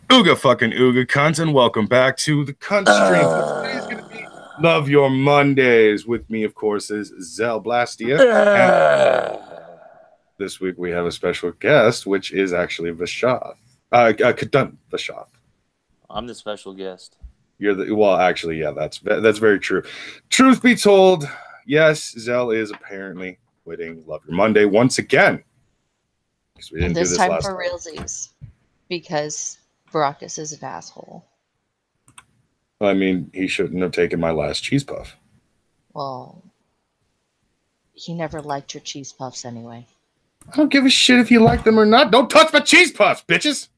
Ooga fucking ooga cunts, and welcome back to the cunt stream. Today's gonna be Love Your Mondays. With me, of course, is Zell Blastia. And this week we have a special guest, which is actually Vashath. Kadun Vashath. I'm the special guest. You're the actually, yeah, that's very true. Truth be told, yes, Zell is apparently quitting Love Your Monday once again. Because we didn't do this time last for time. realsies. Because Baracus is an asshole. I mean, he shouldn't have taken my last cheese puff. Well, he never liked your cheese puffs anyway. I don't give a shit if you like them or not. Don't touch my cheese puffs, bitches.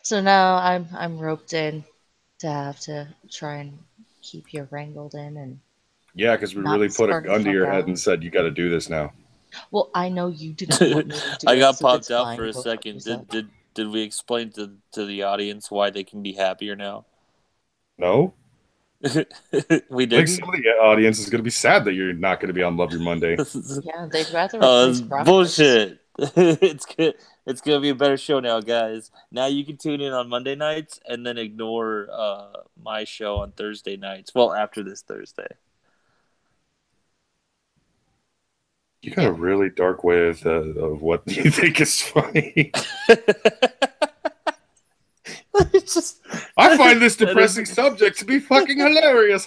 So now I'm roped in to have to try and keep you wrangled in and. Yeah, because we really put a gun to your head and said you got to do this now. Well, I know you didn't want me to do I got so popped out for a second. Did we explain to the audience why they can be happier now? No. We did. I think some of the audience is going to be sad that you're not going to be on Love Your Monday. Yeah, they'd rather replace bullshit. It's good. It's going to be a better show now, guys. Now you can tune in on Monday nights and then ignore my show on Thursday nights. Well, after this Thursday. You got a really dark way of what you think is funny. I find this depressing subject to be fucking hilarious.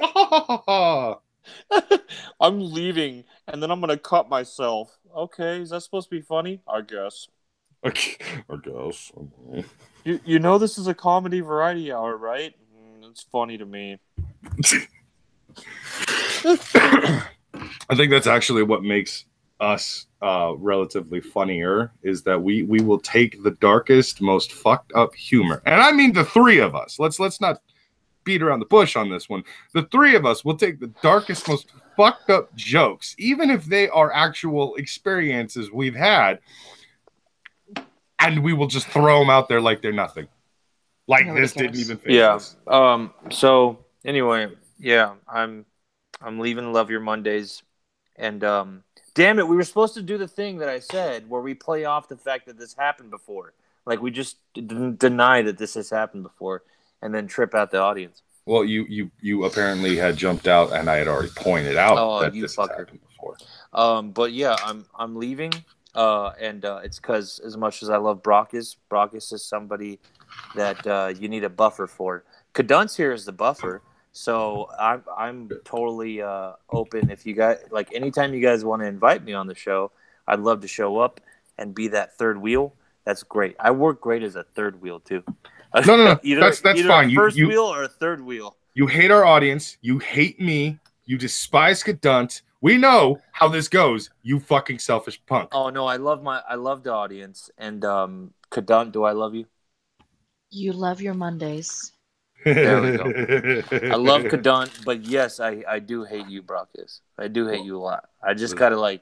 I'm leaving, and then I'm going to cut myself. Okay, is that supposed to be funny? I guess. Okay, I guess. You know this is a comedy variety hour, right? It's funny to me. I think that's actually what makes us relatively funnier, is that we will take the darkest, most fucked up humor, and I mean the three of us. Let's not beat around the bush on this one. The three of us will take the darkest, most fucked up jokes, even if they are actual experiences we've had, and we will just throw them out there like they're nothing. Like this didn't even faze us. So anyway, yeah, I'm leaving Love Your Mondays, and damn it, we were supposed to do the thing that I said where we play off the fact that this happened before. Like, we just didn't deny that this has happened before and then trip out the audience. Well, you apparently had jumped out, and I had already pointed out that this has happened before. But yeah, I'm leaving, and it's because as much as I love Brockus is somebody that you need a buffer for. Kadun's here is the buffer. So I'm totally open. If you guys like, anytime you guys want to invite me on the show, I'd love to show up and be that third wheel. That's great. I work great as a third wheel too. No. either fine. A first wheel or a third wheel. You hate our audience. You hate me. You despise Kadunt. We know how this goes. You fucking selfish punk. Oh no, I love the audience. And Kadunt, do I love you? You love your Mondays. There we go. I love Kadun, but yes, I do hate you, Brockus. I do hate you a lot. I just gotta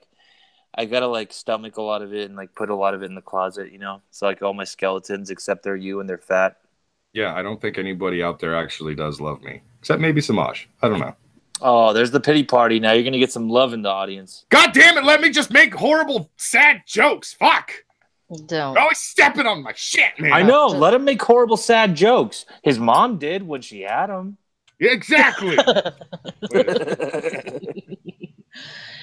stomach a lot of it and like put a lot of it in the closet, you know? It's like all my skeletons, except they're you and they're fat. Yeah, I don't think anybody out there actually does love me. Except maybe Samaj. I don't know. Oh, there's the pity party. Now you're gonna get some love in the audience. God damn it, let me just make horrible, sad jokes. Fuck! Don't. You're always stepping on my shit, man. I know. Let him make horrible, sad jokes. His mom did when she had him. Yeah, exactly.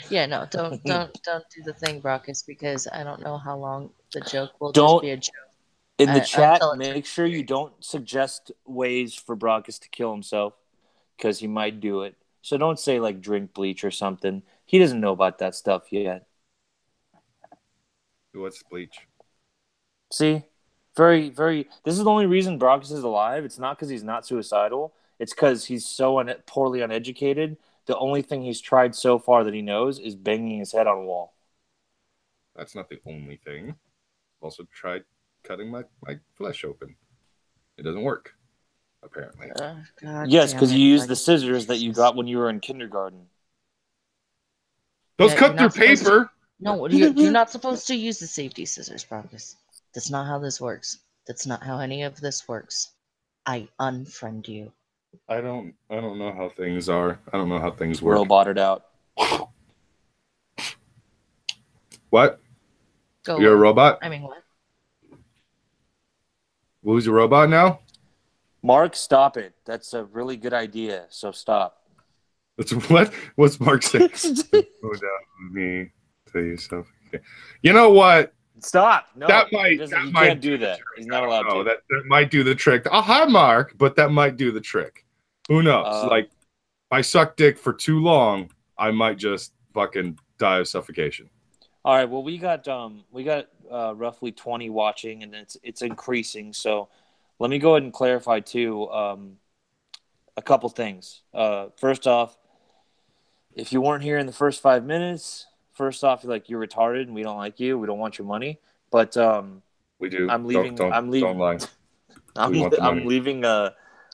Yeah, no, don't do the thing, Brockus, because I don't know how long the joke will just be a joke. In the chat, make sure you don't suggest ways for Brockus to kill himself, because he might do it. So don't say like drink bleach or something. He doesn't know about that stuff yet. What's bleach? See, very, very. This is the only reason Brockus is alive. It's not because he's not suicidal. It's because he's so poorly uneducated. The only thing he's tried so far that he knows is banging his head on a wall. That's not the only thing. I've also tried cutting my flesh open. It doesn't work, apparently. Yes, because you used the scissors that you got when you were in kindergarten. Those cut through paper. No, you're not supposed to use the safety scissors, Brockus. That's not how this works. That's not how any of this works. I unfriend you. I don't know how things are. I don't know how things work. Roboted out. What? You're a robot? I mean, what? Who's a robot now? Mark, stop it. That's a really good idea. So stop. What? What's Mark saying? Go down with me to yourself. Okay. You know what? Stop. No, He can't do that. He's not allowed to. That might do the trick. Oh, hi, Mark, but that might do the trick. Who knows? Like, if I suck dick for too long, I might just fucking die of suffocation. All right. Well, we got roughly 20 watching, and it's increasing. So let me go ahead and clarify too a couple things. First off, if you weren't here in the first 5 minutes, first off, you're retarded and we don't like you. We don't want your money. But we do. I'm leaving. I'm leaving. Don't lie. I'm leaving.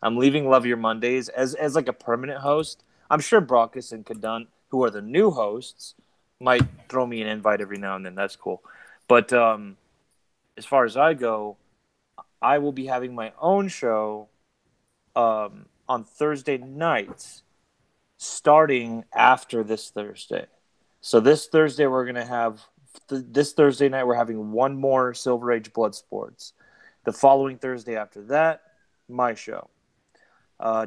I'm leaving Love Your Mondays as like a permanent host. I'm sure Brockus and Kadun, who are the new hosts, might throw me an invite every now and then. That's cool. But as far as I go, I will be having my own show on Thursday nights, starting after this Thursday. So this Thursday we're gonna have this Thursday night we're having one more Silver Age Blood Sports. The following Thursday after that, my show.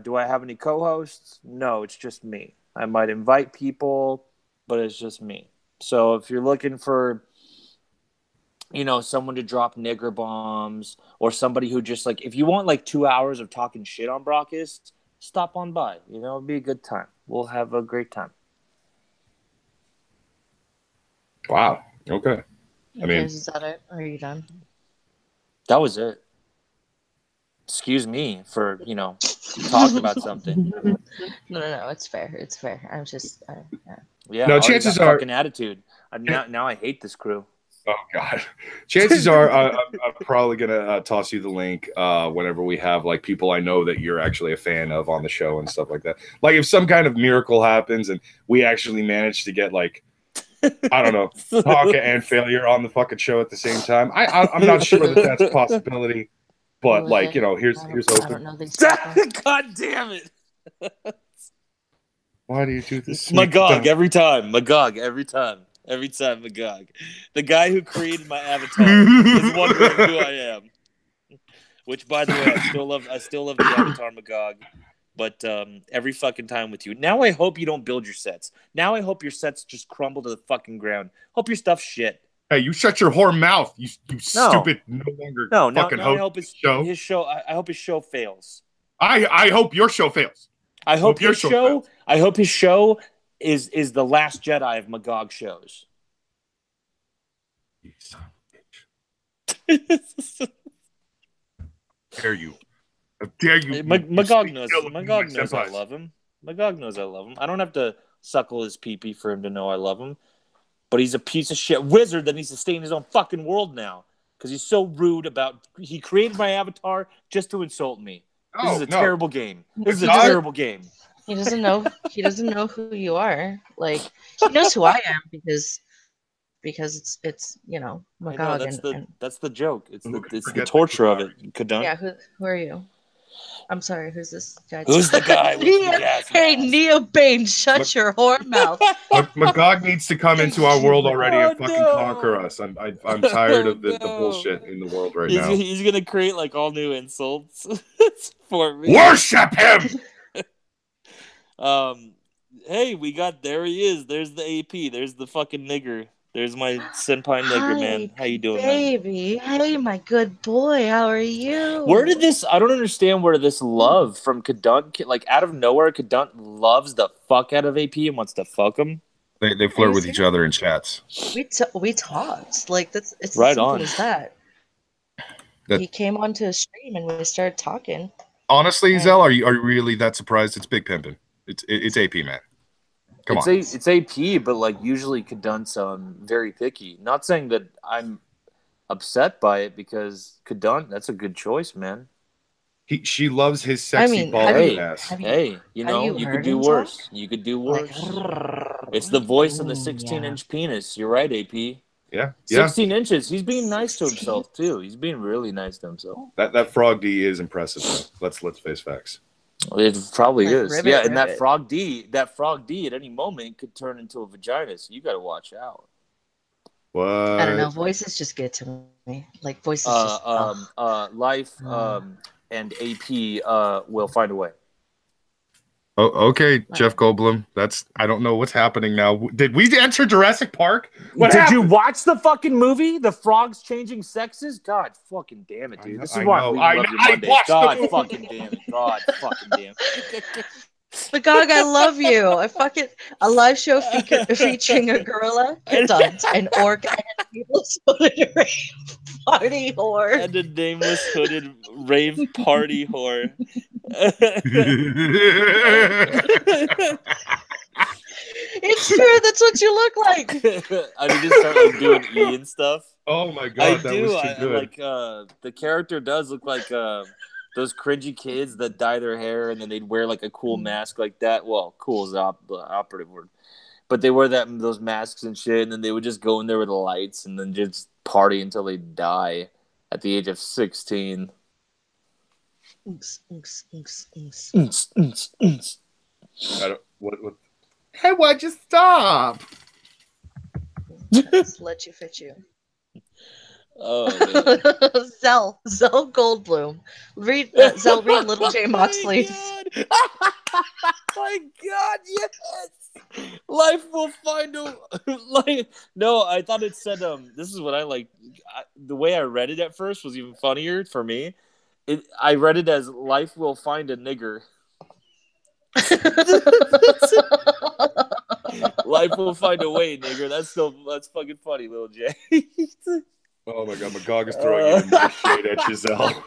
Do I have any co-hosts? No, it's just me. I might invite people, but it's just me. So if you're looking for, someone to drop nigger bombs or somebody who just if you want 2 hours of talking shit on Brockus, stop on by. It'll be a good time. We'll have a great time. Wow. Okay. I mean, is that it? Are you done? That was it. Excuse me for, talking about something. No. It's fair. It's fair. I'm just. Yeah. No, chances are fucking attitude. Now I hate this crew. Oh God. Chances are I'm probably gonna toss you the link whenever we have people I know that you're actually a fan of on the show and stuff like that. Like if some kind of miracle happens and we actually manage to get I don't know, Hawka and Failure on the fucking show at the same time. I'm not sure that that's a possibility, but here's I don't know these God damn it! Why do you do this? Magog every time. Magog every time. Every time, Magog. The guy who created my avatar is wondering who I am. Which, by the way, I still love the avatar, Magog. But every fucking time with you. Now I hope you don't build your sets. Now I hope your sets just crumble to the fucking ground. Hope your stuff's shit. Hey, you shut your whore mouth, you stupid no longer fucking host. I hope his show. I hope his show fails. I hope your show fails. I hope his show. I hope his show is the Last Jedi of Magog shows. You son of a bitch. Dare you? How dare you? Magog knows. Magog knows I love him. Magog knows I love him. I don't have to suckle his pee-pee for him to know I love him. But he's a piece of shit wizard that needs to stay in his own fucking world now because he's so rude about. He created my avatar just to insult me. This is a terrible game. This is a terrible game. He doesn't know. He doesn't know who you are. He knows who I am because it's Magog. That's the joke. It's the torture of it. Kadun. Yeah. Who are you? I'm sorry. Who's this guy? Who's the guy? Hey, Neo Bane, shut your whore mouth. Magog needs to come into our world already and fucking conquer us. I'm tired of the bullshit in the world right now. He's gonna create all new insults for me. Worship him. Hey, there he is. There's the AP. There's the fucking nigger. There's my senpai nigger, man. How you doing, baby? Man? Hey, my good boy. How are you? Where did this... I don't understand where this love from Kadun... out of nowhere, Kadun loves the fuck out of AP and wants to fuck him. They flirt with each other in chats. We talked. It's right as simple on. as that. He came onto a stream and we started talking. Honestly, Zell, are you really that surprised? It's Big Pimpin'. It's AP, man. Come on. It's AP, but usually Kadun's very picky. Not saying that I'm upset by it because Kadun, that's a good choice, man. She loves his sexy bald ass. Hey, you could do worse. You could do worse. It's the voice of the 16-inch penis. You're right, AP. Yeah. 16 inches. He's being nice to himself too. He's being really nice to himself. That frog D is impressive though. Let's face facts. It probably is. Ribbit. That frog D at any moment could turn into a vagina, so you got to watch out. What? I don't know. Voices just get to me. Like voices just. Life and AP will find a way. Oh, okay, Jeff Goldblum. I don't know what's happening now. Did we enter Jurassic Park? Did you watch the fucking movie? The frogs changing sexes? God fucking damn it, dude. This is why I'm leaving Love Your Mondays. God fucking damn it. God fucking damn it. Magog, I love you. A live show featuring a gorilla, Cadunt, an orc, and a nameless hooded rave party whore. And a nameless hooded rave party whore. It's true. That's what you look like. I need to start like doing E and stuff. Oh my god, that was too good. Like the character does look like those cringy kids that dye their hair and then they'd wear like a cool mask like that. Well, cool is the operative word, but they wear those masks and shit, and then they would just go in there with the lights and then just party until they die at the age of 16. What? Hey, why'd you stop? Just let you fit you. Oh, Zell Goldblum. Read Little J Moxley. My God, yes. Life will find a life. No, I thought it said this is what I like. The way I read it at first was even funnier for me. I read it as life will find a nigger. Life will find a way, nigger. That's fucking funny, Little J. Oh my god, Magog is throwing in my shade at Giselle.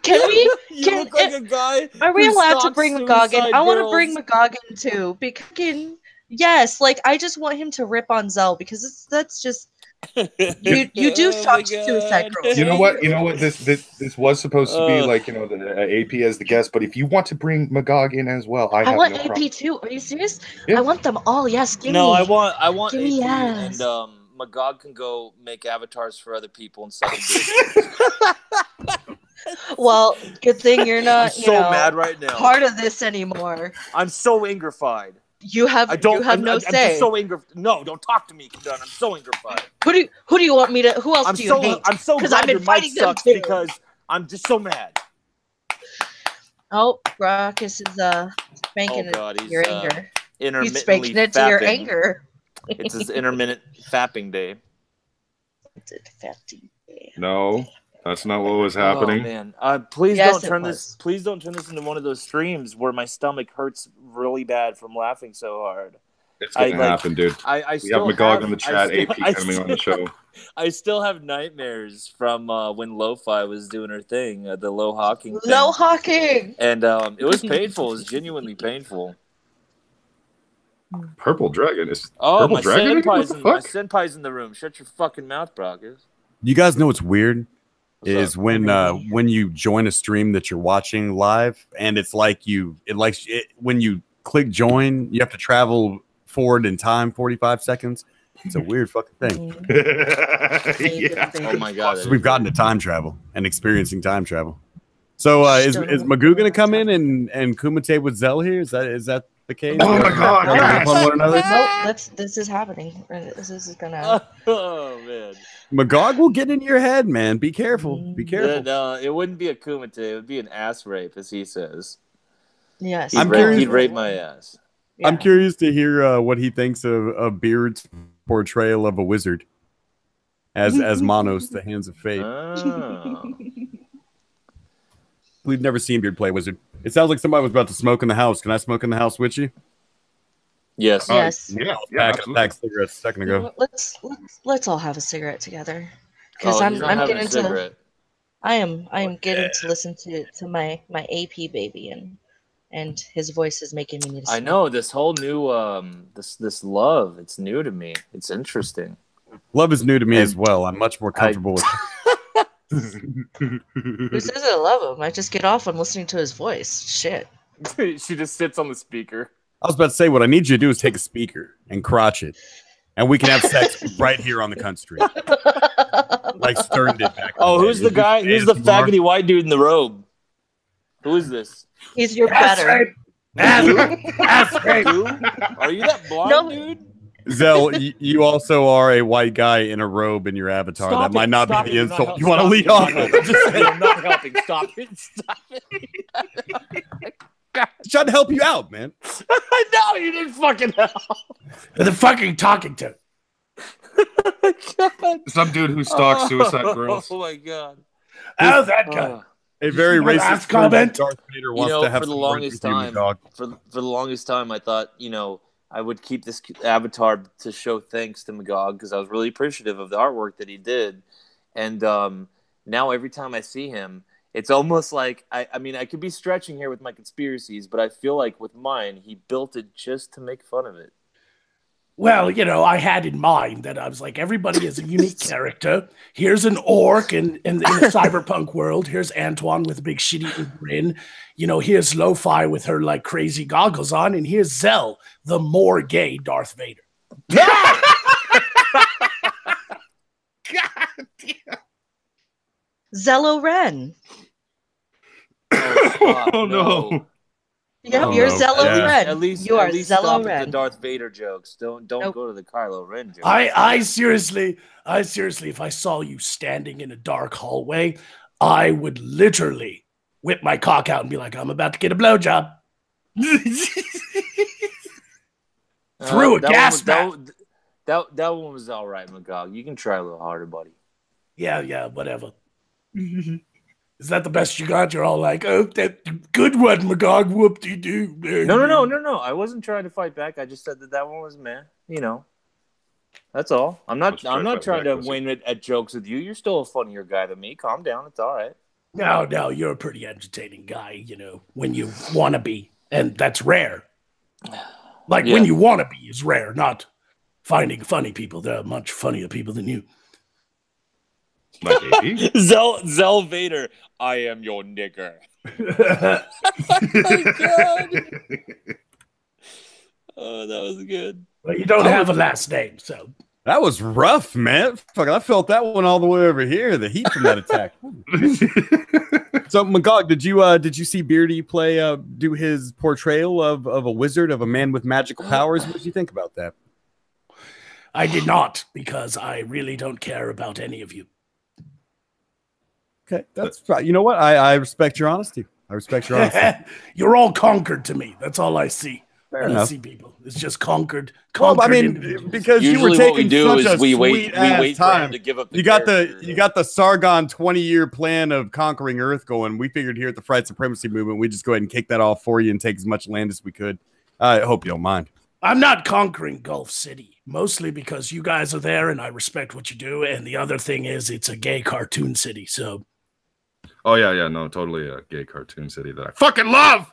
Can we? You look like a guy. Are we allowed to bring Magog in? I want to bring Magog in too. Because yes, like I just want him to rip on Zell because that's just you do suck suicide girls. You know what? This was supposed to be like the AP as the guest, but if you want to bring Magog in as well, I want no AP problem. too. Are you serious? Yeah. I want them all. Yes, give me. I want give AP me yes. and Magog can go make avatars for other people and stuff. Well, good thing you're not. I'm so mad right now. Part of this anymore. I'm so angrified. You have no say. I'm just so angry. No, don't talk to me, Kadun. I'm so angrified. Who do you want me to? Who else do you hate? I'm so glad your mic sucks because I'm just so mad. Oh, Brockus is spanking your anger. He's spanking it to your anger. It's his intermittent fapping day. No, that's not what was happening. Oh man! Please don't turn this into one of those streams where my stomach hurts really bad from laughing so hard. It's gonna happen, dude. We have Magog on the chat. AP coming on the show. I still have nightmares from when Lo-Fi was doing her thing, the low hawking. Low hawking, and it was painful. It was genuinely painful. Purple Dragon is. Oh, Purple Dragon? my senpai's in the room. Shut your fucking mouth, Brockus. You guys know what's weird? Is when you join a stream that you're watching live, and it's like when you click join, you have to travel forward in time 45 seconds. It's a weird fucking thing. Yeah. Oh my god! So we've gotten to time travel and experiencing time travel. So is Magoo gonna come in and kumite with Zell here? Is that the case? Oh my god! Yes. On one another? Nope, this is happening. This is gonna. Oh man! Magog will get in your head, man. Be careful. Be careful. No, it wouldn't be a kumite. It would be an ass rape, as he says. Yes, he'd rape my ass. Yeah. I'm curious to hear what he thinks of Beard's portrayal of a wizard as Monos, the Hands of Fate. Oh. We've never seen Beard play wizard. It sounds like somebody was about to smoke in the house. Can I smoke in the house with you? Yes. Yes. Yeah. Pack cigarettes a second ago. Let's all have a cigarette together. Because I'm getting to. I am getting to listen to my AP baby and his voice is making me need to. I know this whole new this love. It's new to me. It's interesting. Love is new to me as well. I'm much more comfortable with it. Who says I love him? I just get off on listening to his voice. Shit. She just sits on the speaker. I was about to say, what I need you to do is take a speaker and crotch it, and we can have sex right here on the country, like Stern did back. Who's the guy? Who's the faggoty white dude in the robe? Who is this? He's your better. Are you that blonde dude? Zell, you also are a white guy in a robe in your avatar. That might not be the insult you want to lead off with. I'm not helping. Stop it. Stop it. Trying to help you out, man. No, you didn't fucking help. The fucking talking to. Some dude who stalks suicide girls. Oh my god. How's that guy? A very racist comment. Darth Vader wants to have for the longest time. For the longest time, I thought, I would keep this avatar to show thanks to Magog because I was really appreciative of the artwork that he did. And now every time I see him, it's almost like, I mean, I could be stretching here with my conspiracies, but I feel like with mine, he built it just to make fun of it. Well, I had in mind that I was like, everybody is a unique character. Here's an orc in the cyberpunk world. Here's Antoine with a big shit-eating grin. Here's Lo-Fi with her like crazy goggles on. And here's Zell, the more gay Darth Vader. God damn. Zello Ren. Oh, no. Yep, you're Zello Ren. At least Zello Ren. The Darth Vader jokes. Don't go to the Kylo Ren jokes. I seriously, if I saw you standing in a dark hallway, I would literally whip my cock out and be like, I'm about to get a blowjob. Through a gas mask. That one was all right, Magog. You can try a little harder, buddy. Yeah, whatever. Is that the best you got? You're all like, oh, that good one, Magog. Whoop-de-doo. No. I wasn't trying to fight back. I just said that one was meh. That's all. I'm not trying to win at jokes with you. You're still a funnier guy than me. Calm down. It's all right. No, you're a pretty entertaining guy, when you want to be. And that's rare. Like, when you want to be is rare, not finding funny people. There are much funnier people than you. Like AP? Zell Vader, I am your nigger. Oh my god. Oh, that was good. Well, you don't have a last name, so. That was rough, man. Fuck, I felt that one all the way over here. The heat from that attack. So, Magog, did you see Beardy do his portrayal of a wizard, of a man with magical powers? What did you think about that? I did not, because I really don't care about any of you. Okay, that's right. You know what? I respect your honesty. You're all conquered to me. That's all I see. Fair enough. I see people. It's just conquered. Well, I mean, because you were taking such a sweet ass time. To give up you got the Sargon 20-year plan of conquering Earth going. We figured here at the Fright Supremacy Movement, we just go ahead and kick that off for you and take as much land as we could. I hope you don't mind. I'm not conquering Gulf City, mostly because you guys are there and I respect what you do. And the other thing is, it's a gay cartoon city, so. Oh, yeah, no, totally a gay cartoon city that I fucking love.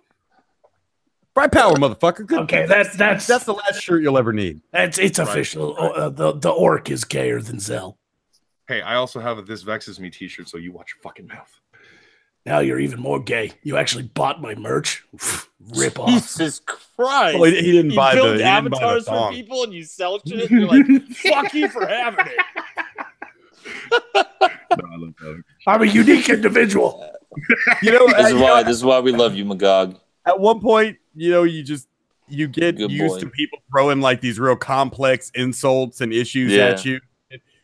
Bright power, motherfucker. Good. Okay, that's the last shirt you'll ever need. It's official. The orc is gayer than Zell. Hey, I also have a This Vexes Me t-shirt, so you watch your fucking mouth. Now you're even more gay. You actually bought my merch. Rip off. Jesus Christ. Well, he didn't buy build avatars for people and you sell shit. You're like, fuck you for having it. I'm a unique individual. This is why we love you, Magog. At one point, you get used to people throwing like these real complex insults and issues at you,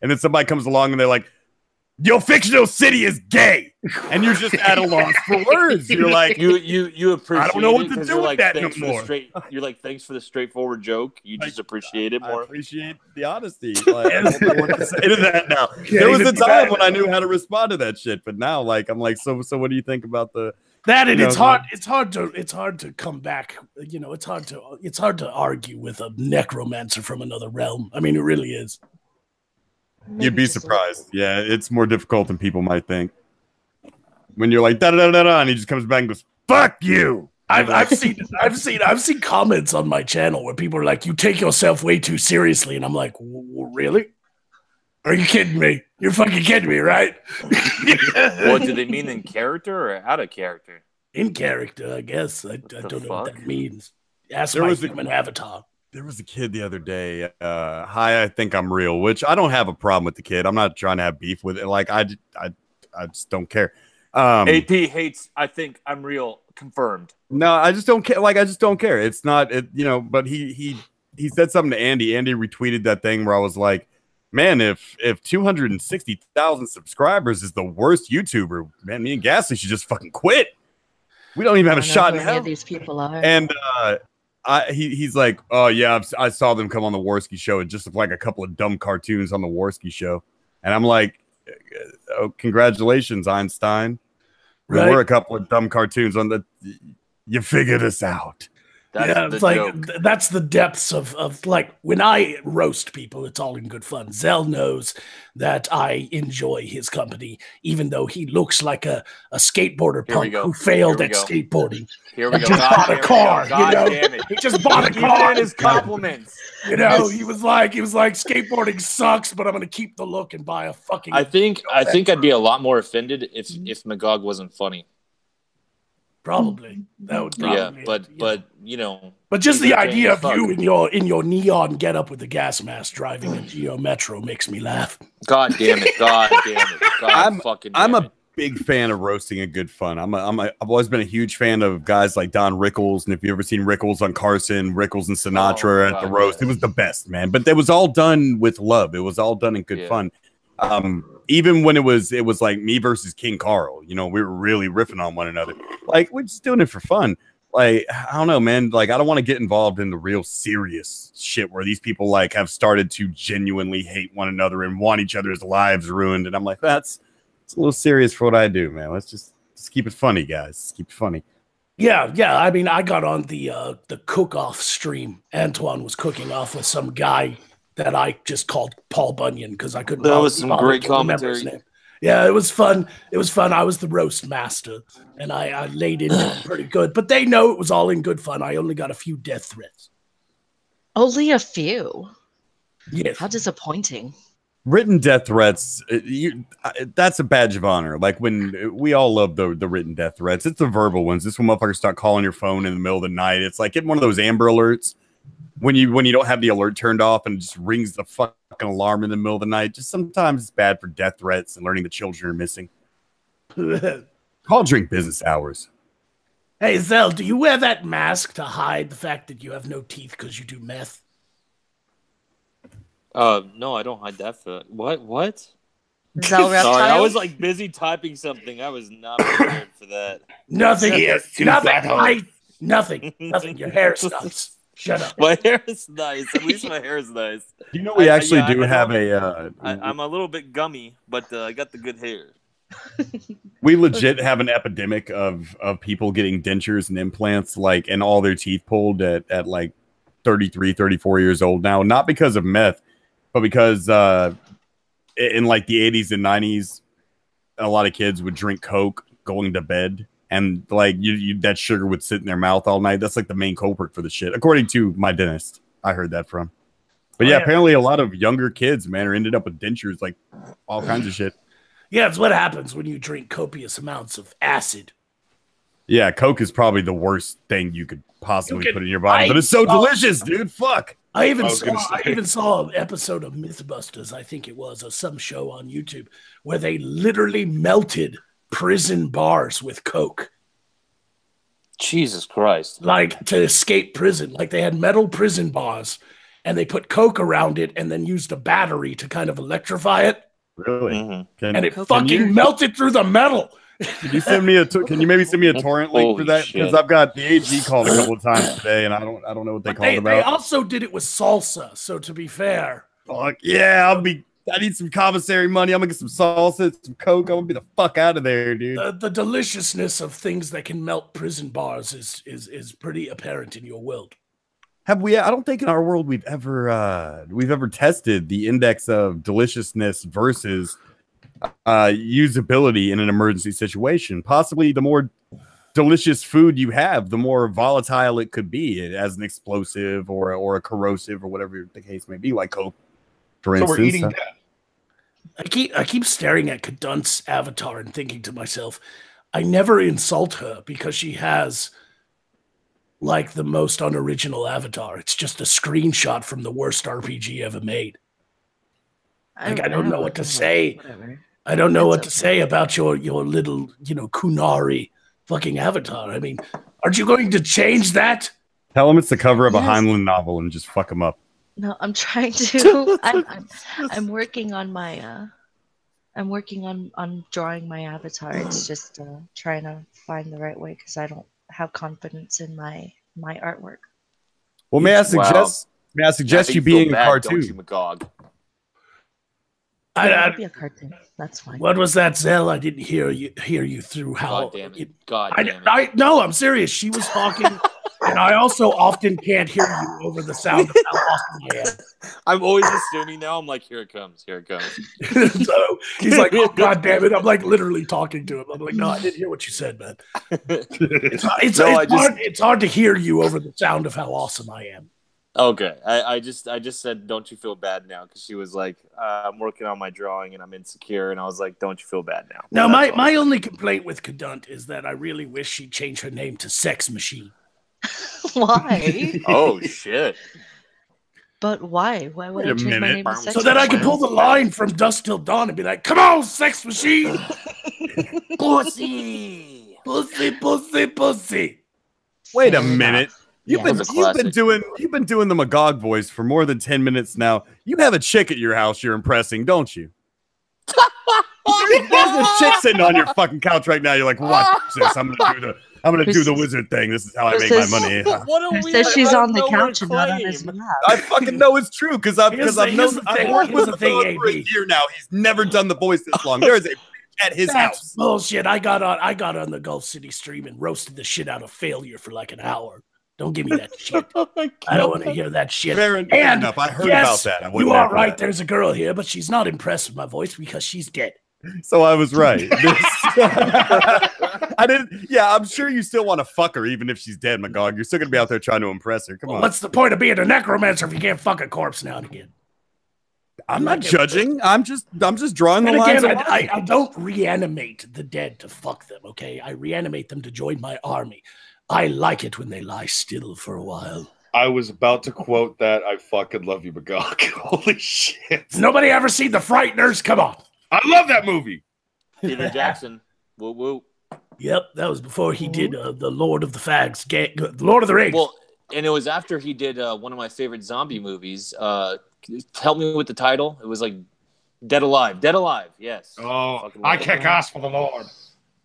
and then somebody comes along and they're like, "Your fictional city is gay," and you're just at a loss for words. You're like, you appreciate. I don't know what to do with that no more. You're like, thanks for the straightforward joke. You just appreciate it more. I appreciate the honesty. Like, I don't know what to say to that now. There was a time when I knew how to respond to that shit, but now, like, I'm like, so what do you think about the? That and it's hard to come back. It's hard to argue with a necromancer from another realm. I mean, it really is. You'd be surprised. Yeah, it's more difficult than people might think. When you're like da da da da, and he just comes back and goes, "Fuck you." I've seen comments on my channel where people are like, "You take yourself way too seriously," and I'm like, "Really? Are you kidding me? You're fucking kidding me, right?" What do they mean, in character or out of character? In character, I guess. I don't know what that means. Ask my human avatar. There was a kid the other day. Hi, I think I'm real, which I don't have a problem with the kid. I'm not trying to have beef with it. Like I just don't care. AP hates I think I'm real confirmed. No, I just don't care. Like I just don't care. It's not but he he said something to Andy. Andy retweeted that thing where I was like, man, if 260,000 subscribers is the worst YouTuber, man, me and Ghastly should just fucking quit. We don't even have a shot in hell. These people are. And he's like, oh yeah, I saw them come on the Warski show. It just looked like a couple of dumb cartoons on the Warski show. And I'm like, oh, congratulations, Einstein. Right. We're a couple of dumb cartoons on the. You figured us out. That's it's like that's the depths of like when I roast people, it's all in good fun. Zell knows that I enjoy his company, even though he looks like a skateboarder punk who failed at skateboarding. Here we go. Just bought a car. Damn it. He just bought a car. His compliments. He was like skateboarding sucks, but I'm gonna keep the look and buy a fucking. I think I'd be a lot more offended if Magog wasn't funny. Probably that would probably but but just the idea of you in your neon getup with the gas mask driving a Geo Metro makes me laugh. God damn it! I'm a big fan of roasting a good fun. I've always been a huge fan of guys like Don Rickles, and if you've ever seen Rickles on Carson, Rickles and Sinatra at the roast, it was the best, man. But it was all done with love. It was all done in good fun. Even when it was like me versus King Carl, we were really riffing on one another. Like, we're just doing it for fun. Like, I don't know, man. Like, I don't want to get involved in the real serious shit where these people like have started to genuinely hate one another and want each other's lives ruined. And I'm like, it's a little serious for what I do, man. Let's just keep it funny, guys. Let's keep it funny. Yeah. I mean, I got on the cook-off stream. Antoine was cooking off with some guy that I just called Paul Bunyan because I couldn't. That was some great commentary. His name. Yeah, it was fun. I was the roast master, and I laid into it pretty good. But they know it was all in good fun. I only got a few death threats. Only a few? Yes. How disappointing. Written death threats, that's a badge of honor. Like, when we all love the written death threats. It's the verbal ones. This when motherfuckers start calling your phone in the middle of the night. It's like getting one of those Amber Alerts. When you don't have the alert turned off and it just rings the fucking alarm in the middle of the night, just sometimes it's bad for death threats and learning the children are missing. Call during business hours. Hey, Zell, do you wear that mask to hide the fact that you have no teeth because you do meth? No, I don't hide that for what? Zell Reptile? Sorry, I was like busy typing something. I was not prepared for that. Nothing. Nothing. Your hair's nice. Shut up. My hair is nice. At least my hair is nice. You know, we actually do have a. I'm a little bit gummy, but I got the good hair. We legit have an epidemic of people getting dentures and implants, like, and all their teeth pulled at like 33, 34 years old now. Not because of meth, but because in like the 80s and 90s, a lot of kids would drink Coke going to bed. And like that sugar would sit in their mouth all night. That's like the main culprit for the shit, according to my dentist. I heard that from. But yeah, apparently a lot of younger kids, man, are ended up with dentures, like all kinds of shit. Yeah, it's what happens when you drink copious amounts of acid. Yeah, Coke is probably the worst thing you could possibly put in your body, but it's so delicious, dude. Fuck. I even saw an episode of Mythbusters, I think it was, or some show on YouTube, where they literally melted prison bars with Coke. Jesus Christ. Like, to escape prison. Like, they had metal prison bars, and they put Coke around it and then used a battery to kind of electrify it. Really? Mm-hmm. And it fucking melted through the metal. Can you send me can you maybe send me a torrent link for that? Because I've got the AG called a couple of times today, and I don't know what they called about. They also did it with salsa, so to be fair. Fuck yeah, I need some commissary money. I'm gonna get some salsa, some Coke. I'm gonna be the fuck out of there, dude. The deliciousness of things that can melt prison bars is pretty apparent in your world. Have we? I don't think in our world we've ever tested the index of deliciousness versus usability in an emergency situation. Possibly the more delicious food you have, the more volatile it could be as an explosive or a corrosive or whatever the case may be, like Coke. For instance, we're eating death. I keep staring at Kadunt's avatar and thinking to myself, I never insult her because she has like the most unoriginal avatar. It's just a screenshot from the worst RPG ever made. I don't know what to say. Whatever. I don't know what to say about your little, Kunari fucking avatar. I mean, aren't you going to change that? Tell him it's the cover of a Heinlein novel and just fuck him up. No, I'm trying to. I'm working on my. I'm working on drawing my avatar. It's just trying to find the right way because I don't have confidence in my artwork. Well, may I suggest you being a cartoon? Don't you, Magog? I'll be a cartoon. That's fine. What was that, Zell? I didn't hear you through how. God damn it! God damn it! No, I'm serious. She was talking. And I also often can't hear you over the sound of how awesome I am. I'm always assuming now. I'm like, here it comes. Here it comes. So he's like, oh, God damn it. I'm like literally talking to him. I'm like, no, I didn't hear what you said, man. It's hard to hear you over the sound of how awesome I am. Okay. I just said, don't you feel bad now? Because she was like, I'm working on my drawing and I'm insecure. And I was like, don't you feel bad now? Now, my only complaint with Kadunt is that I really wish she'd change her name to Sex Machine. Why? Oh shit! But why? Why would I change my name to Sex So that I can pull the line from Dusk Till Dawn and be like, "Come on, Sex Machine, pussy, pussy, pussy, pussy." Wait a minute. You've been doing the Magog voice for more than 10 minutes now. You have a chick at your house you're impressing, don't you? There's a chick sitting on your fucking couch right now. You're like, "What, sis? I'm gonna do the wizard thing. This is how I make my money." Who says she's on the couch and not on his lap? I fucking know it's true because I've worked with the thing for a year now. He's never done the voice this long. There is a bitch at his house. Bullshit. I got on the Gulf City stream and roasted the shit out of Failure for like an hour. Don't give me that shit. I don't want to hear that shit. Fair enough. I heard about that. You are right. There's a girl here, but she's not impressed with my voice because she's dead. So I was right. I didn't. Yeah, I'm sure you still want to fuck her even if she's dead, Magog. You're still gonna be out there trying to impress her. Come on. What's the point of being a necromancer if you can't fuck a corpse now and again? I'm not judging. I'm just drawing the lines. Again, I don't reanimate the dead to fuck them. Okay, I reanimate them to join my army. I like it when they lie still for a while. I was about to quote that. I fucking love you, Magog. Holy shit! Nobody ever seen The Frighteners? Come on. I love that movie. Peter Jackson. Woo woo. Yep, that was before he did the Lord of the Fags, Lord of the Rings. Well, and it was after he did one of my favorite zombie movies. Help me with the title. It was like Dead Alive. Dead Alive. Yes. Oh, I kick ass for the Lord.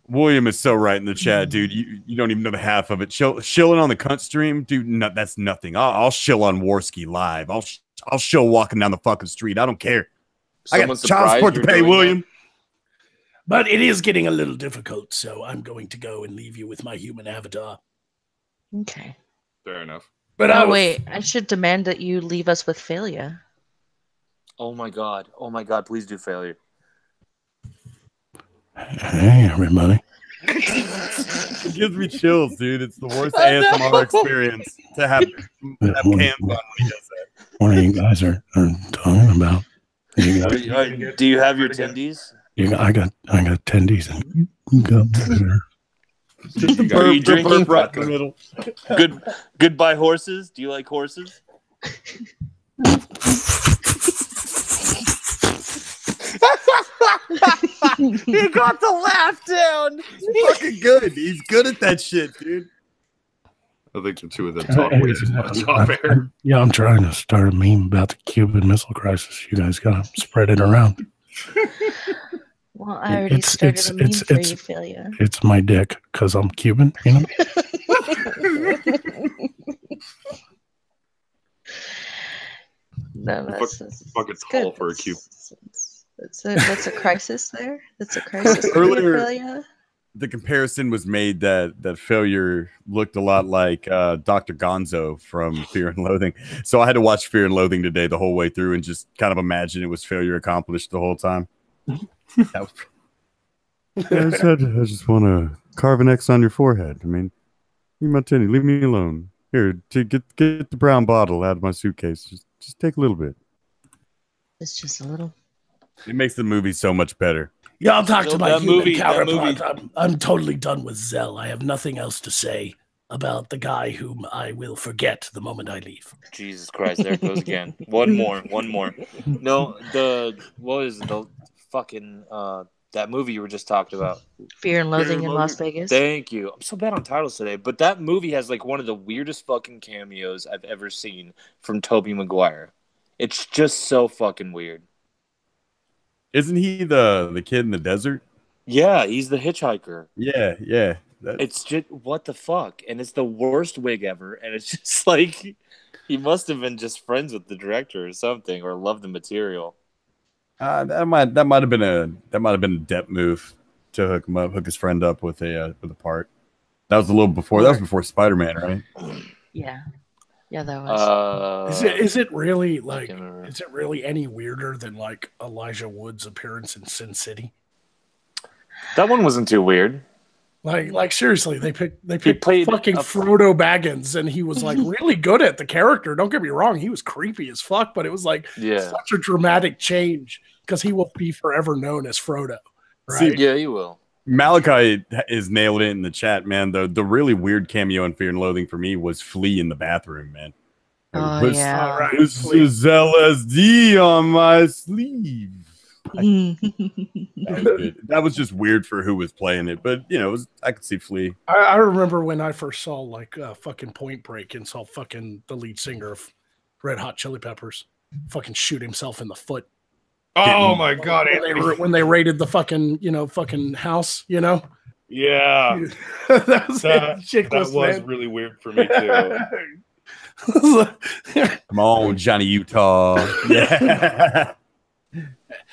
William is so right in the chat, dude. You don't even know the half of it. Shilling on the cunt stream, dude. No, that's nothing. I'll shill on Warski live. I'll shill walking down the fucking street. I don't care. I got child support to pay, William. But it is getting a little difficult, so I'm going to go and leave you with my human avatar. Okay. Fair enough. But wait, I should demand that you leave us with Failure. Oh my god. Oh my god, please do Failure. Hey, everybody. It gives me chills, dude. It's the worst ASMR experience to have cans on when he does that. What are you guys are talking about? Do you have your tendies? I got tendies. Are you drinking? Right in the middle. Goodbye horses. Do you like horses? You got the laugh down. He's fucking good. He's good at that shit, dude. I think the two of them talk way too much off air. Yeah, I'm trying to start a meme about the Cuban Missile Crisis. You guys gotta spread it around. Well, I already started a meme for you, Failure. It's my dick because I'm Cuban, you know. No, that's fucking tall for a Cuban. That's a crisis there. That's a crisis. Earlier, the comparison was made that Failure looked a lot like Dr. Gonzo from Fear and Loathing. So I had to watch Fear and Loathing today the whole way through and just kind of imagine it was Failure accomplished the whole time. I just want to carve an X on your forehead. I mean, you Martini, leave me alone. Here, to get the brown bottle out of my suitcase. Just take a little bit. It's just a little. It makes the movie so much better. Yeah, I'll talk to my human counterpart. I'm totally done with Zell. I have nothing else to say about the guy whom I will forget the moment I leave. Jesus Christ, there it goes again. One more. No, what is the fucking That movie you were just talking about. Fear and Loathing and in Loathing. Las Vegas. Thank you. I'm so bad on titles today, but that movie has like one of the weirdest fucking cameos I've ever seen from Tobey Maguire. It's just so fucking weird. Isn't he the kid in the desert? Yeah, he's the hitchhiker. Yeah. It's just what the fuck, and it's the worst wig ever, and it's just like he must have been just friends with the director or something, or loved the material. That might have been a depth move to hook his friend up with a part. That was a little before. That was before Spider-Man, right? Yeah, that was. Is it really like? Is it really any weirder than like Elijah Wood's appearance in Sin City? That one wasn't too weird. Like seriously, they picked played fucking Frodo Baggins, and he was like really good at the character. Don't get me wrong, he was creepy as fuck, but it was like such a dramatic change because he will be forever known as Frodo. Right? Yeah, he will. Malachi is nailed it in the chat, man. The really weird cameo in Fear and Loathing for me was Flea in the bathroom, man. Yeah. This is LSD on my sleeve. That was just weird for who was playing it, but you know, I could see Flea. I remember when I first saw like fucking Point Break and saw fucking the lead singer of Red Hot Chili Peppers fucking shoot himself in the foot. Oh my god! When they raided the fucking house, Yeah, that was really weird for me too. Come on, Johnny Utah. Yeah.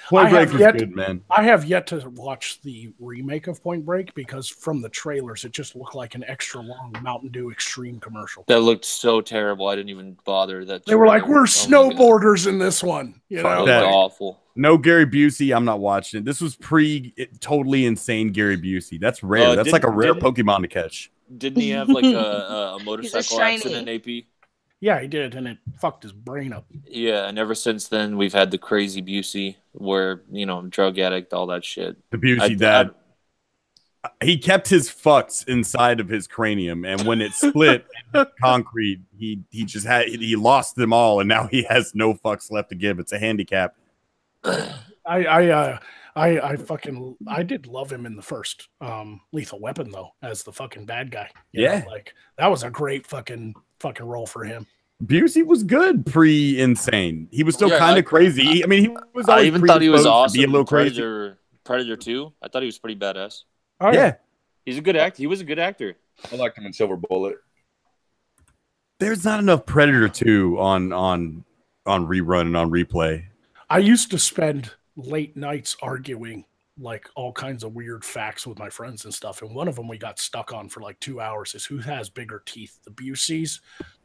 Point Break was good, man. I have yet to watch the remake of Point Break because from the trailers, it just looked like an extra long Mountain Dew Extreme commercial. That looked so terrible. I didn't even bother. They were like, "We're snowboarders in this one." You know, that awful. No Gary Busey. I'm not watching it. This was totally insane Gary Busey. That's rare. That's like a rare Pokemon to catch. Didn't he have like a motorcycle accident, AP? Yeah, he did, and it fucked his brain up. Yeah, and ever since then, we've had the crazy Busey, where drug addict, all that shit. The Busey he kept his fucks inside of his cranium, and when it split concrete, he lost them all, and now he has no fucks left to give. It's a handicap. I did love him in the first Lethal Weapon though, as the fucking bad guy. You know, like that was a great fucking role for him. Busey was good pre-insane. He was still kind of crazy. I mean, he was. I even thought he was awesome. Be a little Predator 2. I thought he was pretty badass. Oh, yeah, he's a good actor. He was a good actor. I liked him in Silver Bullet. There's not enough Predator 2 on rerun and on replay. I used to spend late nights arguing like all kinds of weird facts with my friends and stuff. And one of them we got stuck on for like 2 hours is who has bigger teeth, the Buseys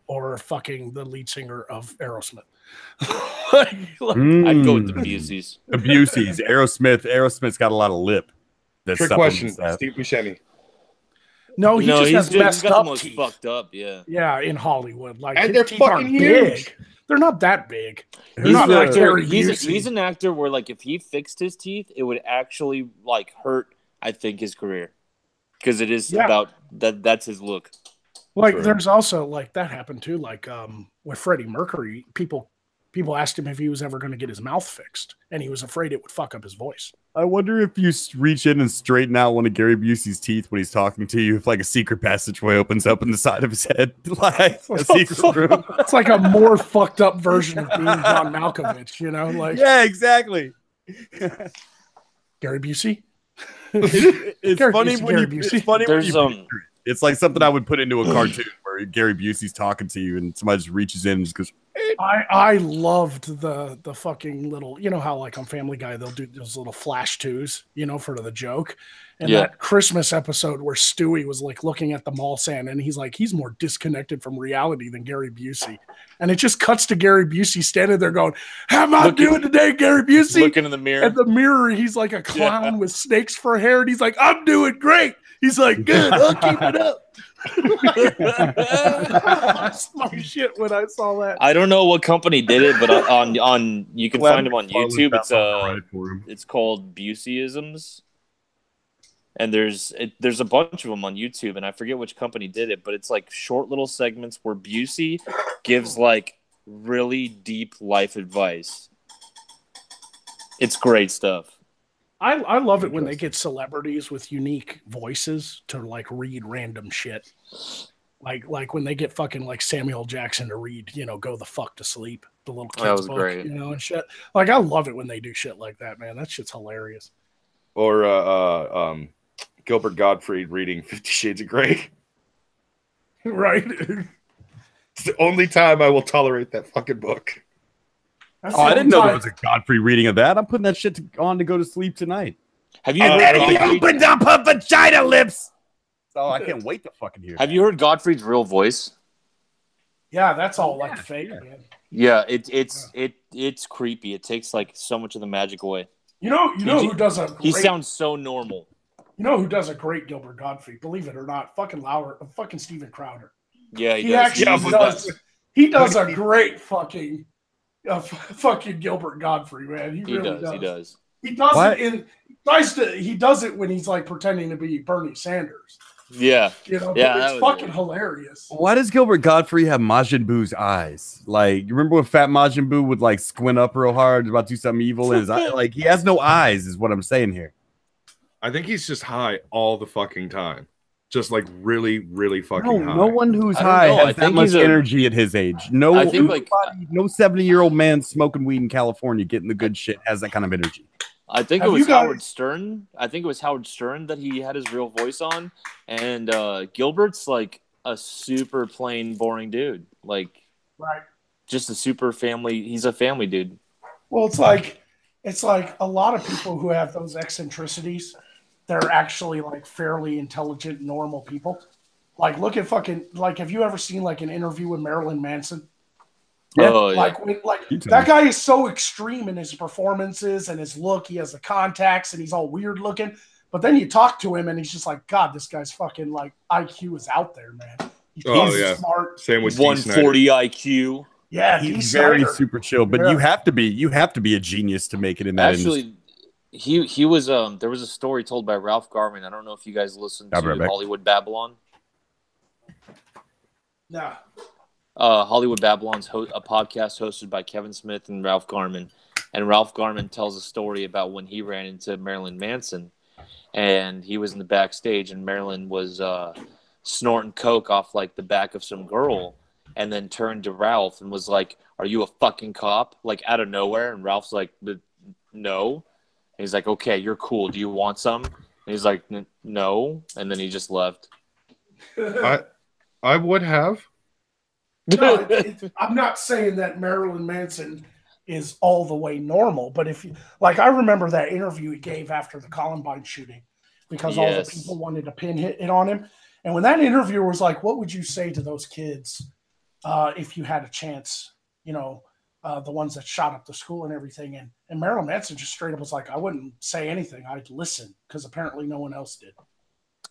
or fucking the lead singer of Aerosmith. I'd go with the Buseys. The Buseys. Aerosmith's got a lot of lip. Trick question, Steve Buscemi. No, he just has messed got up the most teeth. Fucked up, yeah. Yeah, in Hollywood. Like, and his they're teeth fucking aren't huge. big. They're not that big. He's not like Gary he's Busey. an actor where, like, if he fixed his teeth, it would actually, like, hurt, I think, his career. Because it is about that. That's his look. Like, there's also, like, that happened, too. Like, with Freddie Mercury, people asked him if he was ever going to get his mouth fixed. And he was afraid it would fuck up his voice. I wonder if you reach in and straighten out one of Gary Busey's teeth when he's talking to you, if like a secret passageway opens up in the side of his head, like a secret room. It's like a more fucked up version of being John Malkovich, you know? Like, yeah, exactly. Gary Busey. It's funny when you it's like something I would put into a cartoon where Gary Busey's talking to you and somebody just reaches in and just goes. I loved the fucking little, you know how like on Family Guy they'll do those little flash twos, you know, for the joke. And that Christmas episode where Stewie was like looking at the mall sign and he's like, he's more disconnected from reality than Gary Busey. And it just cuts to Gary Busey standing there going, how am I doing today, Gary Busey? Looking in the mirror. At the mirror, he's like a clown with snakes for hair. And he's like, I'm doing great. He's like, good, I'll keep it up. I lost my shit when I saw that. I don't know what company did it, but on you can find them on YouTube. It's called Buseyisms, and there's a bunch of them on YouTube, and I forget which company did it, but it's like short little segments where Busey gives like really deep life advice. It's great stuff. I love it when they get celebrities with unique voices to like read random shit. Like when they get fucking like Samuel Jackson to read, Go the Fuck to Sleep, the little kid's book, great. And shit. Like I love it when they do shit like that, man. That shit's hilarious. Or Gilbert Gottfried reading 50 Shades of Grey. Right. It's the only time I will tolerate that fucking book. I didn't know there was a Godfrey reading of that. I'm putting that shit on to go to sleep tonight. Have you heard opened up her vagina lips? Oh, I can't wait to fucking hear. Have you heard Godfrey's real voice? Yeah, that's all like fake, man. Yeah, it's creepy. It takes like so much of the magic away. You know who does a great... He sounds so normal. You know who does a great Gilbert Godfrey? Believe it or not, fucking Steven Crowder. Yeah, he actually does. He does a great fucking Gilbert Godfrey, man. He really does. He does what? He does it when he's like pretending to be Bernie Sanders. Yeah. It's fucking hilarious. Why does Gilbert Godfrey have Majin Buu's eyes? Like, you remember when Fat Majin Buu would like squint up real hard about to do something evil in his eye? Like, he has no eyes, is what I'm saying here. I think he's just high all the fucking time. Just like really, really fucking high. No one who's high has that much energy at his age. No 70-year-old man smoking weed in California getting the good shit has that kind of energy. I think it was Howard Stern. I think it was Howard Stern that he had his real voice on. And Gilbert's like a super plain, boring dude. Like, just a super family. He's a family dude. Well, it's like a lot of people who have those eccentricities. They're actually like fairly intelligent, normal people. Like, look at have you ever seen like an interview with Marilyn Manson? Yeah. That guy is so extreme in his performances and his look. He has the contacts and he's all weird looking. But then you talk to him and he's just like, God, this guy's fucking like IQ is out there, man. He's smart. Same with 140 IQ. Yeah, he's very super chill. But you have to be a genius to make it in that industry. He was there was a story told by Ralph Garman. I don't know if you guys listened to Hollywood Babylon. No. Hollywood Babylon's a podcast hosted by Kevin Smith and Ralph Garman. And Ralph Garman tells a story about when he ran into Marilyn Manson. And he was in the backstage and Marilyn was snorting coke off like the back of some girl. And then turned to Ralph and was like, "Are you a fucking cop?" Like out of nowhere. And Ralph's like, "No." He's like, "Okay, you're cool. Do you want some?" And he's like, "No." And then he just left. I would have. No, I'm not saying that Marilyn Manson is all the way normal, but if you I remember that interview he gave after the Columbine shooting because all the people wanted to pin it on him. And when that interviewer was like, "What would you say to those kids if you had a chance, the ones that shot up the school and everything?" And Marilyn Manson just straight up was like, "I wouldn't say anything. I'd listen because apparently no one else did."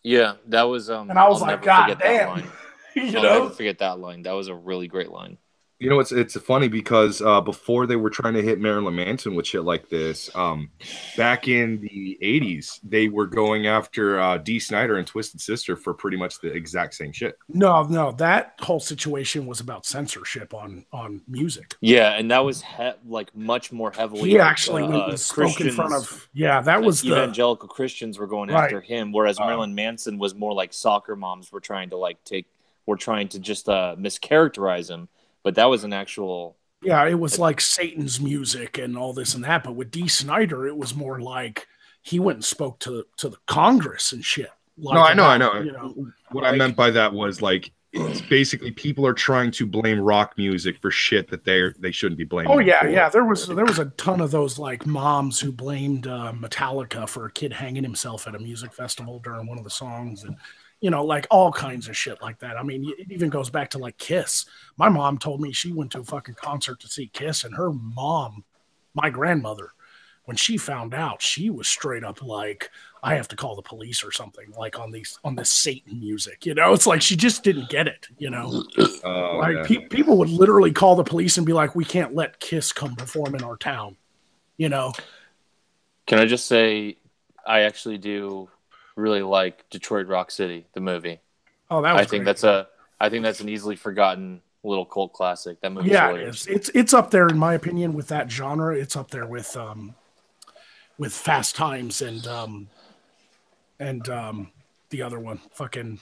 Yeah, that was and I was like, "God damn." I'll never forget that line. That was a really great line. You know, it's funny because before they were trying to hit Marilyn Manson with shit like this, back in the 80s, they were going after Dee Snider and Twisted Sister for pretty much the exact same shit. No, that whole situation was about censorship on music. Yeah, and that was much more heavily. He actually spoke in front of. Yeah, that was evangelical Christians were going after him, whereas Marilyn Manson was more like soccer moms were trying to just mischaracterize him. But that was an actual... Yeah, it was like Satan's music and all this and that. But with Dee Snider, it was more like he went and spoke to the Congress and shit. No, I know. What I meant by that was like, it's basically people are trying to blame rock music for shit that they shouldn't be blaming. Oh yeah. There was a ton of those like moms who blamed Metallica for a kid hanging himself at a music festival during one of the songs and... like all kinds of shit like that. I mean, it even goes back to like Kiss. My mom told me she went to a fucking concert to see Kiss, and her mom, my grandmother, when she found out, she was straight up like, "I have to call the police or something." Like on this Satan music, it's like she just didn't get it. People would literally call the police and be like, "We can't let Kiss come perform in our town." Can I just say, I actually do really like Detroit Rock City, the movie. Oh, that was I think that's an easily forgotten little cult classic. That movie, it's up there in my opinion with that genre. It's up there with with Fast Times and the other one, fucking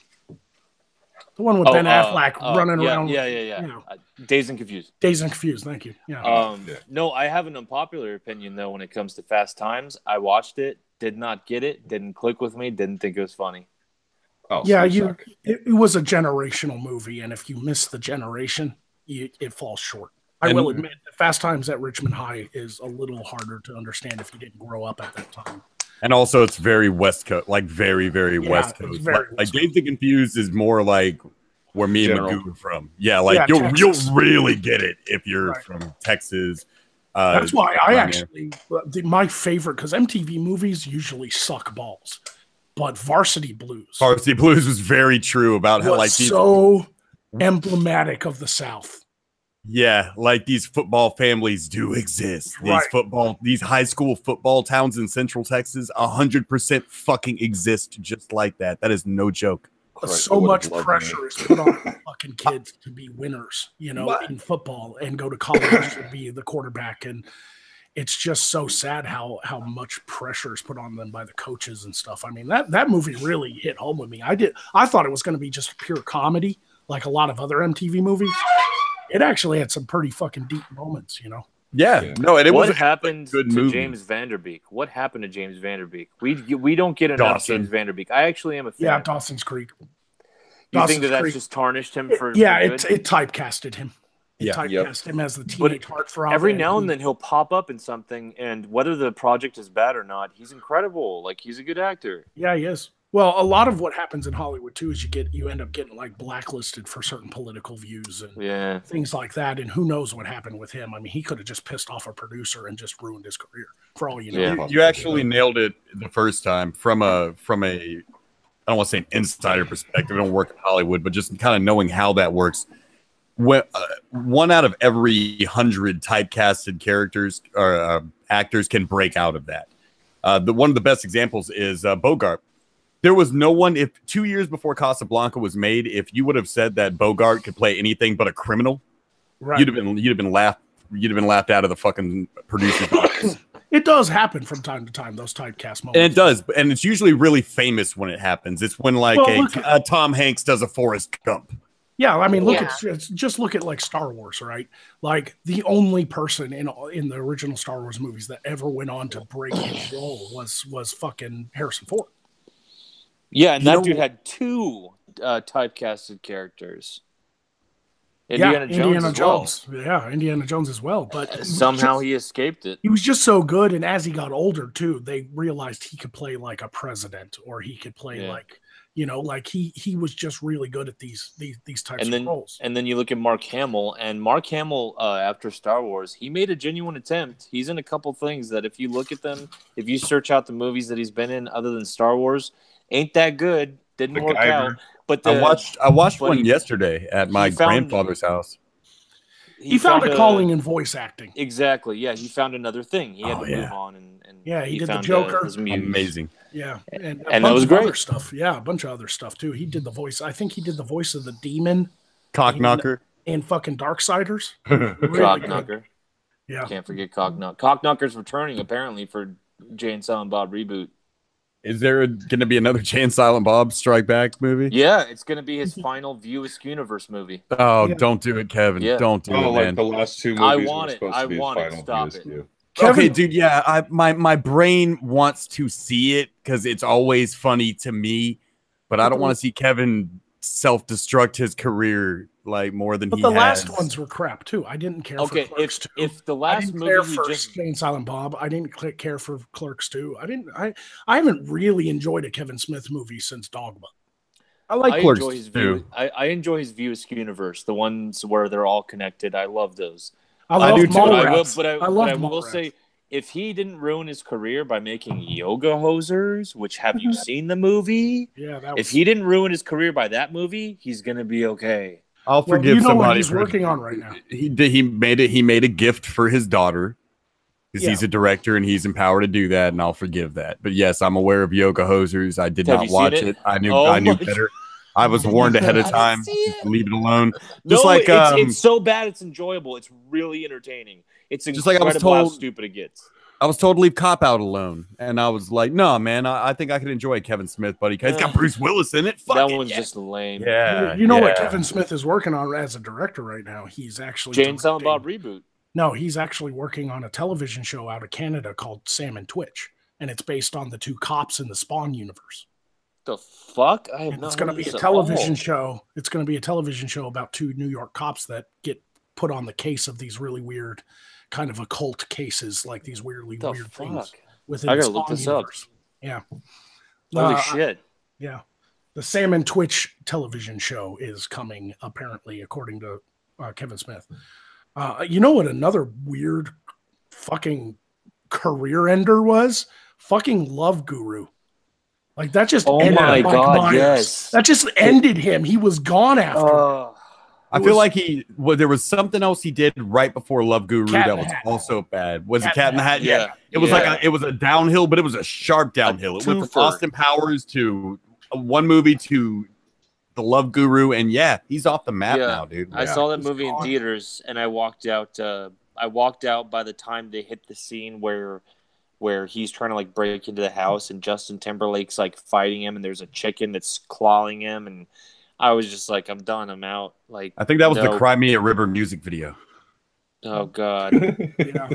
the one with Ben Affleck running around. Yeah. Dazed and Confused. Dazed and Confused. Thank you. Yeah. No, I have an unpopular opinion though when it comes to Fast Times. I watched it, did not get it, didn't click with me, didn't think it was funny. Oh, yeah, it was a generational movie, and if you miss the generation, it falls short. I will admit that Fast Times at Richmond High is a little harder to understand if you didn't grow up at that time. And also, it's very West Coast, like very, very West Coast. Like Dazed and Confused is more like where me and Magog are from. Yeah, like you'll really get it if you're from Texas. That's why I actually my favorite, because MTV movies usually suck balls, but Varsity Blues was very true about how like so emblematic of the South. Yeah, like these football families do exist. These high school football towns in Central Texas, 100% fucking exist just like that. That is no joke. So much pressure is put on fucking kids to be winners, in football and go to college to be the quarterback. And it's just so sad how much pressure is put on them by the coaches and stuff. I mean, that movie really hit home with me. I thought it was going to be just pure comedy, like a lot of other MTV movies. It actually had some pretty fucking deep moments, Yeah. No, and what happened to James Vanderbeek? What happened to James Vanderbeek? We don't get enough James Vanderbeek. I actually am a fan. Yeah, Dawson's Creek. You think that's just tarnished him for? It typecasted him. Typecast him as the teenage heartthrob. Every now and then he'll pop up in something, and whether the project is bad or not, he's incredible. Like, he's a good actor. Yeah, he is. Well, a lot of what happens in Hollywood too is you end up getting like blacklisted for certain political views and things like that. And who knows what happened with him? I mean, he could have just pissed off a producer and just ruined his career. For all you know, you actually nailed it the first time from a I don't want to say an insider perspective. I don't work in Hollywood, but just kind of knowing how that works. When, 1 out of every 100 typecasted characters or actors can break out of that. One of the best examples is Bogart. There was no one, if 2 years before Casablanca was made, if you would have said that Bogart could play anything but a criminal, you'd have been laughed out of the fucking producer's office. It does happen from time to time, those typecast moments. And it does, and it's usually really famous when it happens. It's when Tom Hanks does a Forrest Gump. Yeah, I mean, just look at like Star Wars, right? Like the only person in the original Star Wars movies that ever went on to break his role was fucking Harrison Ford. Yeah, and that dude had 2 typecasted characters. Indiana Jones. Yeah, Indiana Jones as well. But somehow he escaped it. He was just so good, and as he got older too, they realized he could play like a president, or he could play like he was just really good at these types of roles. And then you look at Mark Hamill, and Mark Hamill after Star Wars, he made a genuine attempt. He's in a couple things that if you look at them, if you search out the movies that he's been in other than Star Wars, ain't that good. Didn't work out. But I watched one yesterday at my grandfather's house. He found a calling in voice acting. Exactly. Yeah, he found another thing. He had to move on, and he did the Joker. Amazing. Yeah, and that was great. Other stuff. Yeah, a bunch of other stuff too. He did the voice. I think he did the voice of the demon, Cockknocker, and fucking Darksiders. Cockknocker. Yeah, can't forget Cockknocker. Cockknocker's returning apparently for Jay and Silent Bob reboot. Is there going to be another Jay and Silent Bob Strike Back movie? Yeah, it's going to be his final View Askewniverse movie. Oh, don't do it, Kevin. Yeah. Don't do it, man. Like the last 2 movies I want it. Stop it. Okay, dude, yeah, my brain wants to see it because it's always funny to me, but I don't want to see Kevin self-destruct his career like more than he has. But the last ones were crap too. I didn't care for Clerks 2. If the last movie Jay and Silent Bob, I didn't care for Clerks 2. I haven't really enjoyed a Kevin Smith movie since Dogma. I like Clerks 2. I enjoy his View Askewniverse, the ones where they're all connected. I love those. I do too. I will say, if he didn't ruin his career by making Yoga Hosers, which have you seen the movie? Yeah, if he didn't ruin his career by that movie, he's gonna be okay. I'll forgive somebody. What he's working on right now. He made a gift for his daughter because he's a director and he's empowered to do that, and I'll forgive that. But yes, I'm aware of Yoga Hosers. I did not watch it. I knew better. I was warned ahead of time. Leave it alone. Just it's so bad it's enjoyable. It's really entertaining. It's just like I was told, how stupid it gets. I was told to leave Cop Out alone, and I was like, "No, man, I think I could enjoy Kevin Smith, buddy. He's got Bruce Willis in it. Fuck that it, one's yeah. just lame. Yeah, You know yeah. what Kevin Smith is working on as a director right now? He's actually Jane directing- Silent Bob reboot. No, he's actually working on a television show out of Canada called Sam and Twitch, and it's based on the two cops in the Spawn universe. The fuck? I have And not it's going to heard be a this at television all. show. It's going to be a television show about two New York cops that get put on the case of these really weird, kind of occult cases, like these weirdly The weird fuck? things within I the gotta look Spawn this up. universe. Yeah. Holy shit! Yeah. The Sam and Twitch television show is coming, apparently, according to Kevin Smith. You know what another weird fucking career ender was? Fucking Love Guru. Like, that just Oh ended my Mike God, Myers. yes. That just ended him. He was gone after. I feel like there was something else he did right before Love Guru Cat in that the was Hat. also bad. Was it Cat Cat in the Hat? Yeah. It was Yeah. it was a downhill, but it was a sharp downhill. It went from twofer. Austin Powers to one movie to the Love Guru, and yeah, he's off the map now, dude. I saw that he's movie in gone. theaters, and I walked out. I walked out by the time they hit the scene where he's trying to like break into the house, and Justin Timberlake's like fighting him, and there's a chicken that's clawing him, and I was just like, I'm done, I'm out. Like, I think that was the no. Cry Me a River music video. Oh God, Yeah.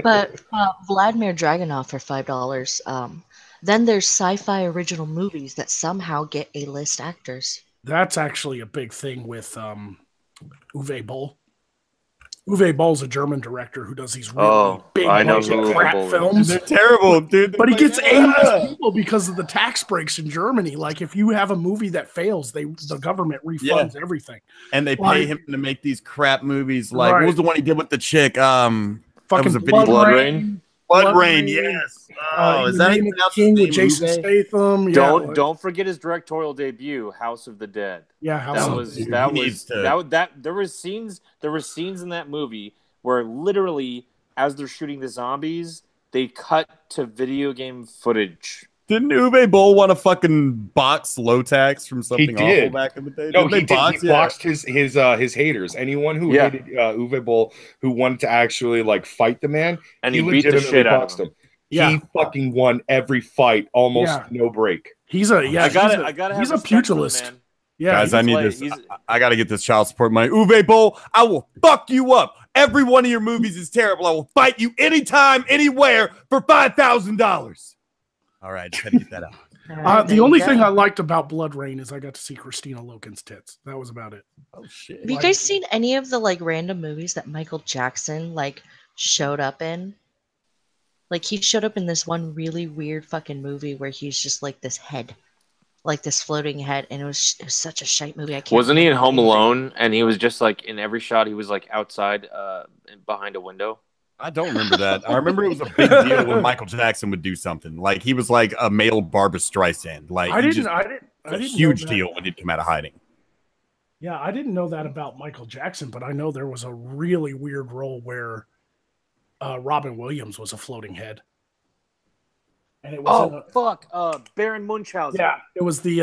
But Vladimir Dragunov for $5. Then there's sci-fi original movies that somehow get A-list actors. That's actually a big thing with Uwe Boll. Uwe Boll's a German director who does these really big I know budget who Uwe crap Boll is. films. They're terrible, dude. But he gets A-list people because of the tax breaks in Germany. Like, if you have a movie that fails, the government refunds everything. And they pay Like- him to make these crap movies. Like, what Right. was the one he did with the chick? Fucking was a video- Blood Rain? Blood Rain. Rain, yes. Oh, is that Name even of the King with Jason Uwe? Statham? Yeah, Don't forget his directorial debut, House of the Dead. Yeah, There were scenes in that movie where literally as they're shooting the zombies, they cut to video game footage. Didn't Uwe Boll want to fucking box low tax from something awful did. back in the day? No, Didn't they he did. box? He boxed his haters. Anyone who Yeah. hated Uwe Boll, who wanted to actually like fight the man, And he beat the legitimately shit out of boxed him. him. Yeah. He fucking won every fight, almost no break. he's a I gotta have he's a respect for the pugilist. man. Yeah, Guys, I need like- this. he's- I got to get this child support money. Uwe Boll, I will fuck you up. Every one of your movies is terrible. I will fight you anytime, anywhere for $5,000. All right, just had to get that out. the only thing I liked about Blood Rain is I got to see Christina Loken's tits. That was about it. Oh shit! Have you guys seen any of the like random movies that Michael Jackson like showed up in? Like, he showed up in this one really weird fucking movie where he's just like this head, like this floating head, and it was such a shite movie. I can't. Wasn't he in remember Home the name of it. Alone? And he was just like in every shot, he was like outside, behind a window. I don't remember that. I remember it was a big deal when Michael Jackson would do something. Like he was like a male Barbra Streisand. Like I he didn't. just- I didn't. a know huge that. deal when he'd come out of hiding. Yeah, I didn't know that about Michael Jackson, but I know there was a really weird role where Robin Williams was a floating head, and it was in a- Fuck! Baron Munchausen. yeah, it was the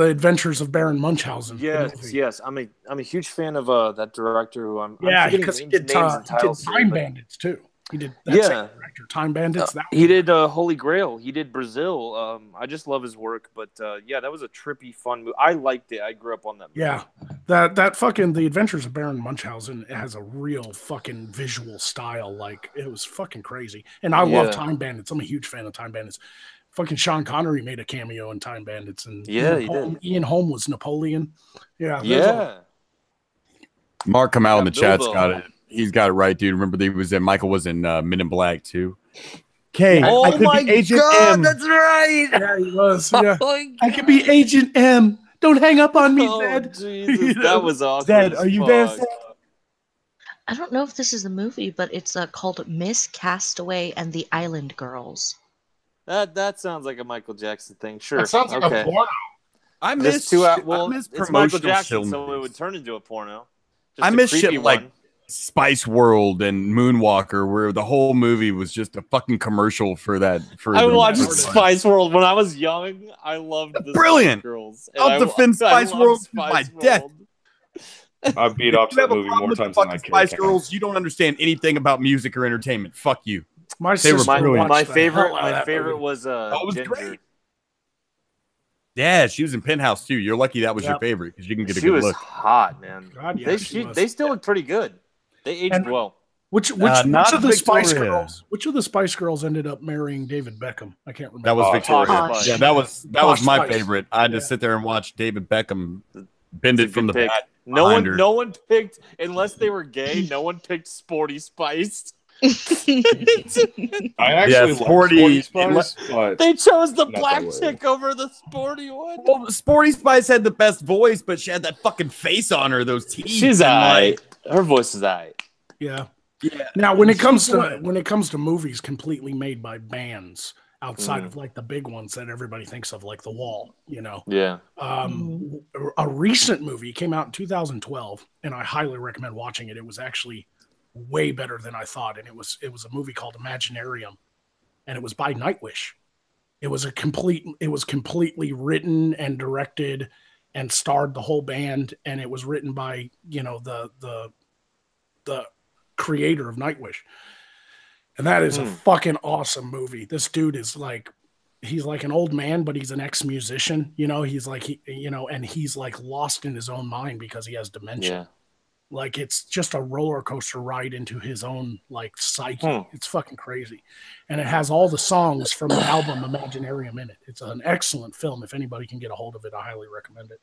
Adventures of Baron Munchausen. the Yes, movie. yes. I'm a huge fan of that director who I'm Yeah, forgetting because he names did, and titles here, Time but- Bandits too. He did that Yeah. same director, Time Bandits. That He did Holy Grail. He did Brazil. I just love his work. But yeah, that was a trippy, fun movie. I liked it. I grew up on that movie. yeah, that fucking The Adventures of Baron Munchausen has a real fucking visual style. Like, it was fucking crazy. And I love Yeah. Time Bandits. I'm a huge fan of Time Bandits. Fucking Sean Connery made a cameo in Time Bandits, and Yeah, Ian he Holm, did. Ian Holm was Napoleon. Yeah, Yeah. Mark come out in the Yeah, chat's Bilbo. got it. He's got it right, dude. Remember he was in Michael was in Men in Black too. Okay, I Oh could my be Agent god, M. that's right. yeah, he was. Yeah, Oh my I could be Agent M. Don't hang up on me, Oh, Zed. Jesus, that was awesome. Zed, are you there, Zed? I don't know if this is the movie, but it's called Miss Castaway and the Island Girls. That sounds like a Michael Jackson thing. Sure. That sounds like okay. a porno. I Just miss 2 hours. I Well, miss it's Michael promotional Jackson, film so it movies. would turn into a porno. Just I a miss creepy shit like one. Spice World and Moonwalker, where the whole movie was just a fucking commercial for that. I the- watched for- Spice World when I was young. I loved the Brilliant. Spice Girls. and I'll defend I Spice loved World to Spice my death. World. I've beat off If to you that have a movie problem more with the times than I fucking care. Spice Girls, you don't understand anything about music or entertainment. Fuck you. My They were sister brilliant. watched the hell out of My that favorite movie. was it was Ginger. great. Yeah, she was in Penthouse too. You're lucky that was your Yep. favorite because you can get a She good was look. hot, man. God, yeah, she was. They still look pretty good. They aged And- well. Which not of the Spice Victoria. Girls? Which of the Spice Girls ended up marrying David Beckham? I can't remember. That was Oh, Victoria. Posh. Yeah, that was Posh my Spice. favorite. I had to Yeah. sit there and watch David Beckham bend It's it a from the good pick. back. No behind her. one picked unless they were gay. No one picked Sporty Spice. I actually like Sporty- Sporty Spice, but They chose the Not black that way. chick over the sporty one. Well, Sporty Spice had the best voice, but she had that fucking face on her, those teeth. She's and, alright. Her voice is alright. Yeah. yeah. Now, when it comes She's to movies completely made by bands outside of like the big ones that everybody thinks of, like The Wall, you know, Yeah. a recent movie came out in 2012, and I highly recommend watching it. It was actually way better than I thought, and it was a movie called Imaginarium, and it was by Nightwish. It was completely written and directed and starred the whole band, and it was written by, you know, the creator of Nightwish. And that is a fucking awesome movie. This dude is like, he's like an old man, but he's an ex-musician, you know, and he's like lost in his own mind because he has dementia. Yeah. Like, it's just a roller coaster ride into his own like psyche. It's fucking crazy. And it has all the songs from the album Imaginarium in it. It's an excellent film. If anybody can get a hold of it, I highly recommend it.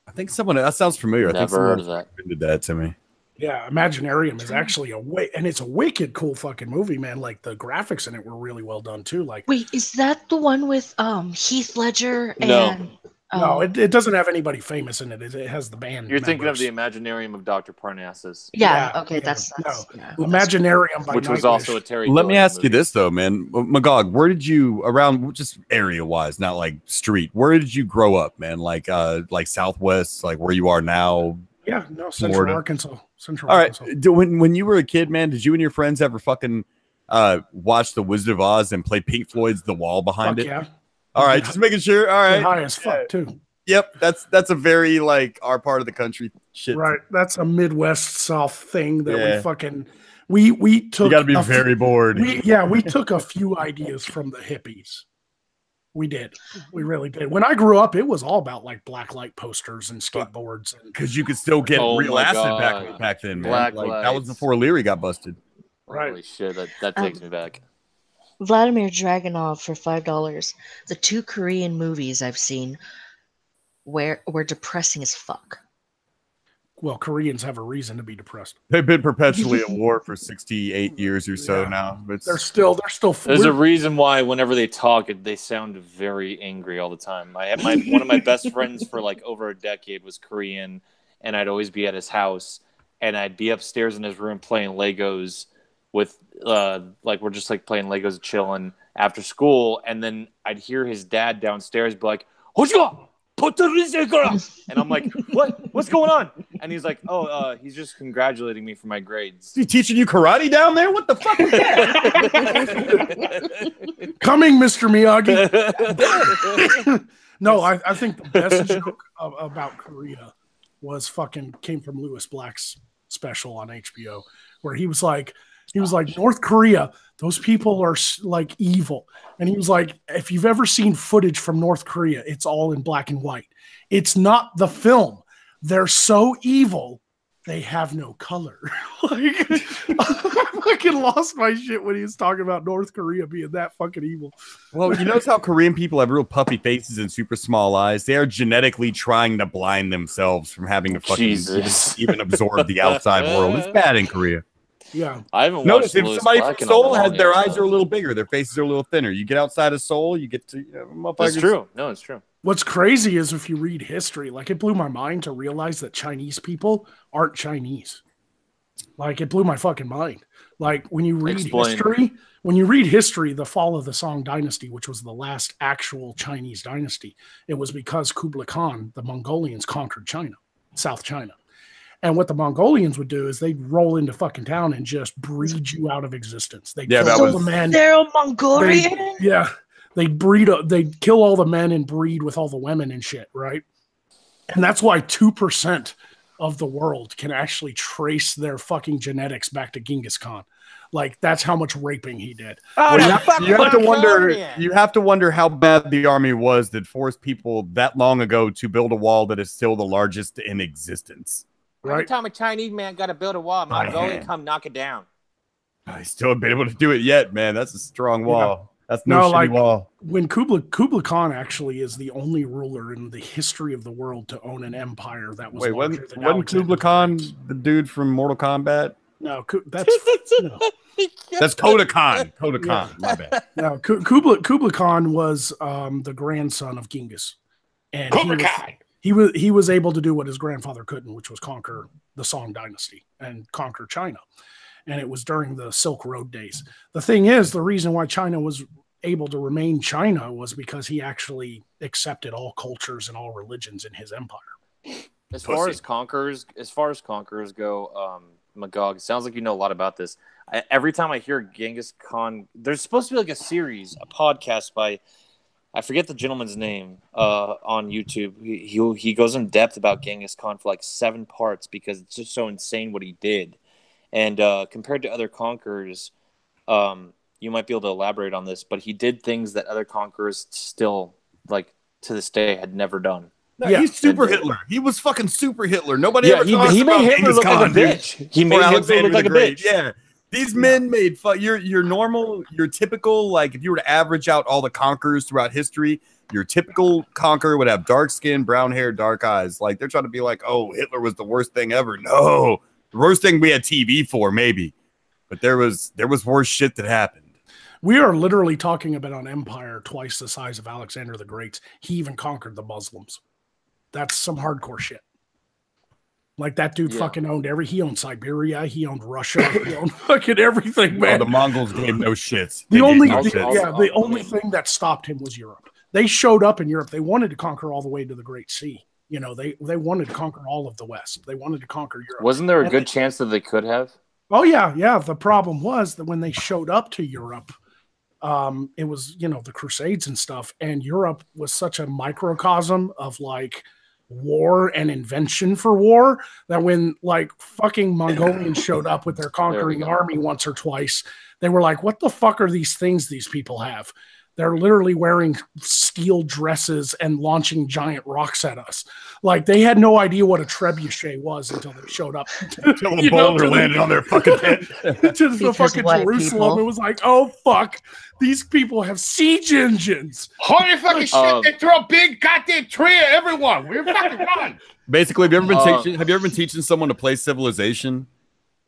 I think that sounds familiar. I think Never heard someone of that. recommended that to me. Yeah, Imaginarium is actually and it's a wicked cool fucking movie, man. Like, the graphics in it were really well done too. Like, Wait, is that the one with Heath Ledger No. and no, it doesn't have anybody famous in it. It has the band. You're thinking of members. the Imaginarium of Dr. Parnassus, yeah, Yeah, okay, yeah, that's yeah. Imaginarium by which was Nightwish. also a Terry Let me Gilliam ask you movie. this though, man. Magog, where did you around just area wise, not like street? Where did you grow up, man? Like Southwest, like where you are now? Yeah, no, Central Florida. Arkansas. Central All right. Arkansas. When you were a kid, man, did you and your friends ever fucking watch The Wizard of Oz and play Pink Floyd's The Wall behind Fuck it? yeah. All right, just making sure. All Get right. high as fuck too. Yep, that's a very like our part of the country shit. Right. That's a Midwest South thing that Yeah. we fucking we took. You got to be a very bored. we took a few ideas from the hippies. We did. We really did. When I grew up, it was all about like black light posters and skateboards and Because you could still get Oh real my acid God. back then, man. Black Like, that was lights. before Leary got busted. Right. Holy shit, that takes me back. Vladimir Dragunov for $5. The 2 Korean movies I've seen were depressing as fuck. well, Koreans have a reason to be depressed. They've been perpetually at war for 68 years or so Yeah. now. But They're still There's a reason why whenever they talk, they sound very angry all the time. I had one of my best friends for like over a decade was Korean, and I'd always be at his house, and I'd be upstairs in his room playing Legos with like we're just like playing Legos chilling after school, and then I'd hear his dad downstairs be like, "Hoshua, put the rizekara," and I'm like, "What's going on?" And he's like, "Oh, he's just congratulating me for my grades." is he teaching you karate down there? What the fuck is that? coming, Mr. Miyagi. No, I think the best joke about Korea came from Lewis Black's special on HBO, where he was like, North Korea, those people are like evil. And he was like, if you've ever seen footage from North Korea, it's all in black and white. It's not the film. They're so evil, they have no color. Like, I fucking lost my shit when he was talking about North Korea being that fucking evil. Well, you notice how Korean people have real puffy faces and super small eyes? They are genetically trying to blind themselves from having to fucking Jesus. even absorb the outside world. It's bad in Korea. Yeah. I haven't Notice watched if Lewis somebody Black from in a Seoul has long their time. eyes are a little bigger, their faces are a little thinner. You get outside of Seoul, you get to That's motherfuckers. true. No, it's true. What's crazy is if you read history, like it blew my mind to realize that Chinese people aren't Chinese. Like it blew my fucking mind. Like when you read history, the fall of the Song dynasty, which was the last actual Chinese dynasty, it was because Kublai Khan, the Mongolians conquered China, South China. And what the Mongolians would do is they'd roll into fucking town and just breed you out of existence. They'd kill all the men. They're a Mongolian? They'd kill all the men and breed with all the women and shit, right? And that's why 2% of the world can actually trace their fucking genetics back to Genghis Khan. Like that's how much raping he did. Oh, Well, no, you have to wonder. Barbarian. You have to wonder how bad the army was that forced people that long ago to build a wall that is still the largest in existence. Every Right? time a Chinese man got to build a wall, By Mongolian hand. come knock it down. I still haven't been able to do it yet, man. That's a strong wall. That's no No, shitty like wall. when Kublai Khan actually is the only ruler in the history of the world to own an empire that was Wait, larger wasn't than Kublai Alexander the Khan Great. the dude from Mortal Kombat? No, that's no. That's Koda Khan. Koda Yeah. Khan. My bad. No, Kublai Khan was the grandson of Genghis, and he was able to do what his grandfather couldn't, which was conquer the Song dynasty and conquer China. And it was during the Silk Road days. The thing is, the reason why China was able to remain China was because he actually accepted all cultures and all religions in his empire. As far as conquerors go, Magog, it sounds like you know a lot about this. Every time I hear Genghis Khan, there's supposed to be like a series, a podcast by, I forget the gentleman's name, on YouTube. He goes in depth about Genghis Khan for like 7 parts because it's just so insane what he did. And compared to other conquerors, you might be able to elaborate on this, but he did things that other conquerors still, like to this day, had never done. No, Yeah. he's super Hitler. He was fucking super Hitler. Nobody Yeah, ever he talks made about Hitler Genghis look like a Khan, dude. bitch. He made Or Hitler Alexander look like the a Great. bitch. Yeah. These men made your normal, your typical, like if you were to average out all the conquerors throughout history, your typical conqueror would have dark skin, brown hair, dark eyes. Like they're trying to be like, oh, Hitler was the worst thing ever. No, the worst thing we had TV for, maybe. But there was worse shit that happened. We are literally talking about an empire twice the size of Alexander the Great. He even conquered the Muslims. That's some hardcore shit. Like that dude fucking owned he owned Siberia, he owned Russia, he owned fucking everything, man. Oh, the Mongols gave no shits. The They only thing that stopped him was Europe. They showed up in Europe. They wanted to conquer all the way to the Great Sea. You know, they wanted to conquer all of the West. They wanted to conquer Europe. Wasn't there a good chance that they could have? Oh yeah. The problem was that when they showed up to Europe, it was, you know, the Crusades and stuff, and Europe was such a microcosm of like war and invention for war that when like fucking Mongolians showed up with their conquering army once or twice, they were like, what the fuck are these things these people have? They're literally wearing steel dresses and launching giant rocks at us. Like they had no idea what a trebuchet was until they showed up. Until a boulder landed on their fucking head. To the fucking Jerusalem. People. It was like, oh fuck, these people have siege engines. Holy fucking shit! They throw a big goddamn tree at everyone. We're fucking run. Basically, have you ever been teaching someone to play Civilization?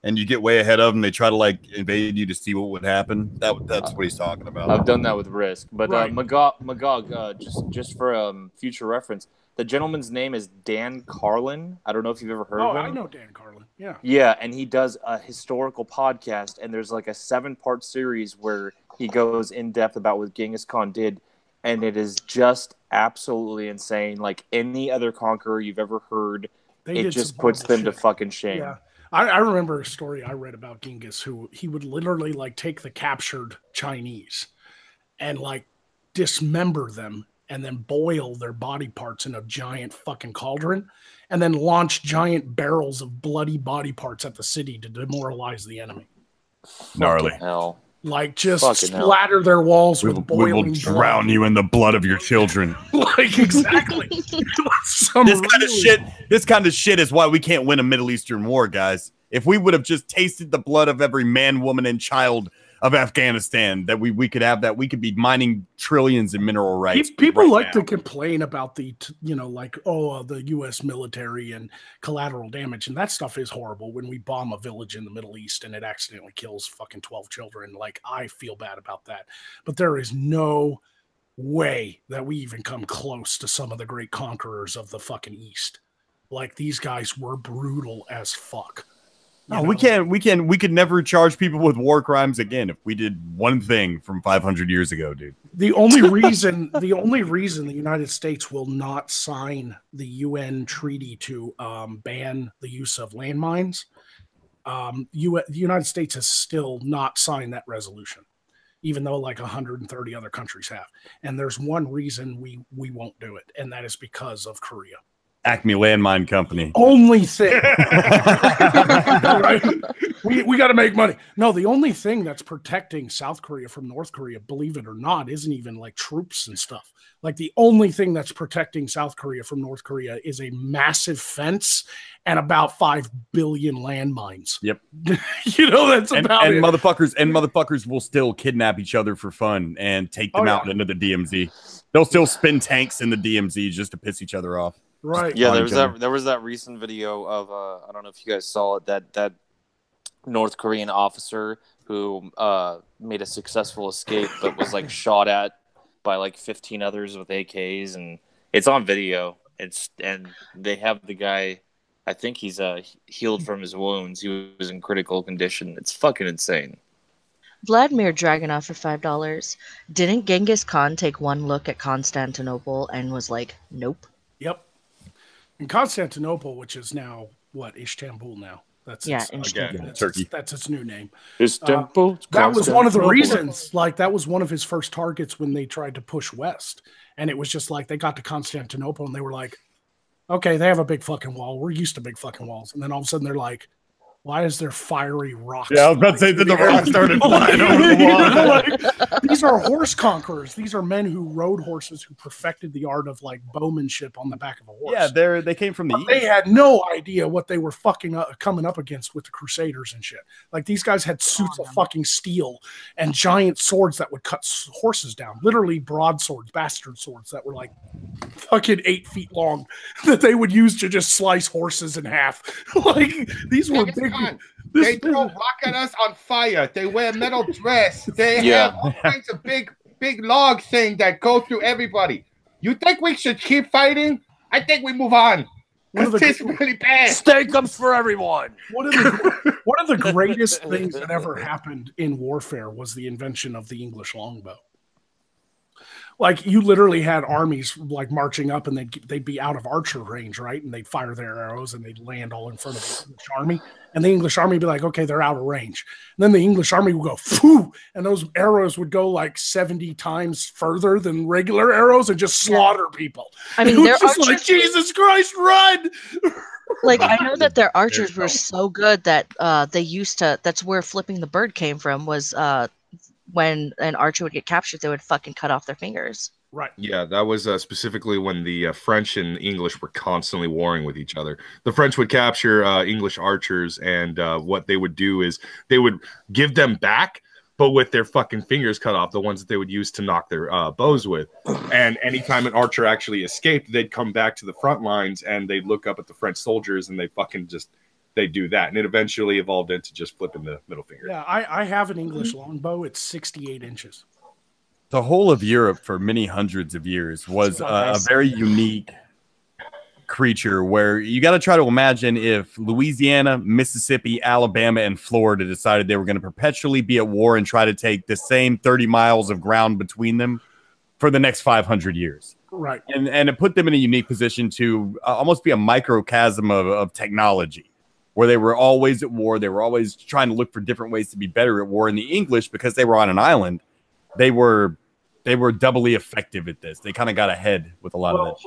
And you get way ahead of them, they try to like invade you to see what would happen. That's what he's talking about. I've done that with Risk, but Magog, just for future reference, the gentleman's name is Dan Carlin. I don't know if you've ever heard of him. I know Dan Carlin. Yeah. Yeah, and he does a historical podcast, and there's like a 7-part series where he goes in depth about what Genghis Khan did, and it is just absolutely insane. Like any other conqueror you've ever heard, it just puts them to fucking shame. Yeah. I remember a story I read about Genghis, who he would literally like take the captured Chinese and like dismember them and then boil their body parts in a giant fucking cauldron and then launch giant barrels of bloody body parts at the city to demoralize the enemy. Gnarly. Hell. Like just splatter their walls with boiling we will drown you in the blood of your children. Like exactly. This kind of shit is why we can't win a Middle Eastern war, guys. If we would have just tasted the blood of every man, woman, and child of Afghanistan, that we could have that, we could be mining trillions in mineral rights. People like to complain about the U.S. military and collateral damage, and that stuff is horrible. When we bomb a village in the Middle East and it accidentally kills fucking 12 children, like I feel bad about that. But there is no way that we even come close to some of the great conquerors of the fucking East. Like these guys were brutal as fuck. No, we could never charge people with war crimes again if we did one thing from 500 years ago, dude. The only reason the United States will not sign the UN treaty to ban the use of landmines, the United States has still not signed that resolution, even though like 130 other countries have. And there's one reason we won't do it, and that is because of Korea. Acme Landmine Company. Only thing. Right? We got to make money. No, the only thing that's protecting South Korea from North Korea, believe it or not, isn't even like troops and stuff. Like the only thing that's protecting South Korea from North Korea is a massive fence and about 5 billion landmines. Yep. That's about it. Motherfuckers will still kidnap each other for fun and take them out into the DMZ. They'll still spin tanks in the DMZ just to piss each other off. Right. Yeah, there was that recent video of I don't know if you guys saw it, that North Korean officer who made a successful escape but was like shot at by like 15 others with AKs, and it's on video. And they have the guy, I think he's healed from his wounds. He was in critical condition. It's fucking insane. Vladimir Dragunov for $5. Didn't Genghis Khan take one look at Constantinople and was like, nope? Yep. In Constantinople, which is now Istanbul now. That's Turkey. That's its new name. Istanbul. That was one of the reasons. Like that was one of his first targets when they tried to push west, and it was just like they got to Constantinople and they were like, "Okay, they have a big fucking wall. We're used to big fucking walls." And then all of a sudden they're like, "Why is there fiery rocks?" Yeah, I was about to say that the rocks started flying over the wall. These are horse conquerors. These are men who rode horses, who perfected the art of like bowmanship on the back of a horse. Yeah, they came from the east. They had no idea what they were coming up against with the Crusaders and shit. Like these guys had suits of fucking steel and giant swords that would cut horses down. Literally broadswords, bastard swords that were like fucking 8 feet long that they would use to just slice horses in half. Like these were big. They throw rock at us on fire. They wear metal dress. They have all kinds of big log thing that go through everybody. You think we should keep fighting? I think we move on. This is really bad. Steak comes for everyone. One of the greatest things that ever happened in warfare was the invention of the English longbow. Like you literally had armies like marching up, and they'd be out of archer range, right? And they'd fire their arrows, and they'd land all in front of the English army. And the English army would be like, "Okay, they're out of range." And then the English army would go, "Phoo!" And those arrows would go like 70 times further than regular arrows, and just slaughter people. I mean, they're just like, Jesus Christ, run! Like I know that their archers were so good that they used to. That's where flipping the bird came from. Was when an archer would get captured, they would fucking cut off their fingers. Right. Yeah, that was specifically when the French and English were constantly warring with each other. The French would capture English archers, and what they would do is they would give them back, but with their fucking fingers cut off, the ones that they would use to knock their bows with. And anytime an archer actually escaped, they'd come back to the front lines, and they'd look up at the French soldiers, and they fucking just... They do that, and it eventually evolved into just flipping the middle finger. Yeah, I have an English longbow. It's 68 inches. The whole of Europe for many hundreds of years was a very unique creature where you got to try to imagine if Louisiana, Mississippi, Alabama, and Florida decided they were going to perpetually be at war and try to take the same 30 miles of ground between them for the next 500 years. Right. And it put them in a unique position to almost be a microcosm of technology, where they were always at war. They were always trying to look for different ways to be better at war. And the English, because they were on an island, they were doubly effective at this. They kind of got ahead with a lot of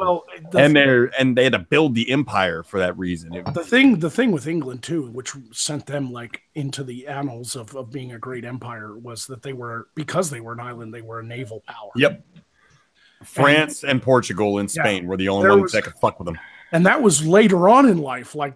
that shit. And they had to build the empire for that reason. The thing with England too, which sent them like into the annals of being a great empire, was that because they were an island, they were a naval power. Yep. France and Portugal and Spain were the only ones that could fuck with them. And that was later on in life. Like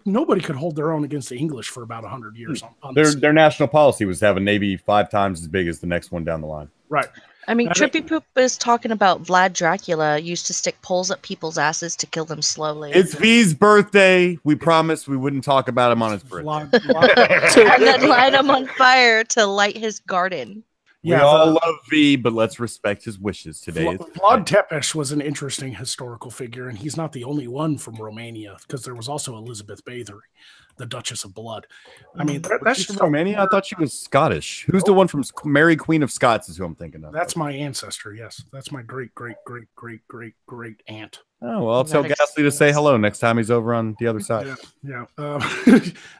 nobody could hold their own against the English for about 100 years. Their national policy was to have a navy 5 times as big as the next one down the line. Right. I mean, Trippy Poop is talking about Vlad Dracula used to stick poles up people's asses to kill them slowly. It's V's birthday. We promised we wouldn't talk about him on his birthday. And then light him on fire to light his garden. We all love V, but let's respect his wishes today. Vlad Tepes was an interesting historical figure, and he's not the only one from Romania, because there was also Elizabeth Bathory, the Duchess of Blood. I mean, that's from Romania. I thought she was Scottish. Who's the one from Mary Queen of Scots? Is who I'm thinking of. That's my ancestor. Yes, that's my great aunt. Oh well, I'll tell Ghastly to say hello next time he's over on the other side. Yeah.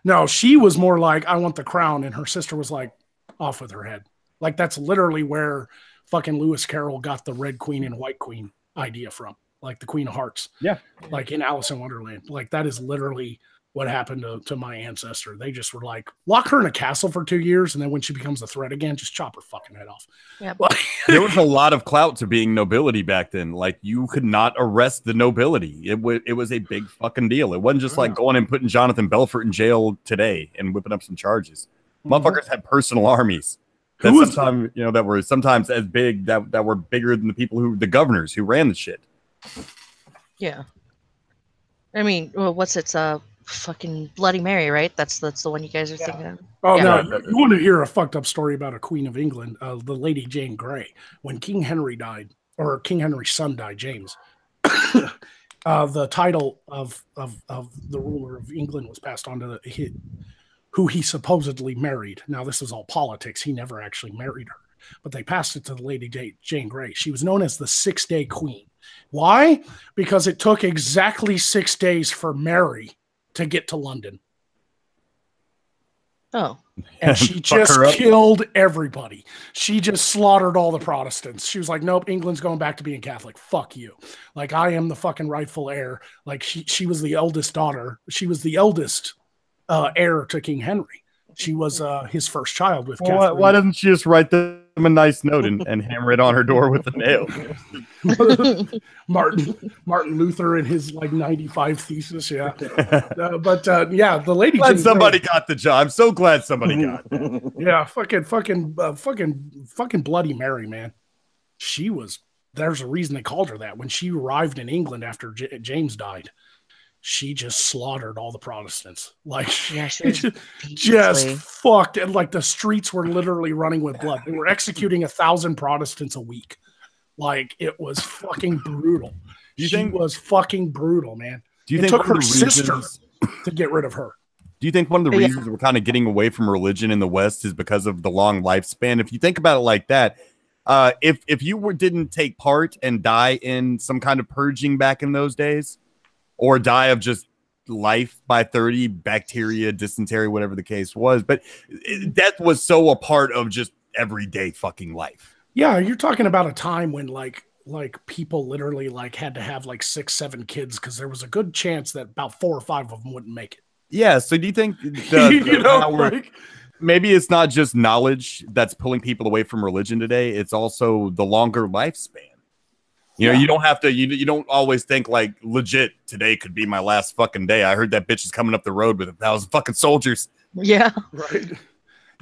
No, she was more like, I want the crown, and her sister was like, off with her head. Like, that's literally where fucking Lewis Carroll got the Red Queen and White Queen idea from. like the Queen of Hearts. Yeah. Like in Alice in Wonderland. Like that is literally what happened to my ancestor. They just were like, lock her in a castle for 2 years, and then when she becomes a threat again, just chop her fucking head off. Yeah. There was a lot of clout to being nobility back then. Like you could not arrest the nobility. It was a big fucking deal. It wasn't just like going and putting Jonathan Belfort in jail today and whipping up some charges. Motherfuckers had personal armies that sometimes, you know, that were sometimes as big that were bigger than the governors who ran the shit. Yeah. I mean, well, what's its fucking Bloody Mary, right? That's the one you guys are thinking of. Oh, Yeah. no, you want to hear a fucked up story about a Queen of England, the Lady Jane Grey. When King Henry died, or King Henry's son died, James, the title of the ruler of England was passed on to who he supposedly married. Now, this is all politics. He never actually married her, but they passed it to the Lady Jane Grey. She was known as the 6-Day Queen. Why? Because it took exactly 6 days for Mary to get to London. Oh. And she just killed everybody. She just slaughtered all the Protestants. She was like, nope, England's going back to being Catholic. Fuck you. Like, I am the fucking rightful heir. Like, she was the eldest daughter. She was the eldest heir to King Henry. She was his first child with Catherine. Why doesn't she just write them a nice note and hammer it on her door with a nail? Martin Luther and his like 95 thesis, yeah. Yeah, the Lady. Glad somebody got the job. I'm so glad somebody got it. Yeah, fucking Bloody Mary, man. She was. There's a reason they called her that. When she arrived in England after James died, she just slaughtered all the Protestants. Like, Yeah, she was just fucked. And like the streets were literally running with blood. They were executing 1,000 Protestants a week. Like, it was fucking brutal. She was fucking brutal, man. Do you it think took her sister to get rid of her? Do you think one of the reasons we're kind of getting away from religion in the West is because of the long lifespan? If you think about it like that, if you didn't take part and die in some kind of purging back in those days, or die of just life by 30, bacteria, dysentery, whatever the case was. But death was so a part of just everyday fucking life. Yeah, you're talking about a time when like people literally like had to have like 6, 7 kids because there was a good chance that about 4 or 5 of them wouldn't make it. Yeah, so do you think maybe it's not just knowledge that's pulling people away from religion today, it's also the longer lifespan. You know, you don't have to, you don't always think like legit today could be my last fucking day. I heard that bitch is coming up the road with 1,000 fucking soldiers. Yeah. Right.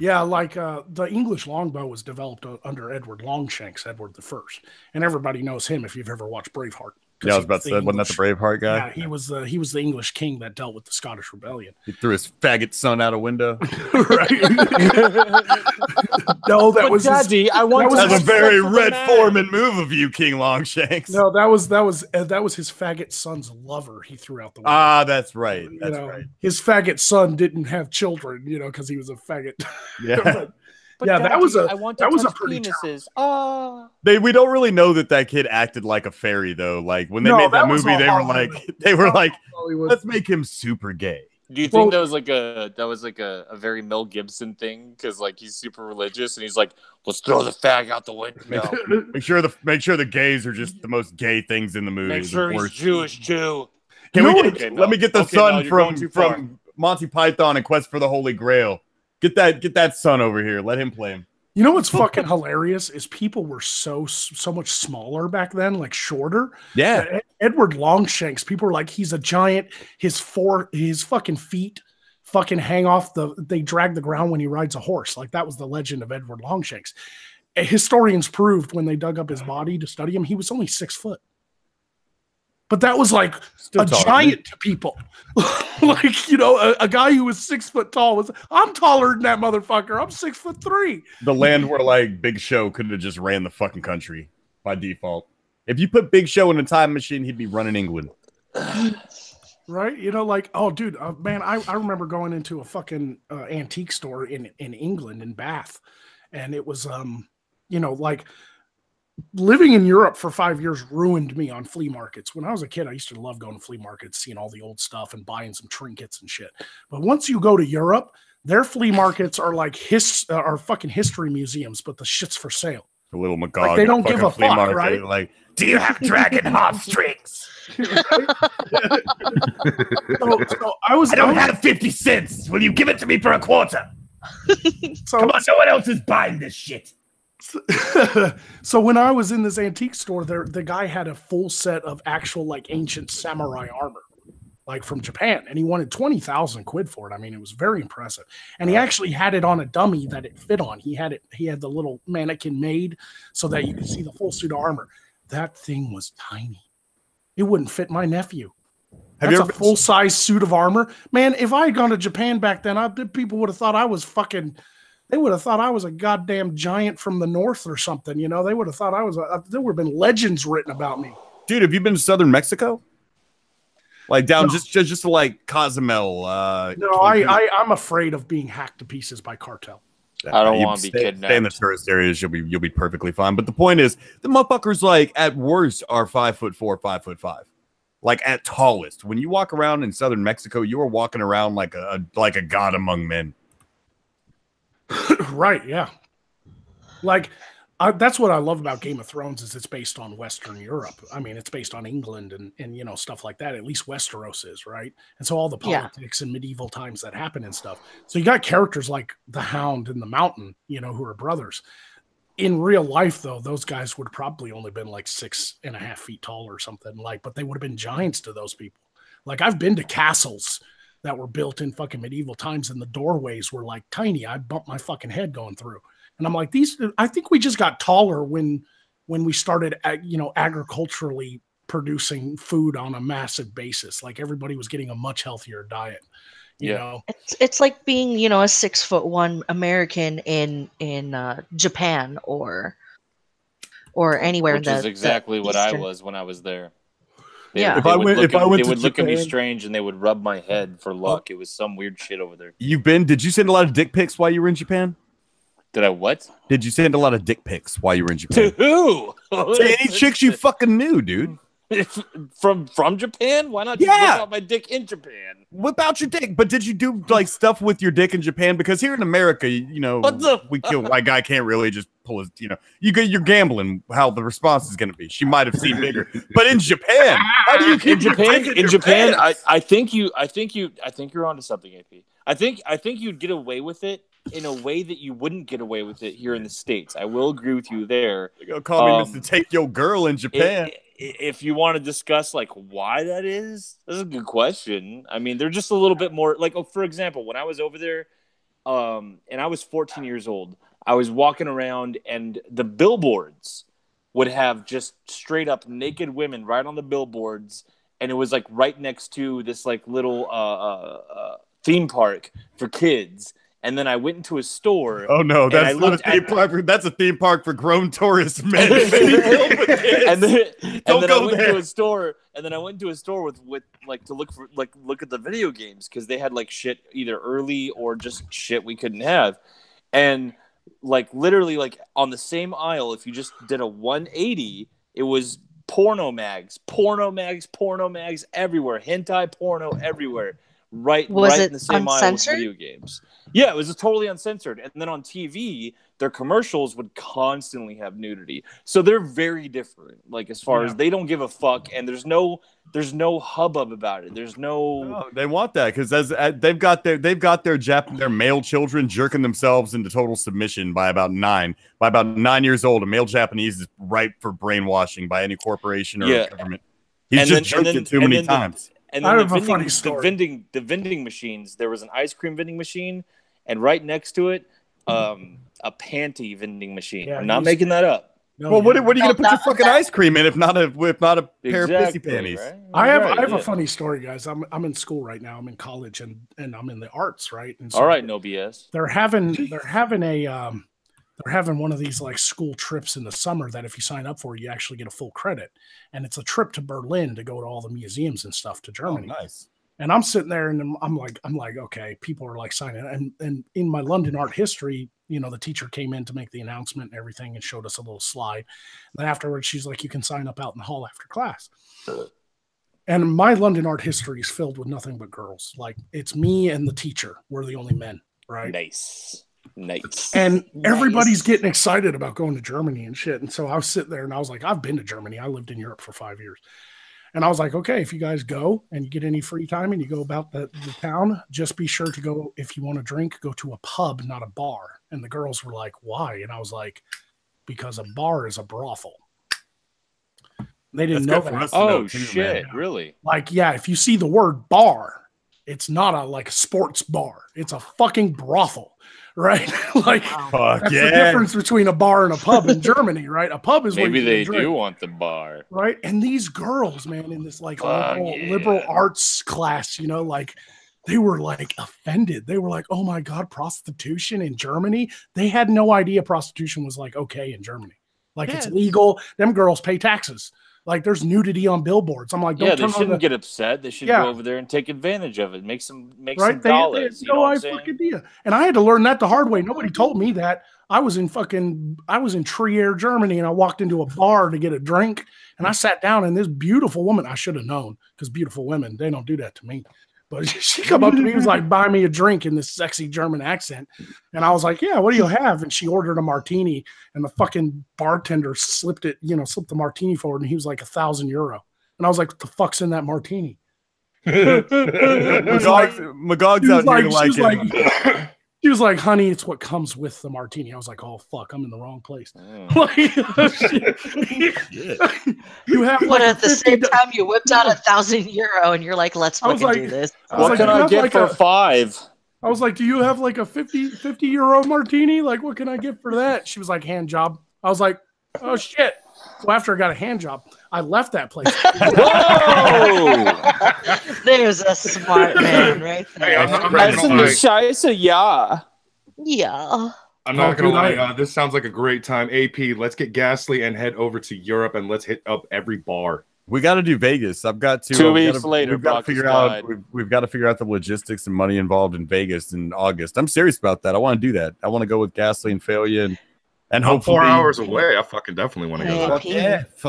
Yeah, like the English longbow was developed under Edward Longshanks, Edward I. And everybody knows him if you've ever watched Braveheart. Yeah, I was about to say, wasn't that the Braveheart guy? Yeah, he was the English king that dealt with the Scottish Rebellion. He threw his faggot son out a window. Right. No, that was Daddy. I want that was a very Red Foreman move of you, King Longshanks. No, that was his faggot son's lover. He threw out the window. Ah, that's right. That's right. His faggot son didn't have children, because he was a faggot. Yeah. But yeah, Daddy, that was a pretty penises. We don't really know that kid acted like a fairy though. Like when they made that movie, they were like, let's make him super gay. Do you think that was like a very Mel Gibson thing? Because like he's super religious and he's like, let's throw the fag out the window. make sure the gays are just the most gay things in the movie. Make sure he's Jewish too. Let me get the son from Monty Python and Quest for the Holy Grail. Get that son over here. Let him play him. You know what's fucking hilarious is people were so much smaller back then, like shorter. Yeah. Edward Longshanks, people were like, he's a giant. His fucking feet fucking hang off they drag the ground when he rides a horse. Like that was the legend of Edward Longshanks. Historians proved when they dug up his body to study him, he was only 6 foot. But that was like a giant to people. Like, a guy who was 6 foot tall I'm taller than that motherfucker. I'm 6'3". The land where like Big Show could have just ran the fucking country by default. If you put Big Show in a time machine, he'd be running England. Right? Like, oh, dude, man, I remember going into a fucking antique store in England, in Bath. And it was, like, living in Europe for 5 years ruined me on flea markets. When I was a kid, I used to love going to flea markets, seeing all the old stuff and buying some trinkets and shit. But once you go to Europe, their flea markets are like fucking history museums, but the shit's for sale. The little Magog. Like they don't give a fuck, right? Like Do you have dragon heartstrings? I don't have 50 cents. Will you give it to me for a quarter? Come on, no one else is buying this shit. So when I was in this antique store, the guy had a full set of actual like ancient samurai armor, like from Japan, and he wanted 20,000 quid for it. I mean, it was very impressive, and he actually had it on a dummy that it fit on. He had the little mannequin made so that you could see the full suit of armor. That thing was tiny. It wouldn't fit my nephew. That's a full-size suit of armor. Man, if I had gone to Japan back then, people would have thought I was fucking... They would have thought I was a goddamn giant from the north or something. You know, they would have thought I was... there would have been legends written about me. Dude, have you been to southern Mexico? Like down just to like Cozumel? No, I'm afraid of being hacked to pieces by cartel. I don't want to be kidnapped. Stay in the tourist areas, you'll be perfectly fine. But the point is, the motherfuckers like at worst are 5'4", 5'5". Like at tallest. When you walk around in southern Mexico, you are walking around like a god among men. Right? Yeah. Like that's what I love about Game of Thrones is it's based on Western Europe. I mean, it's based on England and you know stuff like that. At least Westeros is, right? And so all the politics and medieval times that happen and stuff. So you got characters like the Hound and the Mountain, you know, who are brothers. In real life, though, those guys would probably only been like 6.5 feet tall or something. Like, but they would have been giants to those people. Like I've been to castles that were built in fucking medieval times, and the doorways were like tiny. I bumped my fucking head going through. And I'm like, I think we just got taller when we started, you know, agriculturally producing food on a massive basis. Like everybody was getting a much healthier diet. You know, it's like being, you know, a 6'1" American in Japan or anywhere. Which is exactly what I was when I was there. They Yeah. would look at me strange and they would rub my head for luck. It was some weird shit over there. Did you send a lot of dick pics while you were in Japan? Did I what? Did you send a lot of dick pics while you were in Japan? To who? To any chicks you fucking knew, dude. From Japan? Why not just whip out my dick in Japan? Whip out your dick. But did you do like stuff with your dick in Japan? Because here in America, you know, we kill white guy can't really just pull his, you know, you're gambling how the response is going to be. She might have seen bigger. But in Japan, how do you keep in Japan? I think you're onto something, AP. I think you'd get away with it in a way that you wouldn't get away with it here in the States. I will agree with you there. You're gonna call me Mr. Take Your Girl in Japan. If you want to discuss like why that is, that's a good question. I mean, they're just a little bit more like, for example, when I was over there, and I was 14 years old, I was walking around and the billboards would have just straight up naked women right on the billboards, and it was like right next to this like little theme park for kids. And then I went into a store. Oh no, that's not a theme park. That's a theme park for grown tourists, man. and then I went to a store, with like to look at the video games because they had like shit either early or just shit we couldn't have, and like literally like on the same aisle, if you just did a 180, it was porno mags everywhere, hentai porno everywhere. Right in the same aisle with video games. Yeah, it was totally uncensored. And then on TV, their commercials would constantly have nudity. So they're very different. Like as far as they don't give a fuck, and there's no hubbub about it. There's no they want that because they've got their male children jerking themselves into total submission by about 9 years old. A male Japanese is ripe for brainwashing by any corporation or government. He's just jerked it too many times. And then the vending machines, there was an ice cream vending machine, and right next to it, a panty vending machine. I'm not making that up. No, well, what are you going to put your fucking ice cream in if not a pair of pissy panties? Right? I have a funny story, guys. I'm in school right now. I'm in college and I'm in the arts, right? And so all right, no BS. They're having one of these like school trips in the summer that if you sign up for, you actually get a full credit. And it's a trip to Berlin to go to all the museums and stuff to Germany. Oh, nice. And I'm sitting there and I'm like, okay, people are like signing. And in my London art history, you know, the teacher came in to make the announcement and everything and showed us a little slide. And then afterwards, she's like, you can sign up out in the hall after class. And my London art history is filled with nothing but girls. Like it's me and the teacher. We're the only men, right? Nice. Nice. And everybody's getting excited about going to Germany and shit. And so I was sitting there and I was like, I've been to Germany. I lived in Europe for 5 years. And I was like, okay, if you guys go and you get any free time and you go about the town, just be sure to go, if you want to drink, go to a pub, not a bar. And the girls were like, why? And I was like, because a bar is a brothel. They didn't know that. Oh, shit. Really? Like, yeah, if you see the word bar, it's not a sports bar. It's a fucking brothel, right? Like, that's the difference between a bar and a pub in Germany, right? A pub is maybe they do want the bar, right? And these girls, man, in this liberal arts class, like they were like offended. They were like, "Oh my god, prostitution in Germany!" They had no idea prostitution was like okay in Germany. Like it's legal. Them girls pay taxes. Like there's nudity on billboards. I'm like, they shouldn't get upset. They should go over there and take advantage of it. Make some dollars. They had no fucking idea. And I had to learn that the hard way. Nobody told me that. I was in Trier, Germany, and I walked into a bar to get a drink, and I sat down, and this beautiful woman, I should have known, because beautiful women, they don't do that to me. But she come up to me and was like, buy me a drink in this sexy German accent. And I was like, yeah, what do you have? And she ordered a martini, and the fucking bartender slipped the martini forward, and he was like €1,000. And I was like, what the fuck's in that martini? Magog's out here she was like, honey, it's what comes with the martini. I was like, oh, fuck, I'm in the wrong place. You have but at the same time, you whipped out €1,000 and you're like, let's fucking do this. What can I get for $5? I was like, do you have like a €50 martini? Like, what can I get for that? She was like, hand job. I was like, oh, shit. So after I got a hand job, I left that place. Whoa! There's a smart man right there. Hey, I'm not gonna lie. Yeah. I'm not gonna lie. This sounds like a great time. AP, let's get Ghastly and head over to Europe and let's hit up every bar. We got to do Vegas. I've got to. 2 weeks later, we've got to figure out. We've got to figure out the logistics and money involved in Vegas in August. I'm serious about that. I want to do that. I want to go with Ghastly and Failure and hopefully 4 hours away. I fucking definitely want to go.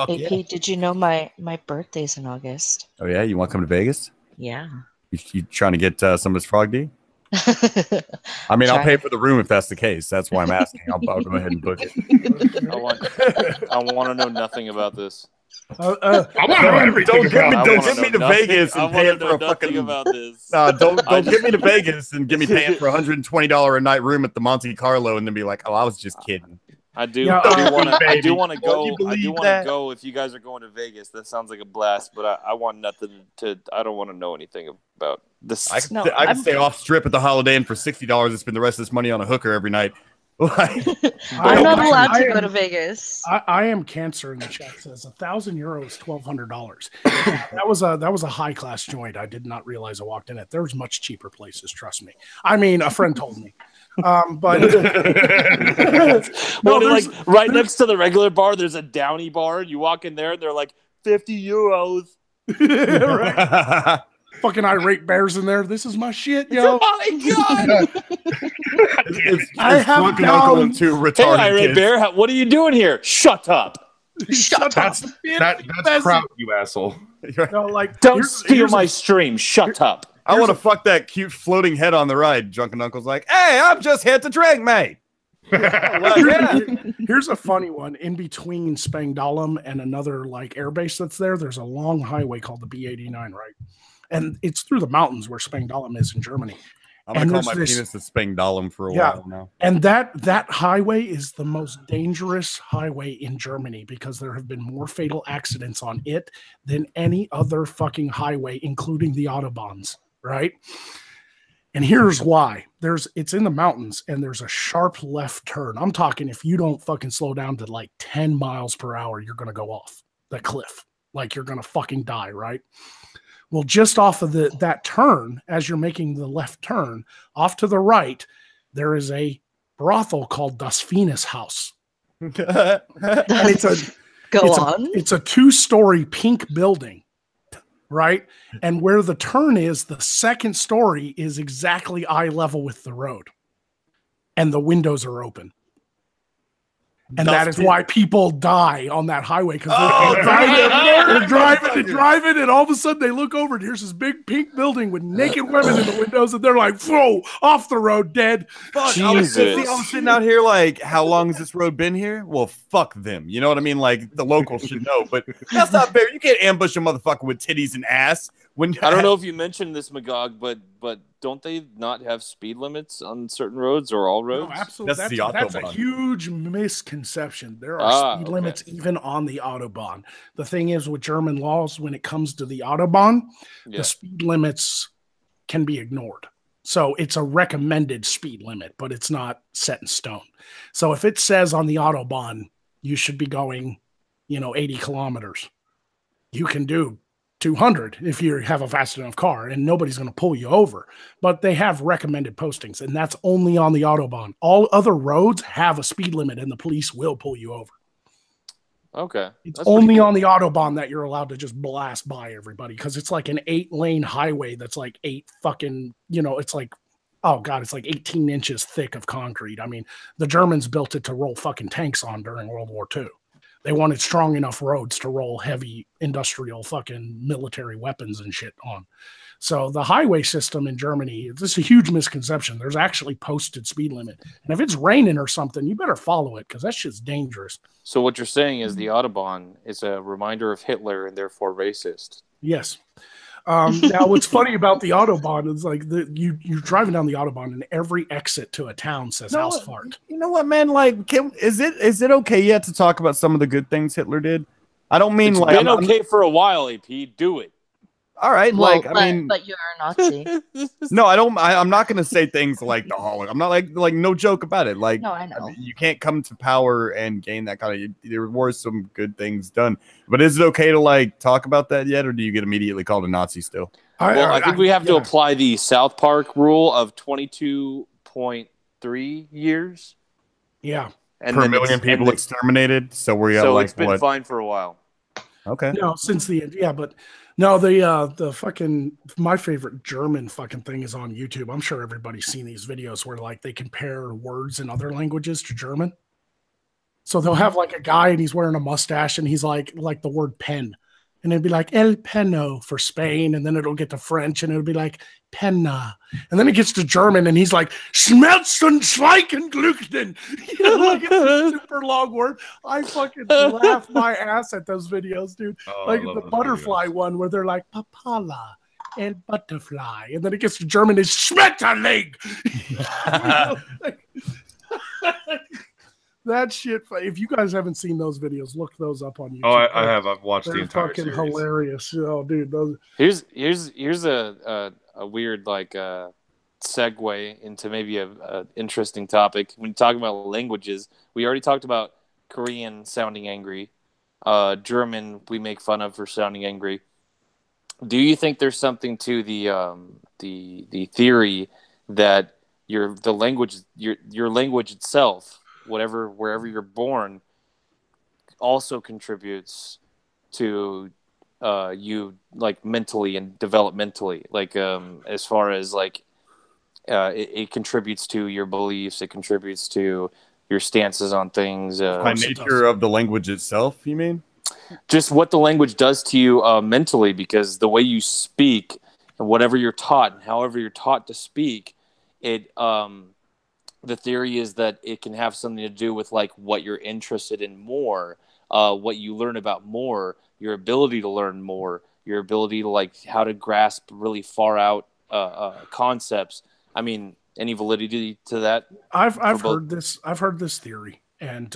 AP, did you know my birthday's in August? Oh yeah, you want to come to Vegas? Yeah. You trying to get some of this Frog D? I mean, I'll pay for the room if that's the case. That's why I'm asking. I'll go ahead and book it. I want to know nothing about this. Don't get me to Vegas and pay for a fucking. About this. No, don't get me to Vegas and get me paying for $120 a night room at the Monte Carlo and then be like, oh, I was just kidding. I do want to go. If you guys are going to Vegas, that sounds like a blast. But I want nothing to. I don't want to know anything about this. I can stay off strip at the Holiday Inn for $60 and spend the rest of this money on a hooker every night. I'm not allowed to go to Vegas. I am Cancer in the chat says €1,000 is $1,200. That was a high class joint. I did not realize I walked in it. There was much cheaper places. Trust me. I mean, a friend told me. But right next to the regular bar, there's a Downy bar. You walk in there, and they're like €50. Right. Fucking irate bears in there. This is my shit, yo. Oh my god! I have down two retarded irate kids. Bear, what are you doing here? Shut up! Shut up! That's proud, you asshole. Don't steal my stream. Shut up! I want to fuck that cute floating head on the ride. Drunken Uncle's like, hey, I'm just here to drink, mate. Here's a funny one. In between Spangdahlem and another airbase that's there, there's a long highway called the B89, right? And it's through the mountains where Spangdahlem is in Germany. I'm going to call my penis the Spangdahlem for a while now. And that highway is the most dangerous highway in Germany because there have been more fatal accidents on it than any other fucking highway, including the Autobahns, right? And here's why. It's in the mountains and there's a sharp left turn. I'm talking if you don't fucking slow down to 10 miles per hour, you're going to go off the cliff. You're going to fucking die, right? Well, just off of that turn, as you're making the left turn, off to the right, there is a brothel called Das Venus House. And it's a 2-story pink building, right? And where the turn is, the second story is exactly eye level with the road. And the windows are open. And that is why people die on that highway, because they're driving, and all of a sudden they look over and here's this big pink building with naked women in the windows, and they're like, "Whoa, off the road, dead." Fuck, I was sitting out here like, how long has this road been here? Well, fuck them. You know what I mean? Like, the locals should know, but that's not fair. You can't ambush a motherfucker with titties and ass. I don't know if you mentioned this, Magog, but don't they not have speed limits on certain roads or all roads? No, absolutely. That's a huge misconception. There are speed limits even on the Autobahn. The thing is, with German laws, when it comes to the Autobahn, the speed limits can be ignored. So it's a recommended speed limit, but it's not set in stone. So if it says on the Autobahn, you should be going, 80 kilometers, you can do 200 if you have a fast enough car, and nobody's going to pull you over. But they have recommended postings, and that's only on the Autobahn. All other roads have a speed limit, and the police will pull you over. Okay. It's only on the Autobahn that you're allowed to just blast by everybody, because it's like an 8-lane highway that's like it's like, oh God, it's like 18 inches thick of concrete. I mean, the Germans built it to roll fucking tanks on during World War II. They wanted strong enough roads to roll heavy industrial fucking military weapons and shit on. So the highway system in Germany, this is a huge misconception. There's actually posted speed limit. And if it's raining or something, you better follow it, because that shit's dangerous. So what you're saying is the Autobahn is a reminder of Hitler and therefore racist. Yes. Now, what's funny about the Autobahn is like you're driving down the Autobahn and every exit to a town says house fart. You know what, man? Like, is it okay yet to talk about some of the good things Hitler did? I don't mean it's like been okay for a while, AP. Do it. All right, well, but you're a Nazi. No, I don't. I'm not going to say things like the Holocaust. I'm not like no joke about it. Like, no, I know. You can't come to power and gain that kind of. There were some good things done, but is it okay to like talk about that yet, or do you get immediately called a Nazi still? I think we have to apply the South Park rule of 22.3 years. Yeah, and per million people exterminated. So we're so like, it's been fine for a while. Okay. No, since but. No, the fucking my favorite German fucking thing is on YouTube. I'm sure everybody's seen these videos where like they compare words in other languages to German. So they'll have like a guy and he's wearing a mustache and he's like the word pen. And it'd be like El Peno for Spain, and then it'll get to French and it'll be like Penna. And then it gets to German and he's like Schmelzen Schweigenglückten. Like it's a super long word. I fucking laugh my ass at those videos, dude. Like the butterfly one where they're like Papala and butterfly. And then it gets to German, it's Schmetterling. That shit. If you guys haven't seen those videos, look those up on YouTube. Oh, I have. I've watched the entire fucking series. Hilarious. Oh, dude. Here's a weird like segue into maybe a interesting topic. When talking about languages, we already talked about Korean sounding angry. German we make fun of for sounding angry. Do you think there's something to the theory that your language itself, wherever you're born, also contributes to you like mentally and developmentally, like as far as like it contributes to your beliefs, it contributes to your stances on things. By nature of the language itself, you mean? Just what the language does to you mentally, because the way you speak and whatever you're taught and however you're taught to speak, it the theory is that it can have something to do with like what you're interested in more, what you learn about more, your ability to learn more, your ability to like how to grasp really far out concepts. I mean, any validity to that? I've heard this. I've heard this theory, and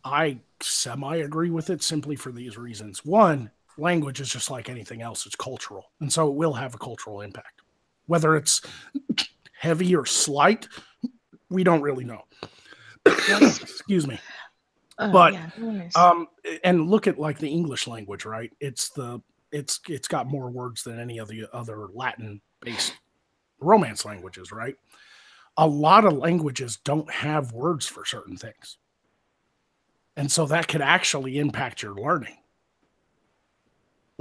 I semi agree with it simply for these reasons. One, language is just like anything else; it's cultural, and so it will have a cultural impact, whether it's heavy or slight. We don't really know. Excuse me. But and look at like the English language, right? It's got more words than any of the other Latin-based Romance languages, right? A lot of languages don't have words for certain things. And so that could actually impact your learning.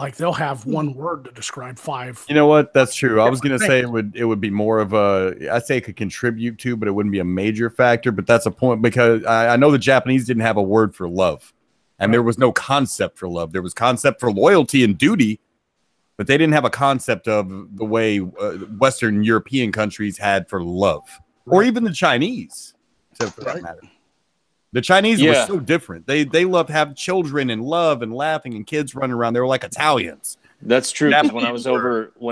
Like they'll have one word to describe 5. You know what? That's true. I was gonna say it would be more of I'd say it could contribute to, but it wouldn't be a major factor. But that's a point because I know the Japanese didn't have a word for love, and there was no concept for love. There was concept for loyalty and duty, but they didn't have a concept of the way Western European countries had for love, or even the Chinese, for that matter. The Chinese were so different. They loved having children and love and laughing and kids running around. They were like Italians. That's true. Because when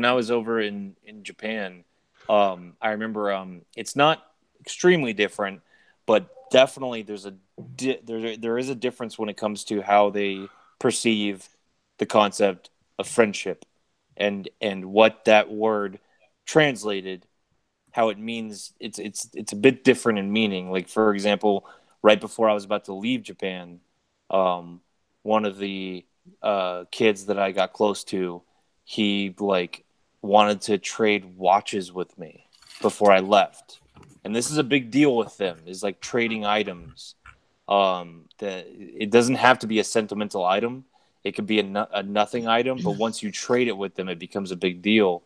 I was over in Japan, I remember it's not extremely different, but definitely there is a difference when it comes to how they perceive the concept of friendship and what that word translated, how it means. It's a bit different in meaning. Like, for example, right before I was about to leave Japan, one of the kids that I got close to, he wanted to trade watches with me before I left. And this is a big deal with them, is like trading items. That it doesn't have to be a sentimental item. It could be a nothing item, but once you trade it with them, it becomes a big deal.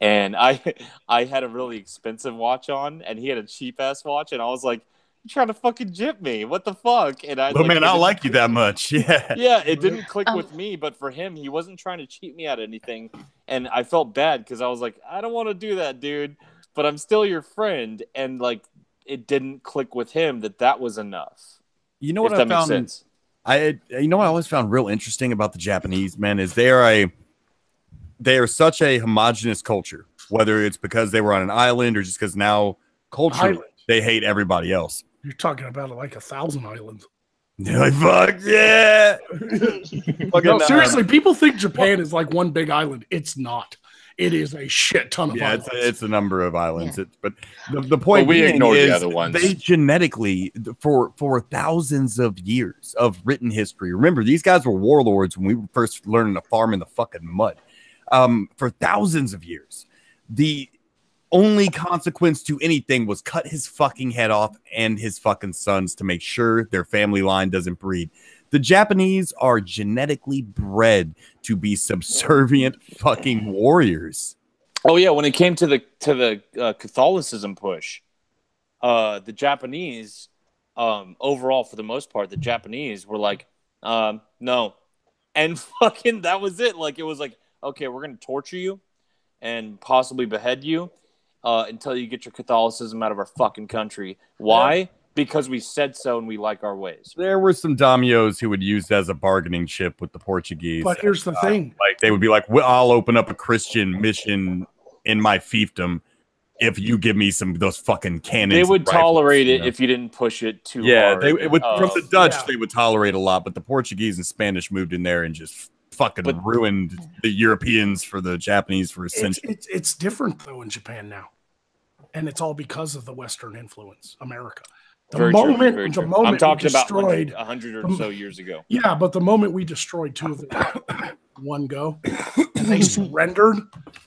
And I had a really expensive watch on, and he had a cheap ass watch, and I was like, "You trying to fucking jip me? What the fuck?" And I, man, I don't like you that much. Yeah, yeah, it didn't click with me, but for him, he wasn't trying to cheat me out of anything, and I felt bad because I was like, "I don't want to do that, dude," but I'm still your friend, and like, it didn't click with him that was enough. You know what I found? You know what I always found real interesting about the Japanese, man, is they are such a homogenous culture. Whether it's because they were on an island or just because now culturally they hate everybody else. You're talking about like 1,000 islands. They're like, fuck yeah. No, seriously, people think Japan is like one big island. It's not. It is a shit ton of islands. It's a number of islands. Yeah. But the point being is the other ones. They genetically, for thousands of years of written history, remember, these guys were warlords when we were first learning to farm in the fucking mud. For thousands of years, the only consequence to anything was cut his fucking head off and his fucking sons to make sure their family line doesn't breed. The Japanese are genetically bred to be subservient fucking warriors. Oh yeah, when it came to the Catholicism push, the Japanese, overall for the most part, the Japanese were like, no, and fucking that was it. Like, it was like, okay, we're gonna torture you and possibly behead you until you get your Catholicism out of our fucking country. Why? Yeah. Because we said so and we like our ways. There were some daimyos who would use that as a bargaining chip with the Portuguese. But here's the thing. Like, they would be like, well, I'll open up a Christian mission in my fiefdom if you give me some of those fucking cannons. They would tolerate it if you didn't push it too hard. Yeah, from the Dutch, they would tolerate a lot, but the Portuguese and Spanish moved in there and just fucking ruined the Europeans for the Japanese for a century. It's different, though, in Japan now. And it's all because of the Western influence, America. The moment I'm talking about 100 or so years ago. Yeah, but the moment we destroyed two of them, one go, they surrendered,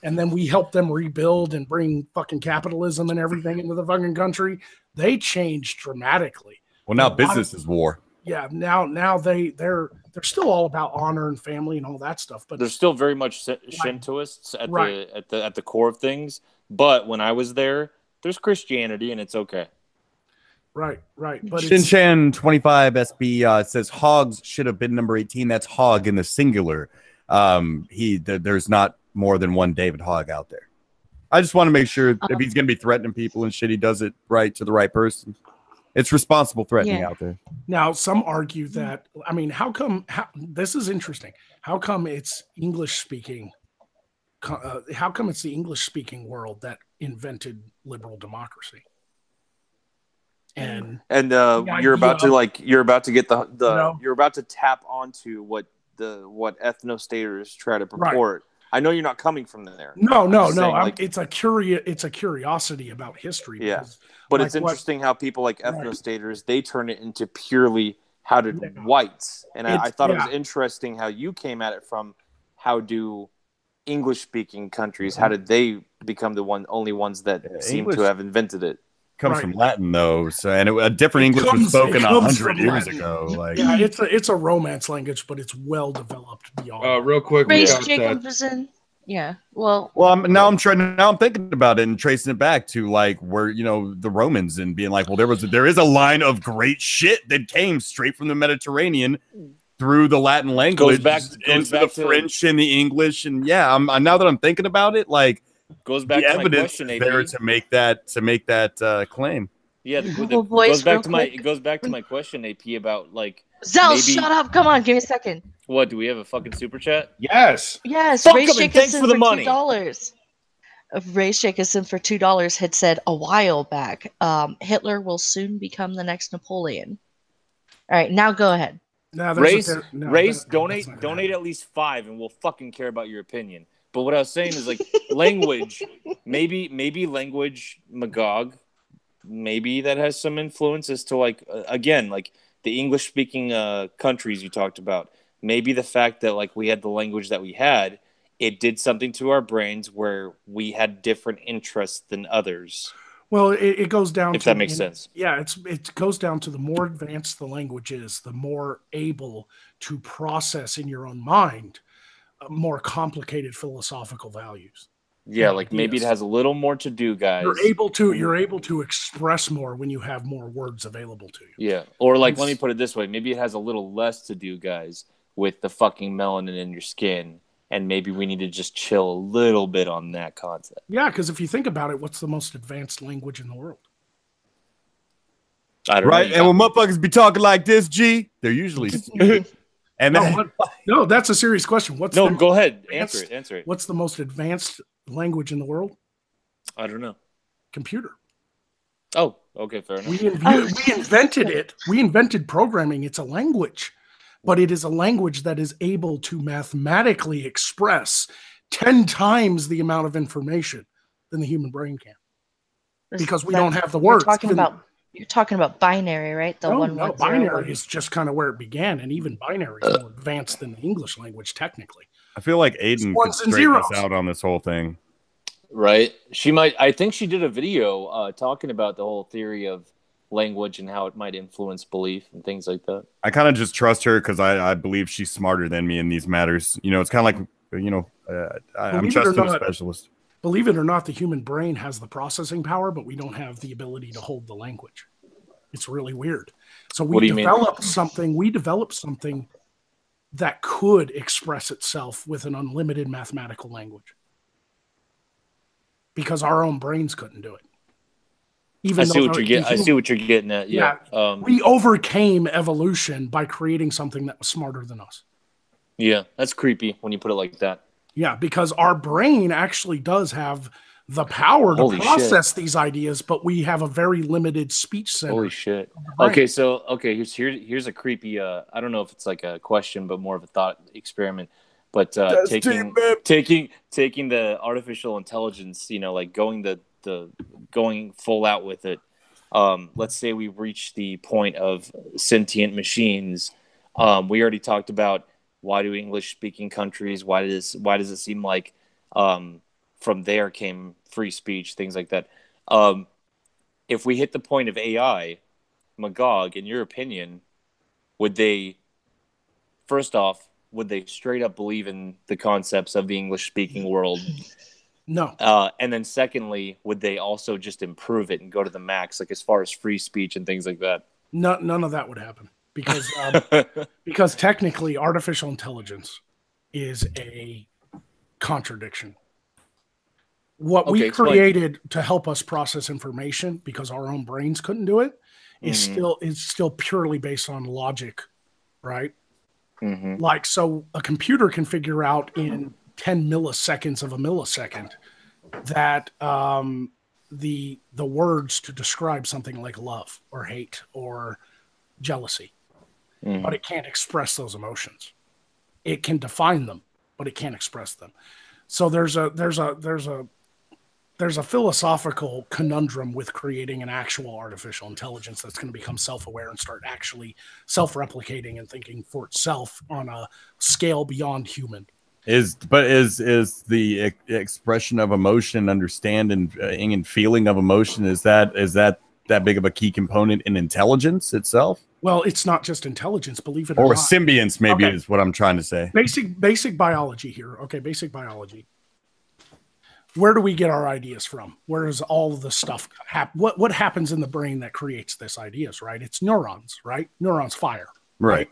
and then we helped them rebuild and bring fucking capitalism and everything into the fucking country. They changed dramatically. Well, now business is war. Yeah, now they're still all about honor and family and all that stuff, but they're still very much Shintoists at the core of things. But when I was there, there's Christianity and it's okay. Right. But Shinchan 25 SB says hogs should have been number 18. That's hog in the singular. There's not more than one David Hogg out there. I just want to make sure if he's going to be threatening people and shit, he does it right to the right person. It's responsible threatening out there. Now, some argue that, I mean, how come this is interesting. How come it's English speaking? How come it's the English speaking world that invented liberal democracy? And you're about to get you're about to tap onto what ethnostaters try to purport. Right. I know you're not coming from there. No. It's a curiosity about history. Yeah, but it's interesting how people like ethnostaters, they turn it into purely how did whites, and I thought it was interesting how you came at it from how do English speaking countries, how did they become the only ones that seem to have invented it? comes from Latin though, so and a different English was spoken 100 years ago. Like, yeah, it's a Romance language, but it's well developed beyond. Real quick, Race Jacobson. Yeah. Well, now I'm thinking about it and tracing it back to like where the Romans and being like, well, there is a line of great shit that came straight from the Mediterranean through the Latin language into the French and the English, and now that I'm thinking about it, like. Goes back the to my question, AP. there to make that claim. Yeah, it goes back to my question, AP, about like Zell, shut up! Come on, give me a second. What, do we have a fucking super chat? Yes. Ray Jacobson for $2. Ray Jacobson for $2 had said a while back, Hitler will soon become the next Napoleon. All right, now go ahead. Race, donate at least $5, and we'll fucking care about your opinion. But what I was saying is like language, maybe language, Magog, maybe that has some influence as to like again, like the English speaking countries you talked about. Maybe the fact that like we had the language that we had, it did something to our brains where we had different interests than others. Well, it goes down if that makes sense. Yeah, it goes down to the more advanced the language is, the more able to process in your own mind more complicated philosophical values. Yeah, like ideas. Maybe it has a little more to do, guys. You're able to express more when you have more words available to you. Yeah, or like let me put it this way: maybe it has a little less to do, guys, with the fucking melanin in your skin, and maybe we need to just chill a little bit on that concept. Yeah, because if you think about it, what's the most advanced language in the world? I don't know. And when motherfuckers be talking like this, G, they're usually stupid. And no, that's a serious question. Go ahead. Answer it. What's the most advanced language in the world? I don't know. Computer. Oh, okay, fair enough. We invented it. We invented programming. It's a language, but it is a language that is able to mathematically express 10 times the amount of information than the human brain can. Because we don't have the words. You're talking about binary, right? No, binary is just kind of where it began, and even binary is more advanced than the English language, technically. I feel like Aiden could straighten us out on this whole thing. Right. She might. I think she did a video talking about the whole theory of language and how it might influence belief and things like that. I kind of just trust her because I believe she's smarter than me in these matters. It's kind of like, I'm trusting a specialist. Believe it or not, the human brain has the processing power, but we don't have the ability to hold the language. It's really weird. So we developed something that could express itself with an unlimited mathematical language. Because our own brains couldn't do it. I see what you're getting at. Yeah. We overcame evolution by creating something that was smarter than us. Yeah, that's creepy when you put it like that. Yeah, because our brain actually does have the power to process these ideas, but we have a very limited speech center. Holy shit. Okay, here's a creepy I don't know if it's like a question, but more of a thought experiment. But taking the artificial intelligence, like going full out with it. Let's say we reach the point of sentient machines. We already talked about why do English-speaking countries? Why does it seem like from there came free speech, things like that? If we hit the point of AI, Magog, in your opinion, would they straight up believe in the concepts of the English-speaking world? No. And then secondly, would they also just improve it and go to the max, like as far as free speech and things like that? No, none of that would happen. Because technically artificial intelligence is a contradiction. What we created to help us process information because our own brains couldn't do it is still purely based on logic, right? Mm-hmm. Like, so a computer can figure out in 10 milliseconds of a millisecond that the words to describe something like love or hate or jealousy. But it can't express those emotions. It can define them, but it can't express them. So there's a philosophical conundrum with creating an actual artificial intelligence that's going to become self-aware and start actually self-replicating and thinking for itself on a scale beyond human. Is the expression of emotion, understanding and feeling of emotion, is that that big of a key component in intelligence itself? Well, it's not just intelligence, believe it Or or not. symbionts, maybe Okay. is what I'm trying to say. Basic biology here. Okay, basic biology. Where do we get our ideas from? Where does all of the stuff happen? What happens in the brain that creates this ideas, right? It's neurons, right? Neurons fire. Right.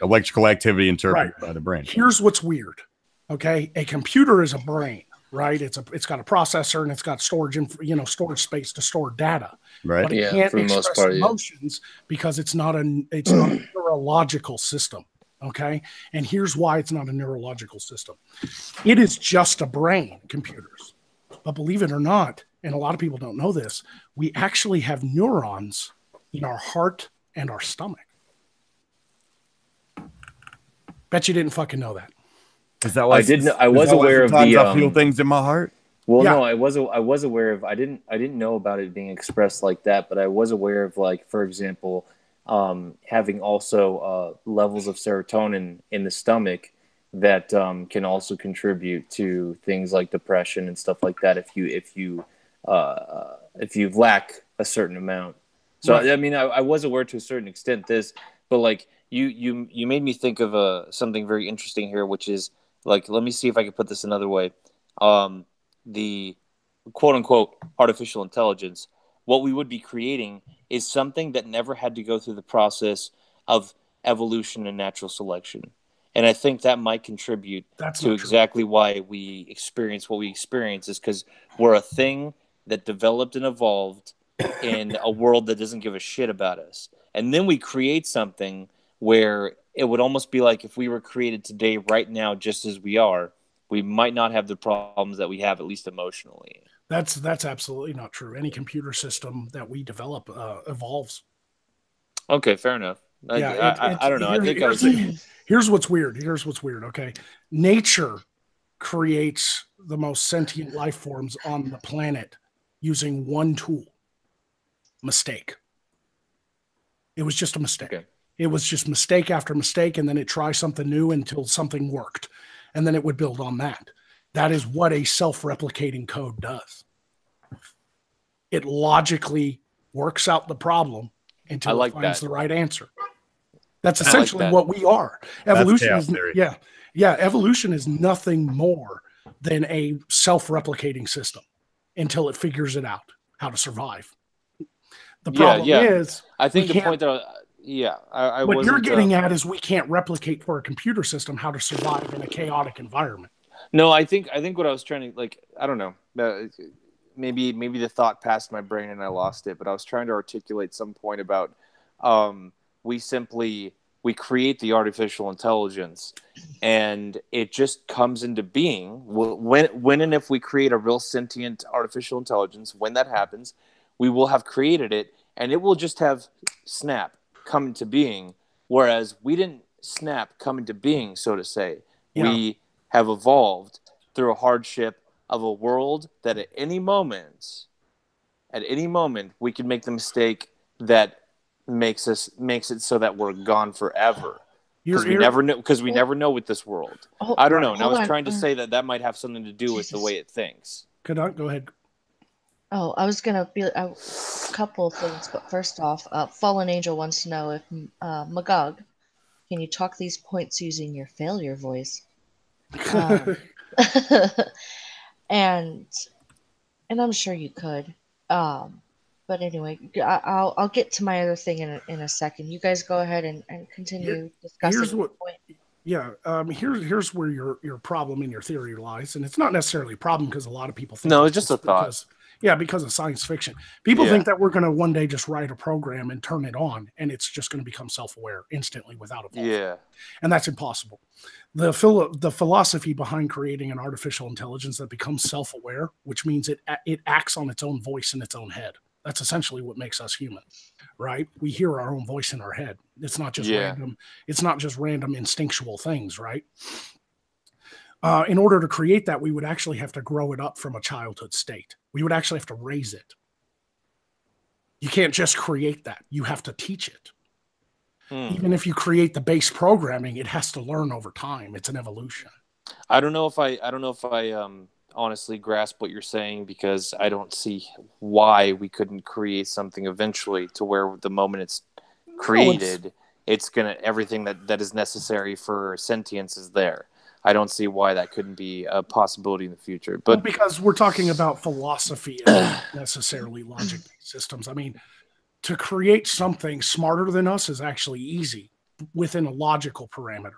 Electrical activity interpreted by the brain. Here's what's weird. Okay, a computer is a brain, right? It's got a processor and it's got storage space to store data. Right. But it can't express emotions because it's not a neurological system. Okay, and here's why it's not a neurological system. It is just a brain, computers. But believe it or not, and a lot of people don't know this, we actually have neurons in our heart and our stomach. Bet you didn't fucking know that. Is that why I didn't? I was aware of the. I feel things in my heart. Well, no, I was aware of. I didn't know about it being expressed like that, but I was aware of, like, for example, having also levels of serotonin in the stomach that can also contribute to things like depression and stuff like that if you lack a certain amount. So right. I mean, I was aware to a certain extent but like you made me think of something very interesting here, which is, like, let me see if I can put this another way. The quote unquote artificial intelligence, what we would be creating is something that never had to go through the process of evolution and natural selection. And I think that might contribute to exactly why we experience what we experience, is because we're a thing that developed and evolved in a world that doesn't give a shit about us. And then we create something where it would almost be like if we were created today, right now, just as we are, we might not have the problems that we have, at least emotionally. That's absolutely not true. Any computer system that we develop evolves. Okay, fair enough. Yeah, I don't know. Here's what's weird. Okay, nature creates the most sentient life forms on the planet using one tool: mistake. It was just a mistake. Okay. It was just mistake after mistake, and then it tries something new until something worked, and then it would build on that. That is what a self-replicating code does. It logically works out the problem until it finds the right answer. That's essentially what we are. Evolution is evolution is nothing more than a self-replicating system until it figures it out how to survive. The problem is, I think the point that what you're getting at is we can't replicate for a computer system how to survive in a chaotic environment. No, I think what I was trying to, like, I don't know, maybe the thought passed my brain and I lost it, but I was trying to articulate some point about we create the artificial intelligence and it just comes into being when and if we create a real sentient artificial intelligence. When that happens, we will have created it and it will just have snap come into being, whereas we didn't snap come into being, so to say. We have evolved through a hardship of a world that at any moment we can make the mistake that makes it so that we're gone forever, because we never know with this world. I don't know. And I was trying to say that might have something to do with the way it thinks. Could I go ahead? Oh, I was gonna be a couple of things, but first off, Fallen Angel wants to know if Magog, can you talk these points using your failure voice? And I'm sure you could. But anyway, I'll get to my other thing in a second. You guys go ahead and continue discussing. Here's where your problem in your theory lies, and it's not necessarily a problem because a lot of people think it's just a thought. Because of science fiction. People think that we're going to one day just write a program and turn it on, and it's just going to become self-aware instantly without evolving. Yeah, and that's impossible. The philosophy behind creating an artificial intelligence that becomes self-aware, which means it acts on its own voice in its own head. That's essentially what makes us human, right? We hear our own voice in our head. It's not just random. It's not just random instinctual things, right? In order to create that, we would actually have to grow it up from a childhood state. We would actually have to raise it. You can't just create that. You have to teach it. Even if you create the base programming, it has to learn over time. It's an evolution. I don't know if I honestly grasp what you're saying, because I don't see why we couldn't create something eventually to where the moment it's created, it's gonna everything that is necessary for sentience is there. I don't see why that couldn't be a possibility in the future. But because we're talking about philosophy and not necessarily logic-based systems. I mean, to create something smarter than us is actually easy within a logical parameter.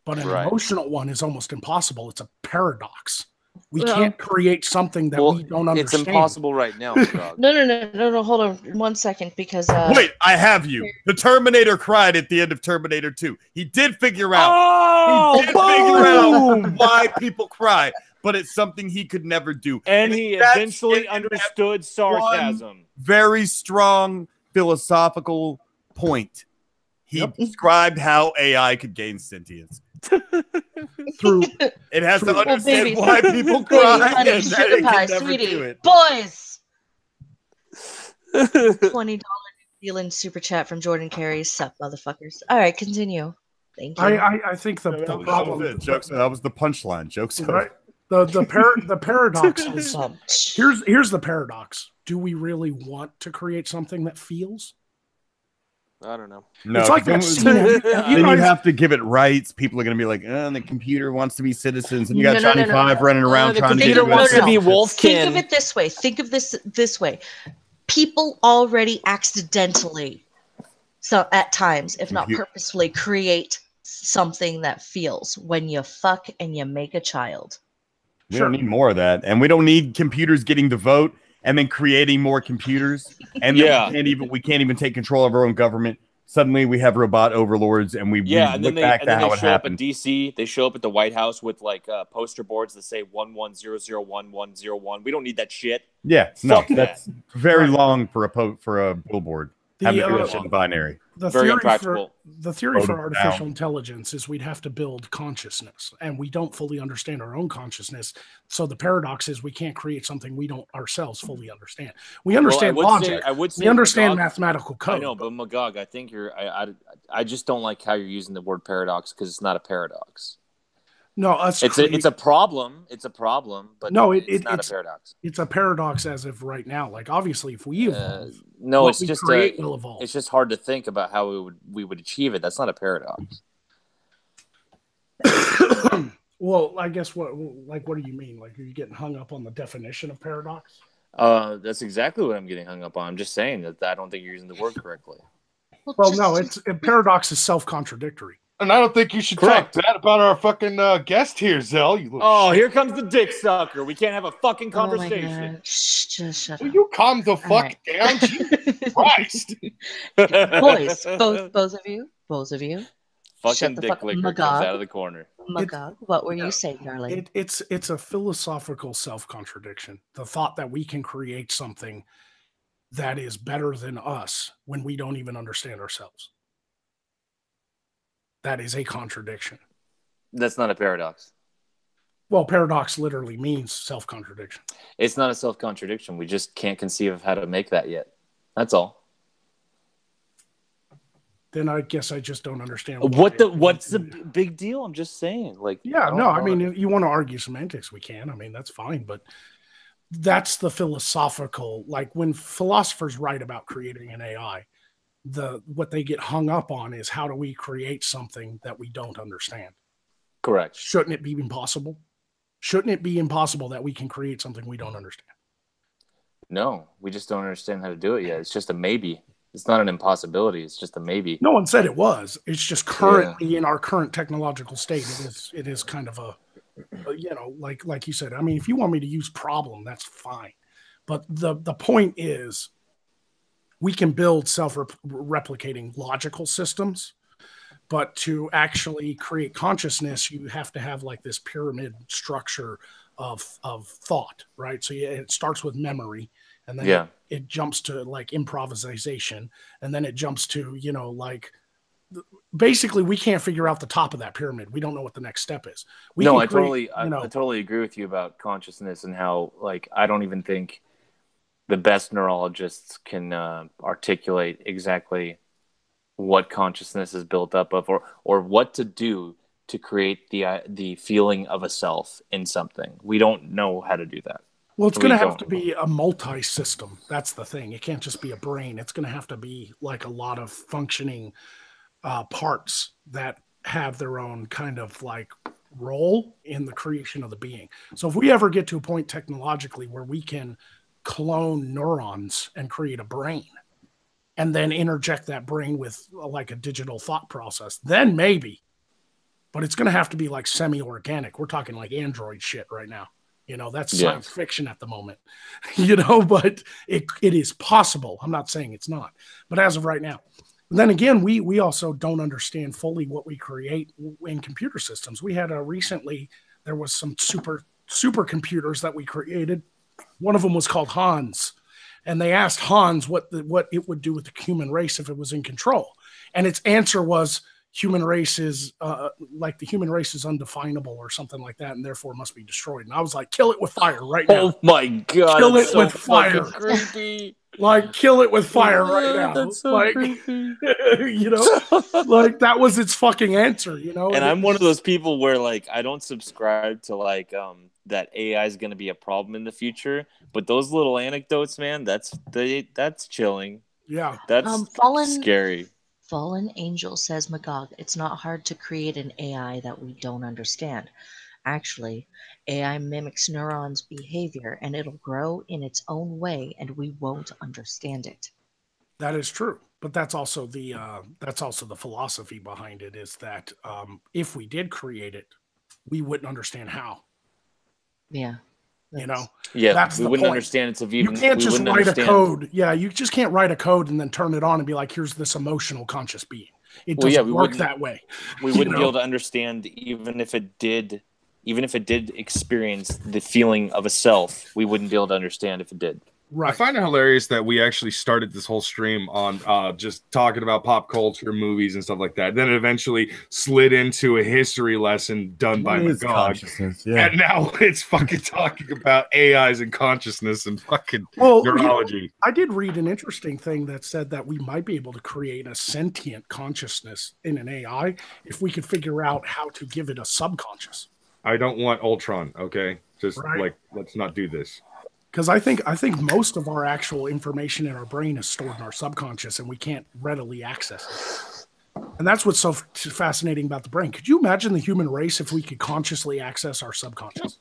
But an emotional one is almost impossible. It's a paradox. We can't create something that we don't understand. It's impossible right now, Magog. No. Hold on 1 second, because wait, I have you. The Terminator cried at the end of Terminator 2. He did figure out. Figure out why people cry, but it's something he could never do. And he eventually understood sarcasm. Very strong philosophical point. He described how AI could gain sentience. Through it has to understand why people cry and that it can never do it. Boys, $20 Zealand super chat from Jordan Carey. Sup, motherfuckers. All right, continue. Thank you. I think the problem. That was the punchline. Jokes right. The paradox is here's the paradox. Do we really want to create something that feels? I don't know. No, it's like that scene. You have to give it rights. People are going to be like, the computer wants to be citizens. And you got Johnny Five running around trying to computer wants to be Wolfkin. Think of it this way. Think of this way. People already accidentally, so at times, if not purposefully, create something that feels when you fuck and you make a child. We don't need more of that. And we don't need computers getting the vote and then creating more computers, and we can't even take control of our own government. Suddenly, we have robot overlords, and we look back to how it happened. They show up at DC. They show up at the White House with like poster boards that say 11001101. We don't need that shit. Yeah, that's very long for a billboard. Binary. The theory for artificial intelligence is we'd have to build consciousness, and we don't fully understand our own consciousness. So the paradox is we can't create something we don't ourselves fully understand. We understand logic. We understand mathematical code. I know, but Magog, I think I just don't like how you're using the word paradox, because it's not a paradox. No, it's a problem. It's a problem, but no, it's not a paradox. It's a paradox as of right now. Like, obviously, if we evolve, it's just will evolve. It's just hard to think about how we would achieve it. That's not a paradox. Well, I guess what do you mean? Like, are you getting hung up on the definition of paradox? That's exactly what I'm getting hung up on. I'm just saying that I don't think you're using the word correctly. Well, no, paradox is self-contradictory. And I don't think you should talk bad about our fucking guest here, Zell. Here comes the dick sucker. We can't have a fucking conversation. Just shut up. Will you calm the fuck down? Jesus Christ. Boys, both of you. Fucking dick licker comes out of the corner. Magog, what were you saying, darling? It's a philosophical self-contradiction. The thought that we can create something that is better than us when we don't even understand ourselves. That is a contradiction. That's not a paradox. Well, paradox literally means self-contradiction. It's not a self-contradiction. We just can't conceive of how to make that yet. That's all. Then I guess I just don't understand. What's the big deal? I'm just saying. I mean, you want to argue semantics, we can. I mean, that's fine. But that's the philosophical, like when philosophers write about creating an AI, what they get hung up on is how do we create something that we don't understand? Correct. Shouldn't it be impossible? Shouldn't it be impossible that we can create something we don't understand? No, we just don't understand how to do it yet. It's just a maybe. It's not an impossibility. It's just a maybe. No one said it was. It's just currently in our current technological state, it is kind of a like you said. I mean, if you want me to use problem, that's fine. But the point is, we can build self-replicating logical systems, but to actually create consciousness, you have to have like this pyramid structure of thought, right? So it starts with memory, and then it jumps to like improvisation, and then it jumps to, basically we can't figure out the top of that pyramid. We don't know what the next step is. I totally agree with you about consciousness and how, like, I don't even think the best neurologists can articulate exactly what consciousness is built up of, or what to do to create the feeling of a self in something. We don't know how to do that. Well, it's going to have to be a multi-system. That's the thing. It can't just be a brain. It's going to have to be like a lot of functioning parts that have their own kind of like role in the creation of the being. So if we ever get to a point technologically where we can clone neurons and create a brain and then interject that brain with like a digital thought process, then maybe. But it's going to have to be like semi-organic. We're talking like Android shit right now. You know, that's science fiction at the moment, you know, but it is possible. I'm not saying it's not, but as of right now. And then again, we also don't understand fully what we create in computer systems. We had recently, there was some supercomputers that we created. One of them was called Hans. And they asked Hans what it would do with the human race if it was in control. And its answer was, human race is like the human race is undefinable or something like that, and therefore must be destroyed. And I was like, kill it with fire right now. Oh my god, kill it with fire. Creepy. Like, kill it with fire right now. That's so like, creepy. You know, like that was its fucking answer. You know, and I'm one of those people where like I don't subscribe to like that AI is going to be a problem in the future. But those little anecdotes, man, that's chilling. Yeah, that's scary. Fallen Angel says, Magog, it's not hard to create an AI that we don't understand. Actually, AI mimics neurons' behavior and it'll grow in its own way and we won't understand it. That is true. But that's also the philosophy behind it is that if we did create it, we wouldn't understand how. Yeah. You know, that's we wouldn't understand it's a view. You can't just write a code. Yeah, you just can't write a code and then turn it on and be like, "Here's this emotional conscious being." It doesn't work that way. We wouldn't be able to understand even if it did experience the feeling of a self. We wouldn't be able to understand if it did. Right. I find it hilarious that we actually started this whole stream on just talking about pop culture, movies, and stuff like that. Then it eventually slid into a history lesson done by Magog. Yeah. And now it's fucking talking about AIs and consciousness and fucking neurology. You know, I did read an interesting thing that said that we might be able to create a sentient consciousness in an AI if we could figure out how to give it a subconscious. I don't want Ultron, okay? Just let's not do this. Because I think most of our actual information in our brain is stored in our subconscious, and we can't readily access it. And that's what's so fascinating about the brain. Could you imagine the human race if we could consciously access our subconscious?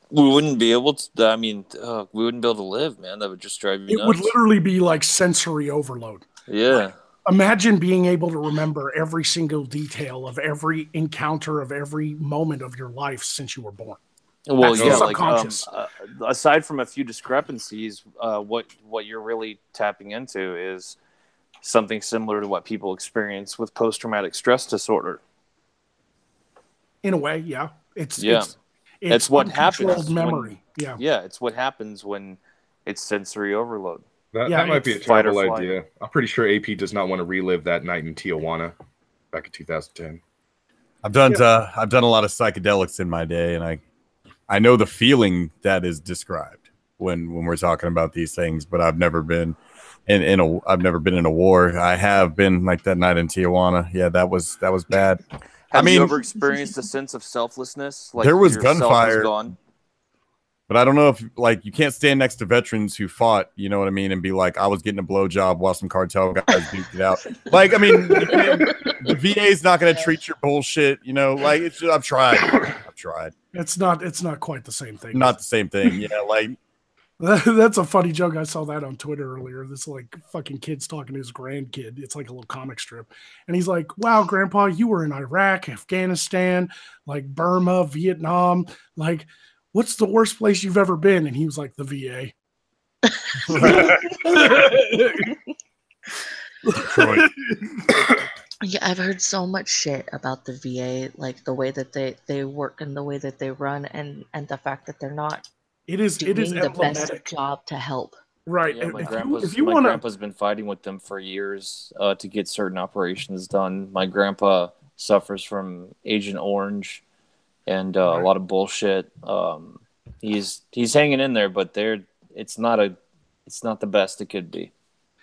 We wouldn't be able to. I mean, we wouldn't be able to live, man. That would just drive you nuts. It would literally be like sensory overload. Yeah. Like, imagine being able to remember every single detail of every encounter of every moment of your life since you were born. Well, yeah, like aside from a few discrepancies, what you're really tapping into is something similar to what people experience with post-traumatic stress disorder. In a way, yeah. It's what happens. Memory. It's what happens when it's sensory overload. That might be a terrible idea. I'm pretty sure AP does not want to relive that night in Tijuana back in 2010. I've done a lot of psychedelics in my day, and I know the feeling that is described when we're talking about these things, but I've never been in a war. I have been like that night in Tijuana. Yeah, that was bad. Have you ever experienced a sense of selflessness? Like there was gunfire, gone? But I don't know if you can't stand next to veterans who fought, you know what I mean, and be like, I was getting a blowjob while some cartel guys duked it out. Like, I mean, the VA is not going to treat your bullshit, you know. Like, I've tried. It's not quite the same thing. Not the same thing. Yeah, like that's a funny joke. I saw that on Twitter earlier. This like fucking kid's talking to his grandkid. It's like a little comic strip, and he's like, "Wow, Grandpa, you were in Iraq, Afghanistan, like Burma, Vietnam. Like, what's the worst place you've ever been?" And he was like, "The VA." Yeah, I've heard so much shit about the VA, like the way that they work and the way that they run, and the fact that they're not doing the best job to help. Right. Yeah, my grandpa's been fighting with them for years to get certain operations done. My grandpa suffers from Agent Orange and a lot of bullshit. He's hanging in there, but it's not the best it could be.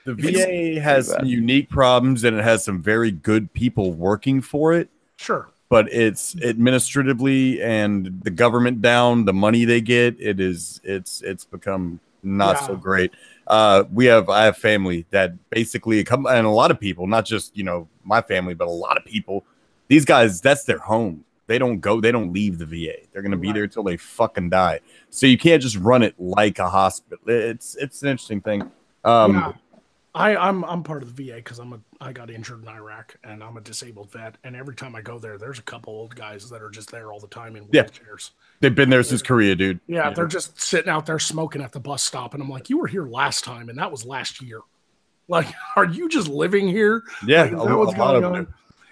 The VA has some unique problems, and it has some very good people working for it. Sure. but it's administratively and the government down, the money they get, it's become not so great. I have family that basically come, and a lot of people, not just, you know, my family, but a lot of people, these guys, that's their home. They don't leave the VA. They're going to be there until they fucking die. So you can't just run it like a hospital. It's an interesting thing. I'm part of the VA because I got injured in Iraq and I'm a disabled vet. And every time I go there, there's a couple old guys that are just there all the time in wheelchairs. They've been there since Korea, dude. Yeah, they're just sitting out there smoking at the bus stop. And I'm like, you were here last time, and that was last year. Like, are you just living here? Yeah, like, is that what's going on?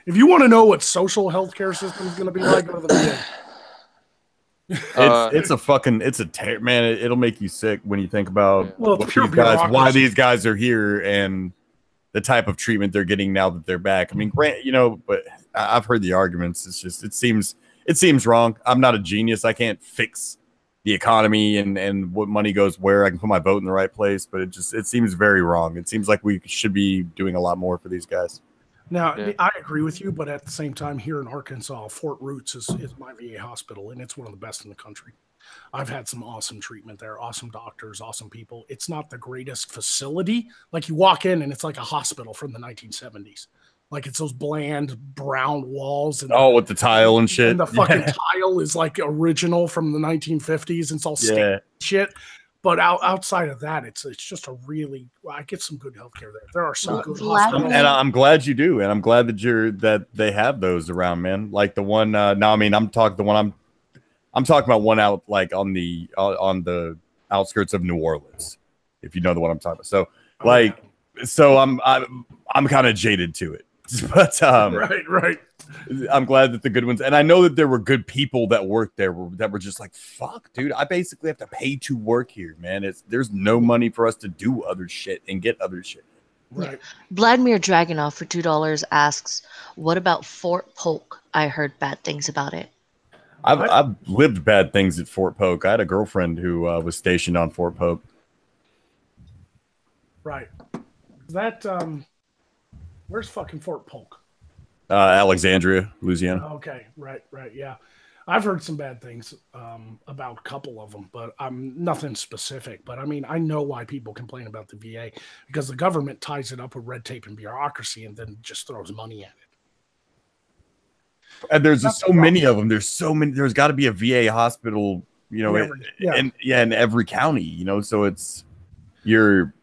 If you want to know what social healthcare system is going to be like, go to the VA. Man, it'll make you sick when you think about why these guys are here and the type of treatment they're getting now that they're back. I mean, but I've heard the arguments. It's just, it seems wrong. I'm not a genius. I can't fix the economy and what money goes where. I can put my vote in the right place, but it seems very wrong. It seems like we should be doing a lot more for these guys. Now, I agree with you, but at the same time, here in Arkansas, Fort Roots is my VA hospital, and it's one of the best in the country. I've had some awesome treatment there, awesome doctors, awesome people. It's not the greatest facility. Like, you walk in, and it's like a hospital from the 1970s. Like, it's those bland brown walls. And with the tile and shit. And the fucking tile is, like, original from the 1950s. It's all stained shit. But outside of that, it's just I get some good healthcare there. There are some good hospitals. And I'm glad you do, and I'm glad that they have those around, man. Like the one I'm talking about one out like on the outskirts of New Orleans, if you know the one I'm talking about. So so I'm kind of jaded to it, but right. I'm glad that the good ones, and I know that there were good people that worked there that were just like, fuck, dude, I basically have to pay to work here, man. There's no money for us to do other shit and get other shit. Right. Vladimir Dragunov for $2 asks, what about Fort Polk? I heard bad things about it. I've lived bad things at Fort Polk. I had a girlfriend who was stationed on Fort Polk. Right. That where's fucking Fort Polk? Alexandria, Louisiana. Okay, right, yeah. I've heard some bad things about a couple of them, but nothing specific. But I mean, I know why people complain about the VA, because the government ties it up with red tape and bureaucracy and then just throws money at it. And there's just so many of them. There's got to be a VA hospital, you know, in every county, you know, so it's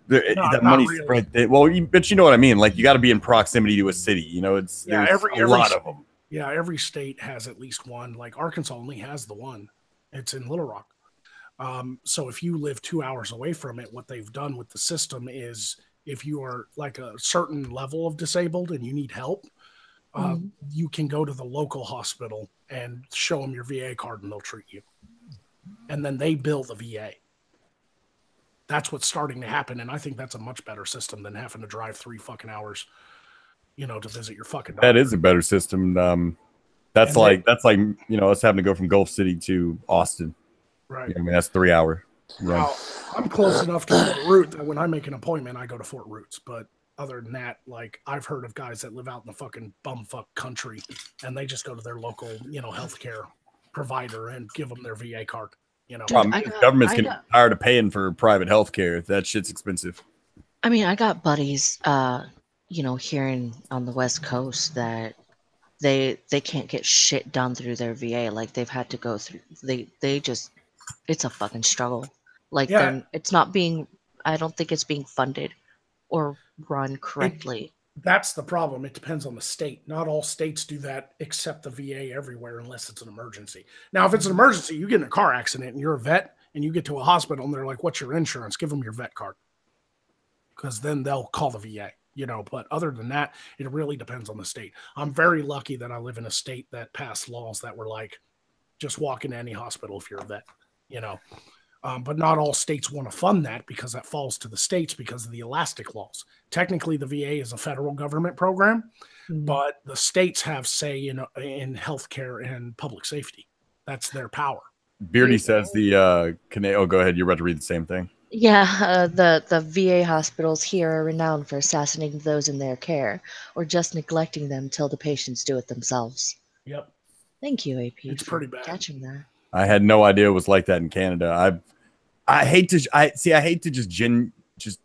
that money's spread. Well, but you know what I mean? Like, you got to be in proximity to a city, you know, there's a lot of them. Yeah, every state has at least one. Like, Arkansas only has the one. It's in Little Rock. So if you live 2 hours away from it, what they've done with the system is, if you are like a certain level of disabled and you need help, you can go to the local hospital and show them your VA card and they'll treat you. And then they bill the VA. That's what's starting to happen. And I think that's a much better system than having to drive 3 fucking hours, you know, to visit your fucking doctor. That is a better system. That's like, you know, us having to go from Gulf City to Austin. Right. You know, I mean, that's 3 hour. Well, I'm close enough to Fort Root that when I make an appointment, I go to Fort Roots. But other than that, like, I've heard of guys that live out in the fucking bumfuck country and they just go to their local, you know, healthcare provider and give them their VA card. You know, government's getting tired of paying for private healthcare. That shit's expensive. I mean, I got buddies, you know, here on the West Coast that they can't get shit done through their VA. Like, they've had to go through. They just, it's a fucking struggle. Like, it's not being. I don't think it's being funded or run correctly. That's the problem. It depends on the state. Not all states do that except the VA everywhere unless it's an emergency. Now, if it's an emergency, you get in a car accident and you're a vet and you get to a hospital and they're like, what's your insurance? Give them your vet card. Because then they'll call the VA, you know. But other than that, it really depends on the state. I'm very lucky that I live in a state that passed laws that were like, just walk into any hospital if you're a vet, you know. But not all states want to fund that because that falls to the states because of the elastic laws. Technically, the VA is a federal government program, but the states have say in healthcare and public safety. That's their power. Beardy says go ahead. You're about to read the same thing. Yeah, the VA hospitals here are renowned for assassinating those in their care or just neglecting them till the patients do it themselves. Yep. Thank you, AP. It's for pretty bad. catching that. I had no idea it was like that in Canada. I hate to just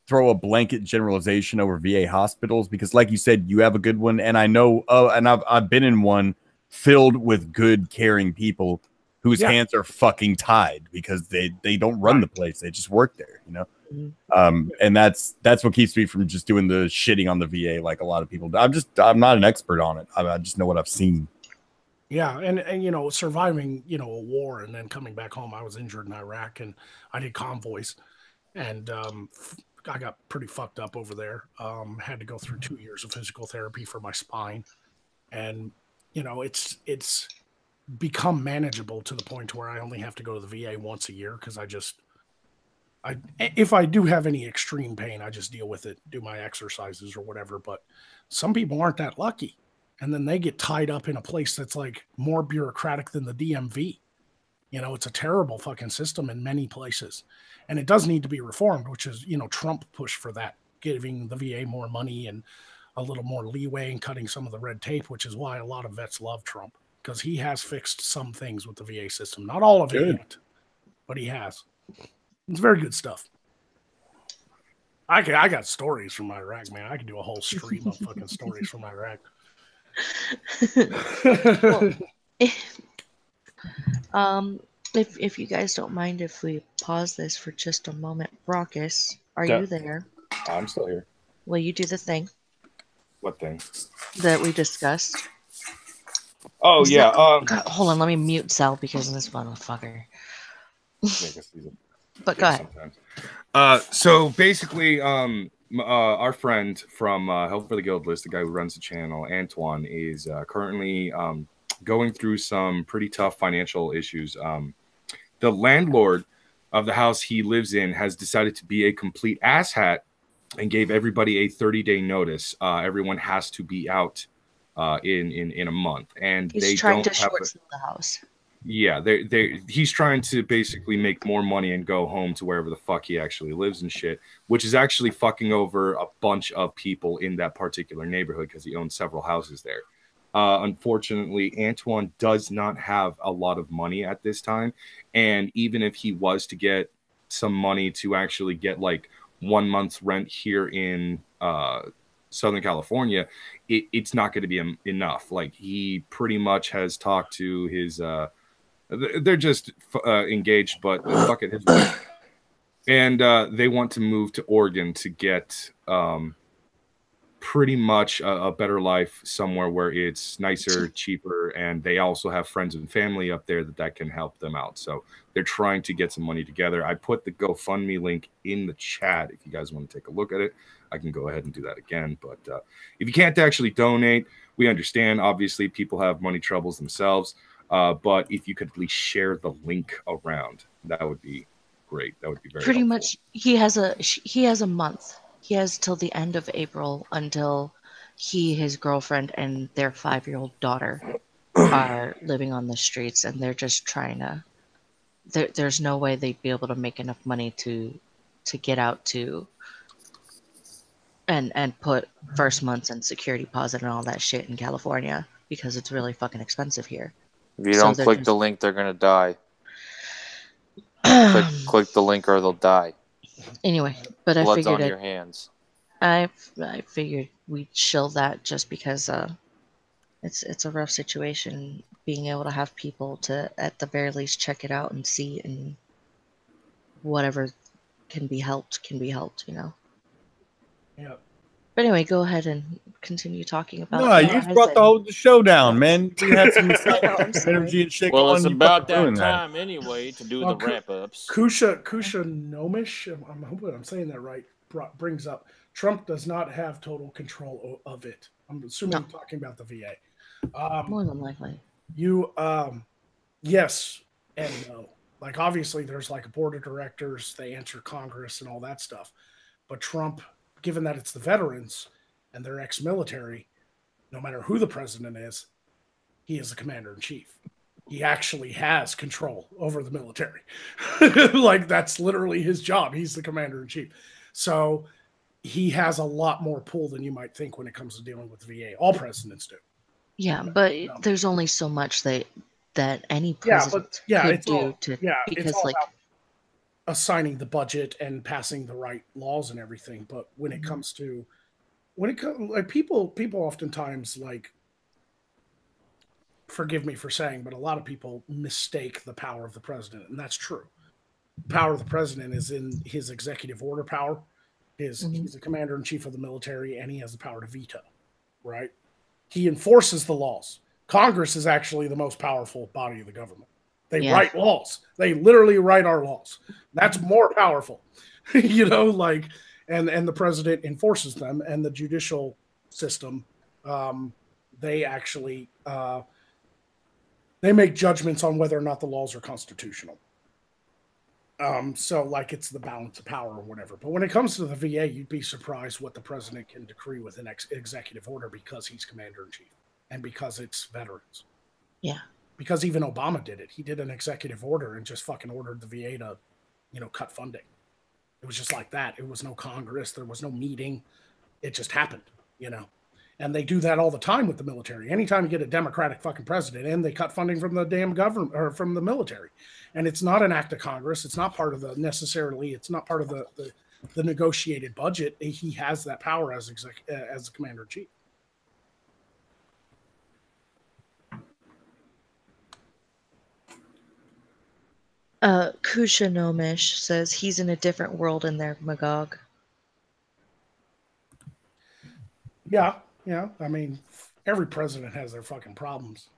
throw a blanket generalization over VA hospitals because, like you said, you have a good one, and I know, and I've been in one filled with good, caring people whose hands are fucking tied because they don't run the place; they just work there, you know. And that's what keeps me from just doing the shitting on the VA like a lot of people do. I'm not an expert on it. I just know what I've seen. Yeah, and you know, surviving, you know, a war and then coming back home. I was injured in Iraq and I did convoys, and I got pretty fucked up over there. Had to go through 2 years of physical therapy for my spine, and you know, it's become manageable to the point where I only have to go to the VA once a year because if I do have any extreme pain, I just deal with it, do my exercises or whatever. But some people aren't that lucky. And then they get tied up in a place that's like more bureaucratic than the DMV. You know, it's a terrible fucking system in many places. And it does need to be reformed, which is, you know, Trump pushed for that, giving the VA more money and a little more leeway and cutting some of the red tape, which is why a lot of vets love Trump, because he has fixed some things with the VA system. Not all of it yet, but he has. It's very good stuff. I got stories from Iraq, man. I could do a whole stream of fucking stories from Iraq. Well, if you guys don't mind if we pause this for just a moment, Brockus, are you there? I'm still here. Will you do the thing What thing? that we discussed? Oh yeah. God, hold on, let me mute Sal because of this motherfucker. But go ahead. So basically, our friend from Help for the Guild List, the guy who runs the channel, Antoine, is currently going through some pretty tough financial issues. The landlord of the house he lives in has decided to be a complete asshat and gave everybody a 30-day notice. Everyone has to be out in a month, and he's they trying don't to short sell the house. Yeah, he's trying to basically make more money and go home to wherever the fuck he actually lives and shit, which is actually fucking over a bunch of people in that particular neighborhood because he owns several houses there. Unfortunately, Antoine does not have a lot of money at this time, and even if he was to get some money to actually get like 1 month's rent here in Southern California, it's not going to be enough. Like, he pretty much has talked to his they're just engaged, but fuck it, his wife. And they want to move to Oregon to get pretty much a better life somewhere where it's nicer, cheaper, and they also have friends and family up there that can help them out. So they're trying to get some money together. I put the GoFundMe link in the chat if you guys want to take a look at it. I can go ahead and do that again. But if you can't actually donate, we understand. Obviously, people have money troubles themselves. But if you could at least share the link around, that would be great. That would be very pretty helpful. much. He has a month. He has till the end of April until his girlfriend, and their 5-year-old daughter are living on the streets, and they're just trying to. There's no way they'd be able to make enough money to get out to. And put first months and security deposit and all that shit in California because it's really fucking expensive here. If you don't click the link, they're gonna die. click the link or they'll die. Anyway, but I Blood's figured on your hands. I figured we'd chill that just because it's a rough situation. Being able to have people to at the very least check it out and see, and whatever can be helped, you know. Yeah. But anyway, go ahead and continue talking about. No, you just brought the show down, man. We had some energy and shit. Well, it's about that time anyway to do the wrap ups. Kusha Nomish, I'm hoping I'm saying that right, brings up Trump does not have total control of it. I'm assuming I'm talking about the VA. More than likely. Yes and no. Like, obviously, there's like a board of directors, they answer Congress and all that stuff. But Trump, given that it's the veterans and they're ex-military, no matter who the president is, he is the commander-in-chief. He actually has control over the military. Like, that's literally his job. He's the commander-in-chief. So he has a lot more pull than you might think when it comes to dealing with the VA. All presidents do. Yeah, but No. there's only so much that any Yeah, president but could it's do all, to it's because all like about assigning the budget and passing the right laws and everything. But when it comes to like people oftentimes like, forgive me for saying, but a lot of people mistake the power of the president, and that's true. The power of the president is in his executive order power. He's a commander in chief of the military, and he has the power to veto. Right? He enforces the laws. Congress is actually the most powerful body of the government. They write laws. They literally write our laws. That's more powerful, like, and the president enforces them, and the judicial system, they actually they make judgments on whether or not the laws are constitutional. So like it's the balance of power or whatever. But when it comes to the VA, you'd be surprised what the president can decree with an executive order because he's commander in chief and because it's veterans. Yeah. Because even Obama did it. He did an executive order and just fucking ordered the VA to, cut funding. It was just like that. It was no Congress. There was no meeting. It just happened, And they do that all the time with the military. Anytime you get a Democratic fucking president in, they cut funding from the damn government or from the military. And it's not an act of Congress. It's not part of it's not part of the negotiated budget. He has that power as the commander in chief. Kushanomish says he's in a different world in there, Magog. Yeah. I mean, every president has their fucking problems.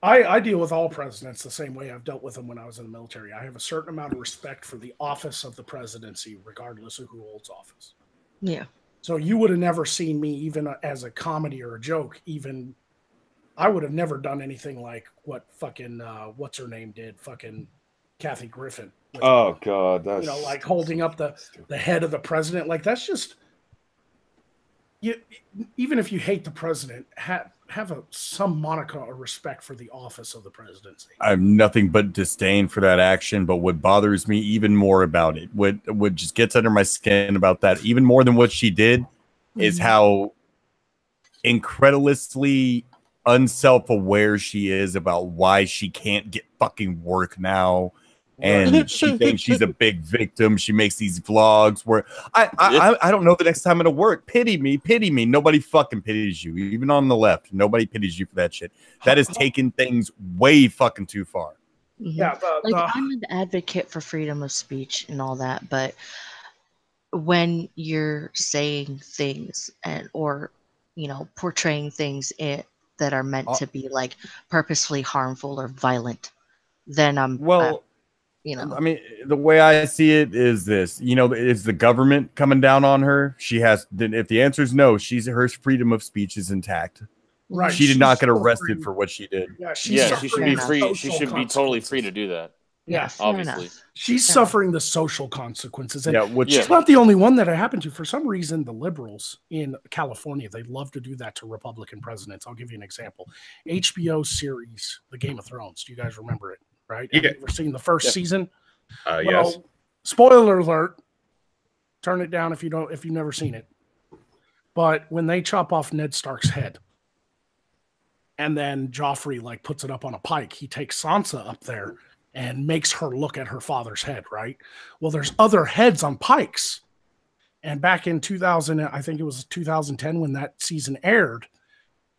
I deal with all presidents the same way I've dealt with them when I was in the military. I have a certain amount of respect for the office of the presidency, regardless of who holds office. Yeah. So you would have never seen me, even as a comedy or a joke, I would have never done anything like what fucking, what's her name did, fucking Kathy Griffin. Oh, God. That's like holding up the head of the president. Like, that's just, even if you hate the president, have some modicum of respect for the office of the presidency. I have nothing but disdain for that action, but what bothers me even more about it, what just gets under my skin about that, even more than what she did, is how incredulously unself-aware she is about why she can't get fucking work now. And she thinks she's a big victim. She makes these vlogs where I don't know the next time it'll work. Pity me. Nobody fucking pities you. Even on the left, nobody pities you for that shit. That is taking things way fucking too far. Yeah, I'm an advocate for freedom of speech and all that, but when you're saying things or portraying things that are meant to be like purposefully harmful or violent, then I mean, the way I see it is this, is the government coming down on her? If the answer is no, her freedom of speech is intact. Right. She did not get arrested for what she did. Yeah, she should be free. She should be totally free to do that. Yeah, obviously. She's suffering the social consequences. And she's not the only one that it happened to. For some reason, the liberals in California, they love to do that to Republican presidents. I'll give you an example. HBO series, The Game of Thrones. Do you guys remember it? Right? Yeah. Have you ever seen the first season? Yes. Spoiler alert. Turn it down if you've never seen it. But when they chop off Ned Stark's head, and then Joffrey puts it up on a pike, he takes Sansa up there and makes her look at her father's head, right? Well, there's other heads on pikes. And back in 2000, I think it was 2010 when that season aired,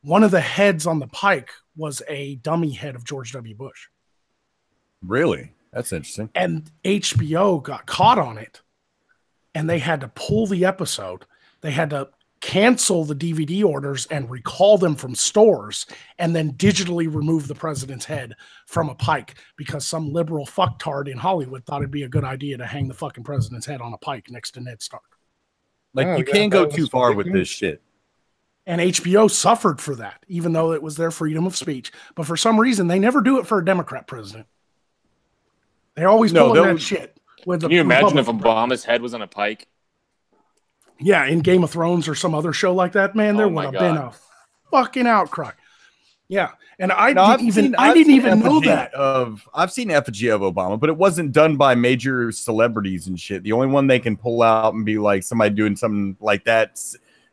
one of the heads on the pike was a dummy head of George W. Bush. Really? That's interesting. And HBO got caught on it, and they had to pull the episode. They had to cancel the DVD orders and recall them from stores, and then digitally remove the president's head from a pike because some liberal fucktard in Hollywood thought it'd be a good idea to hang the fucking president's head on a pike next to Ned Stark. You can't go too far with this shit. And HBO suffered for that, even though it was their freedom of speech. But for some reason, they never do it for a Democrat president. They always pull that shit. Can you imagine if Obama's head was on a pike? Yeah, in Game of Thrones or some other show like that, man, there would have been a fucking outcry. Yeah, and I didn't even know that. I've seen effigy of Obama, but it wasn't done by major celebrities and shit. The only one they can pull out and be like somebody doing something like that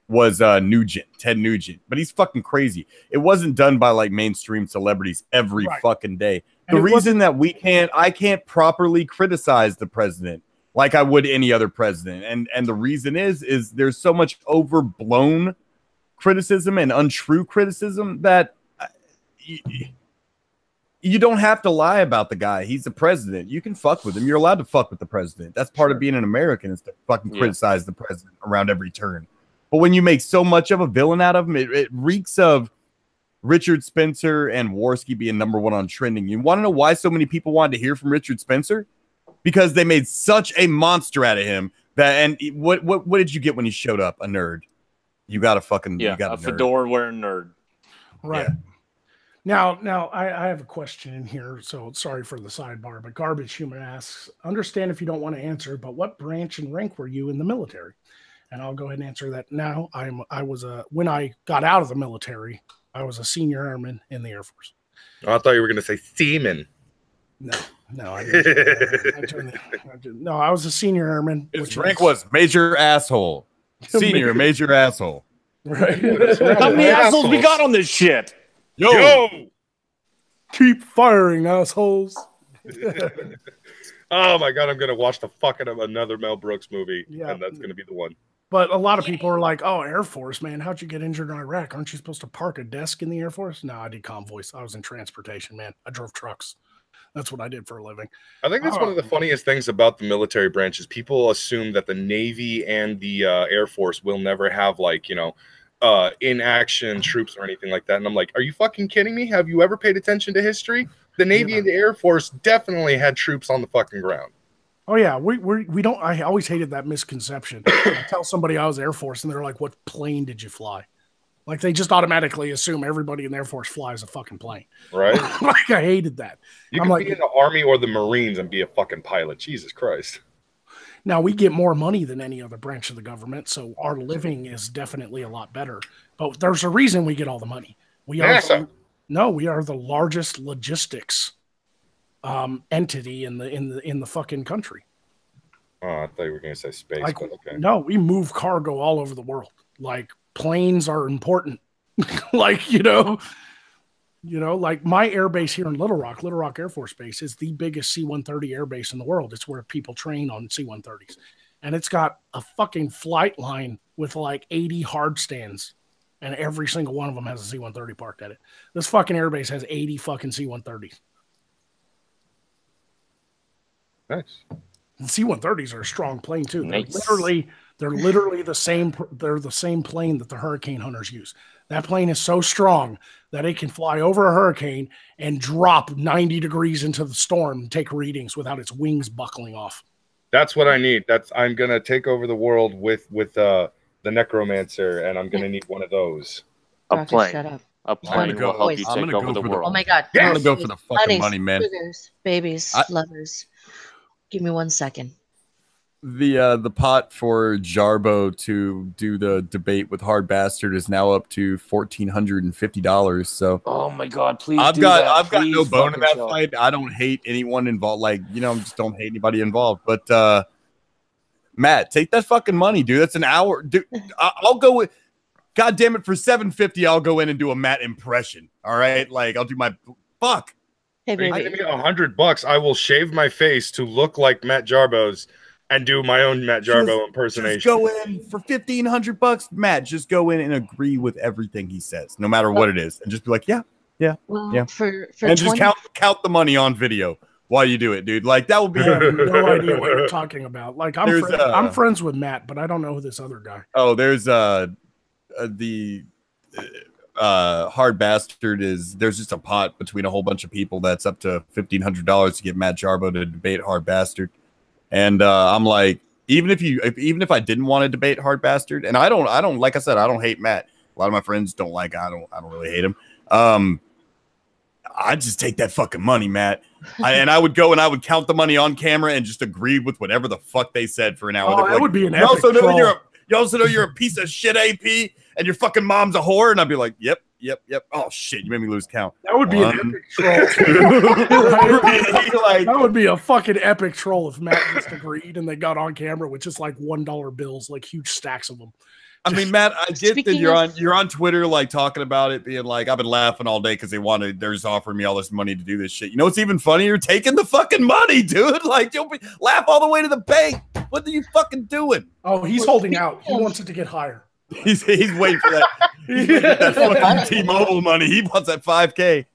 was Nugent, Ted Nugent, but he's fucking crazy. It wasn't done by like mainstream celebrities every fucking day. The reason that I can't properly criticize the president like I would any other president, and the reason is there's so much overblown criticism and untrue criticism that you don't have to lie about the guy. He's the president. You can fuck with him. You're allowed to fuck with the president. That's part of being an American, is to fucking criticize the president around every turn. But when you make so much of a villain out of him, it reeks of Richard Spencer and Warski being #1 on trending. You want to know why so many people wanted to hear from Richard Spencer? Because they made such a monster out of him that. And what did you get when he showed up? A nerd. You got a fucking you got a fedora wearing nerd. Right. Yeah. Now I have a question in here, so sorry for the sidebar, but Garbage Human asks, understand if you don't want to answer, but what branch and rank were you in the military? And I'll go ahead and answer that now. When I got out of the military, I was a senior airman in the Air Force. Oh, I thought you were going to say seaman. No, I didn't. No, I was a senior airman. His rank was major asshole. Senior major asshole. Right. How many assholes we got on this shit? Yo! Keep firing, assholes. Oh my god, I'm gonna watch the fucking another Mel Brooks movie, and that's gonna be the one. But a lot of people are like, "Oh, Air Force, man, how'd you get injured in Iraq? Aren't you supposed to park a desk in the Air Force?" No, I did convoys. I was in transportation, man. I drove trucks. That's what I did for a living. I think that's one of the funniest things about the military branches. People assume that the Navy and the Air Force will never have, like, in action troops or anything like that. And I'm like, are you fucking kidding me? Have you ever paid attention to history? The Navy and the Air Force definitely had troops on the fucking ground. Oh yeah, we don't. I always hated that misconception. I tell somebody I was Air Force, and they're like, "What plane did you fly?" Like they just automatically assume everybody in the Air Force flies a fucking plane, right? Like I hated that. You can be in the Army or the Marines and be a fucking pilot. Jesus Christ. Now we get more money than any other branch of the government, so our living is definitely a lot better. But there's a reason we get all the money. We are the largest logistics entity in the fucking country. Oh, I thought you were going to say space. Like, but okay. No, we move cargo all over the world. Like planes are important. Like like my air base here in Little Rock Air Force Base is the biggest C-130 air base in the world. It's where people train on C-130s, and it's got a fucking flight line with like 80 hard stands. And every single one of them has a C-130 parked at it. This fucking airbase has 80 fucking C-130s. Nice. And C-130s are a strong plane too. Nice. They're literally the same. They're the same plane that the hurricane hunters use. That plane is so strong that it can fly over a hurricane and drop 90 degrees into the storm and take readings without its wings buckling off. That's what I need. I'm gonna take over the world with the Necromancer, and I'm gonna need one of those. A plane. Shut up. A plane will help you take over the world. Oh my god. I'm gonna go for the fucking money, man. Sugar, babies, lovers. Give me 1 second. The pot for Jarbo to do the debate with Hard Bastard is now up to $1,450. So oh my god, please! I've got no bone in that fight. I don't hate anyone involved. Like just don't hate anybody involved. But Matt, take that fucking money, dude. That's an hour. Dude, I'll go with. God damn it, for $750, I'll go in and do a Matt impression. All right, like I'll do my fuck. Hey, baby. Give me $100. I will shave my face to look like Matt Jarbo's and do my own Matt Jarbo impersonation. Just go in for $1,500, Matt. Just go in and agree with everything he says, no matter what it is, and just be like, yeah. Well, yeah. For and just count the money on video while you do it, dude. Like that would be. I have no idea what you're talking about. Like I'm friends with Matt, but I don't know who this other guy. Oh, there's the Hard Bastard is. There's just a pot between a whole bunch of people that's up to $1,500 to get Matt Jarbo to debate Hard Bastard. And I'm like, even if I didn't want to debate Hard Bastard, and I don't like I said, I don't hate Matt. A lot of my friends don't like. I don't really hate him. I'd just take that fucking money, Matt. I would go and I would count the money on camera and just agree with whatever the fuck they said for an hour. Oh, that would be an epic you also know you're a piece of shit, AP, and your fucking mom's a whore. And I'd be like, yep. Oh shit, you made me lose count. That would be an epic troll. That would be a fucking epic troll if Matt just agreed and they got on camera with just like $1 bills, like huge stacks of them. I mean, Matt, I get that Speaking you're on Twitter, like talking about it, being like, I've been laughing all day because they're just offering me all this money to do this shit. You know what's even funnier? Taking the fucking money, dude. Like, laugh all the way to the bank. What are you fucking doing? Oh, he's holding out. He wants it to get higher. He's waiting for that. He's waiting for that fucking T-Mobile money. He wants that 5K.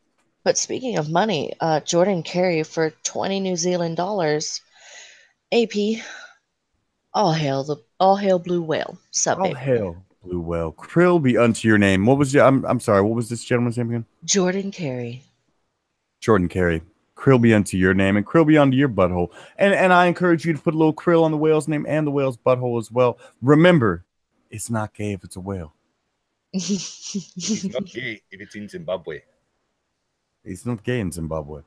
But speaking of money, Jordan Carey for 20 New Zealand dollars. AP, all hail blue whale. Sup, All babe? hail, blue whale. Krill be unto your name. What was your? I'm sorry. What was this gentleman's name again? Jordan Carey. Jordan Carey. Krill be unto your name, and krill be unto your butthole. And I encourage you to put a little krill on the whale's name and the whale's butthole as well. Remember, it's not gay if it's a whale. It's not gay if it's in Zimbabwe. It's not gay in Zimbabwe.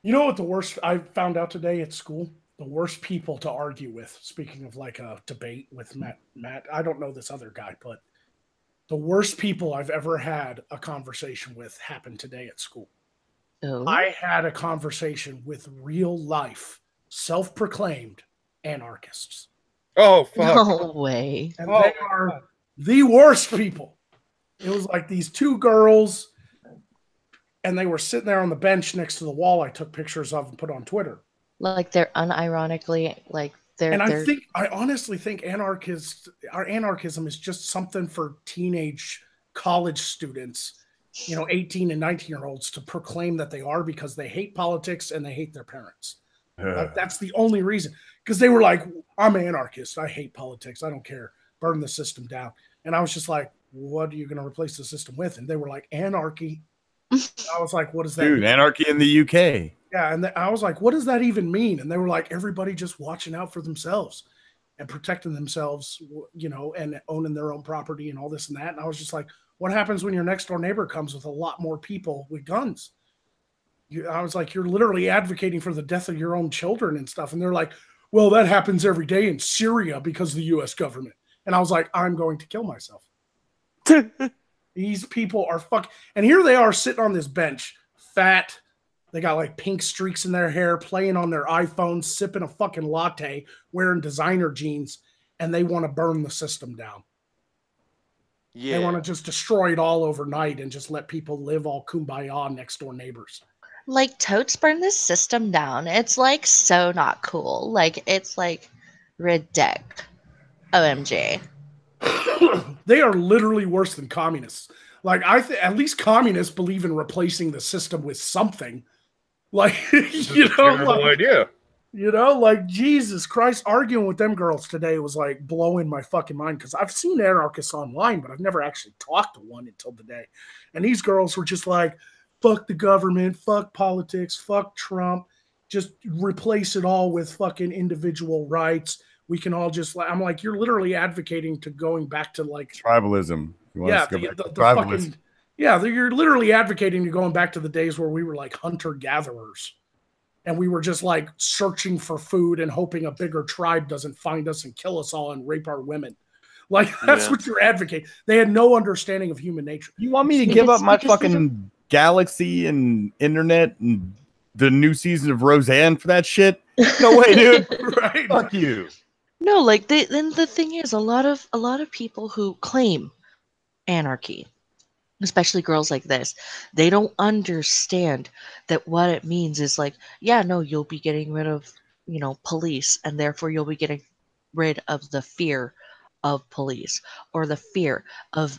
You know what the worst I found out today at school? The worst people to argue with, speaking of like a debate with Matt, I don't know this other guy, but the worst people I've ever had a conversation with happened today at school. Oh. I had a conversation with real life, self-proclaimed anarchists. Oh, fuck. No way. And they are the worst people. It was like these two girls, and they were sitting there on the bench next to the wall I took pictures of and put on Twitter. Like they're unironically like they're. And I honestly think our anarchism is just something for teenage college students, 18 and 19-year-olds to proclaim that they are because they hate politics and they hate their parents. That's the only reason. Because they were like, I'm an anarchist. I hate politics. I don't care. Burn the system down. And I was just like, what are you going to replace the system with? And they were like, anarchy. I was like, what does that mean? Anarchy in the UK. Yeah, and I was like, what does that even mean? And they were like, everybody just watching out for themselves and protecting themselves, and owning their own property and all this and that. And I was just like, what happens when your next door neighbor comes with a lot more people with guns? I was like, you're literally advocating for the death of your own children and stuff. And they're like, well, that happens every day in Syria because of the U.S. government. And I was like, I'm going to kill myself. These people are and here they are sitting on this bench, fat. They got like pink streaks in their hair, playing on their iPhones, sipping a fucking latte, wearing designer jeans, and they want to burn the system down. Yeah. They want to just destroy it all overnight and just let people live all kumbaya next door neighbors. Like, totes burn this system down. It's like so not cool. Like, it's like ridic. OMG. They are literally worse than communists. Like, at least communists believe in replacing the system with something. Like, terrible idea. Like, Jesus Christ, arguing with them girls today was like blowing my fucking mind, because I've seen anarchists online, but I've never actually talked to one until today. And these girls were just like, fuck the government, fuck politics, fuck Trump, just replace it all with fucking individual rights. We can all just, I'm like, you're literally advocating to going back to like tribalism. You're literally advocating to going back to the days where we were like hunter-gatherers. And we were just like searching for food and hoping a bigger tribe doesn't find us and kill us all and rape our women. Like, that's what you're advocating. They had no understanding of human nature. You want me to give up my fucking galaxy and internet and the new season of Roseanne for that shit? No way, dude. Right? Fuck you. No, like then the thing is, a lot of people who claim anarchy, especially girls like this, they don't understand that what it means is like, yeah, no, you'll be getting rid of, police, and therefore you'll be getting rid of the fear of police or the fear of,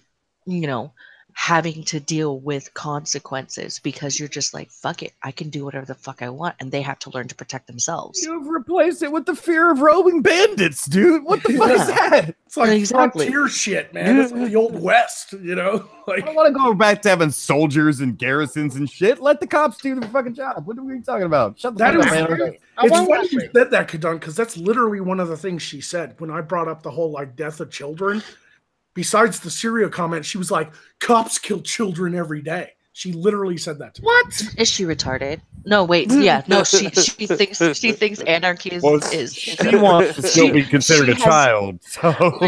having to deal with consequences, because you're just like, fuck it, I can do whatever the fuck I want, and they have to learn to protect themselves. You've replaced it with the fear of roving bandits, dude. What the fuck is that? It's like frontier shit, man. It's like the old West, Like, I don't want to go back to having soldiers and garrisons and shit. Let the cops do the fucking job. What are we talking about? Shut the fuck up, man. It's funny you said that, Kadun, because that's literally one of the things she said when I brought up the whole like death of children. Besides the Syria comment, she was like, cops kill children every day. She literally said that to me. What? Is she retarded? No, wait. Yeah, no, she thinks anarchy is she wants to still be considered a child. So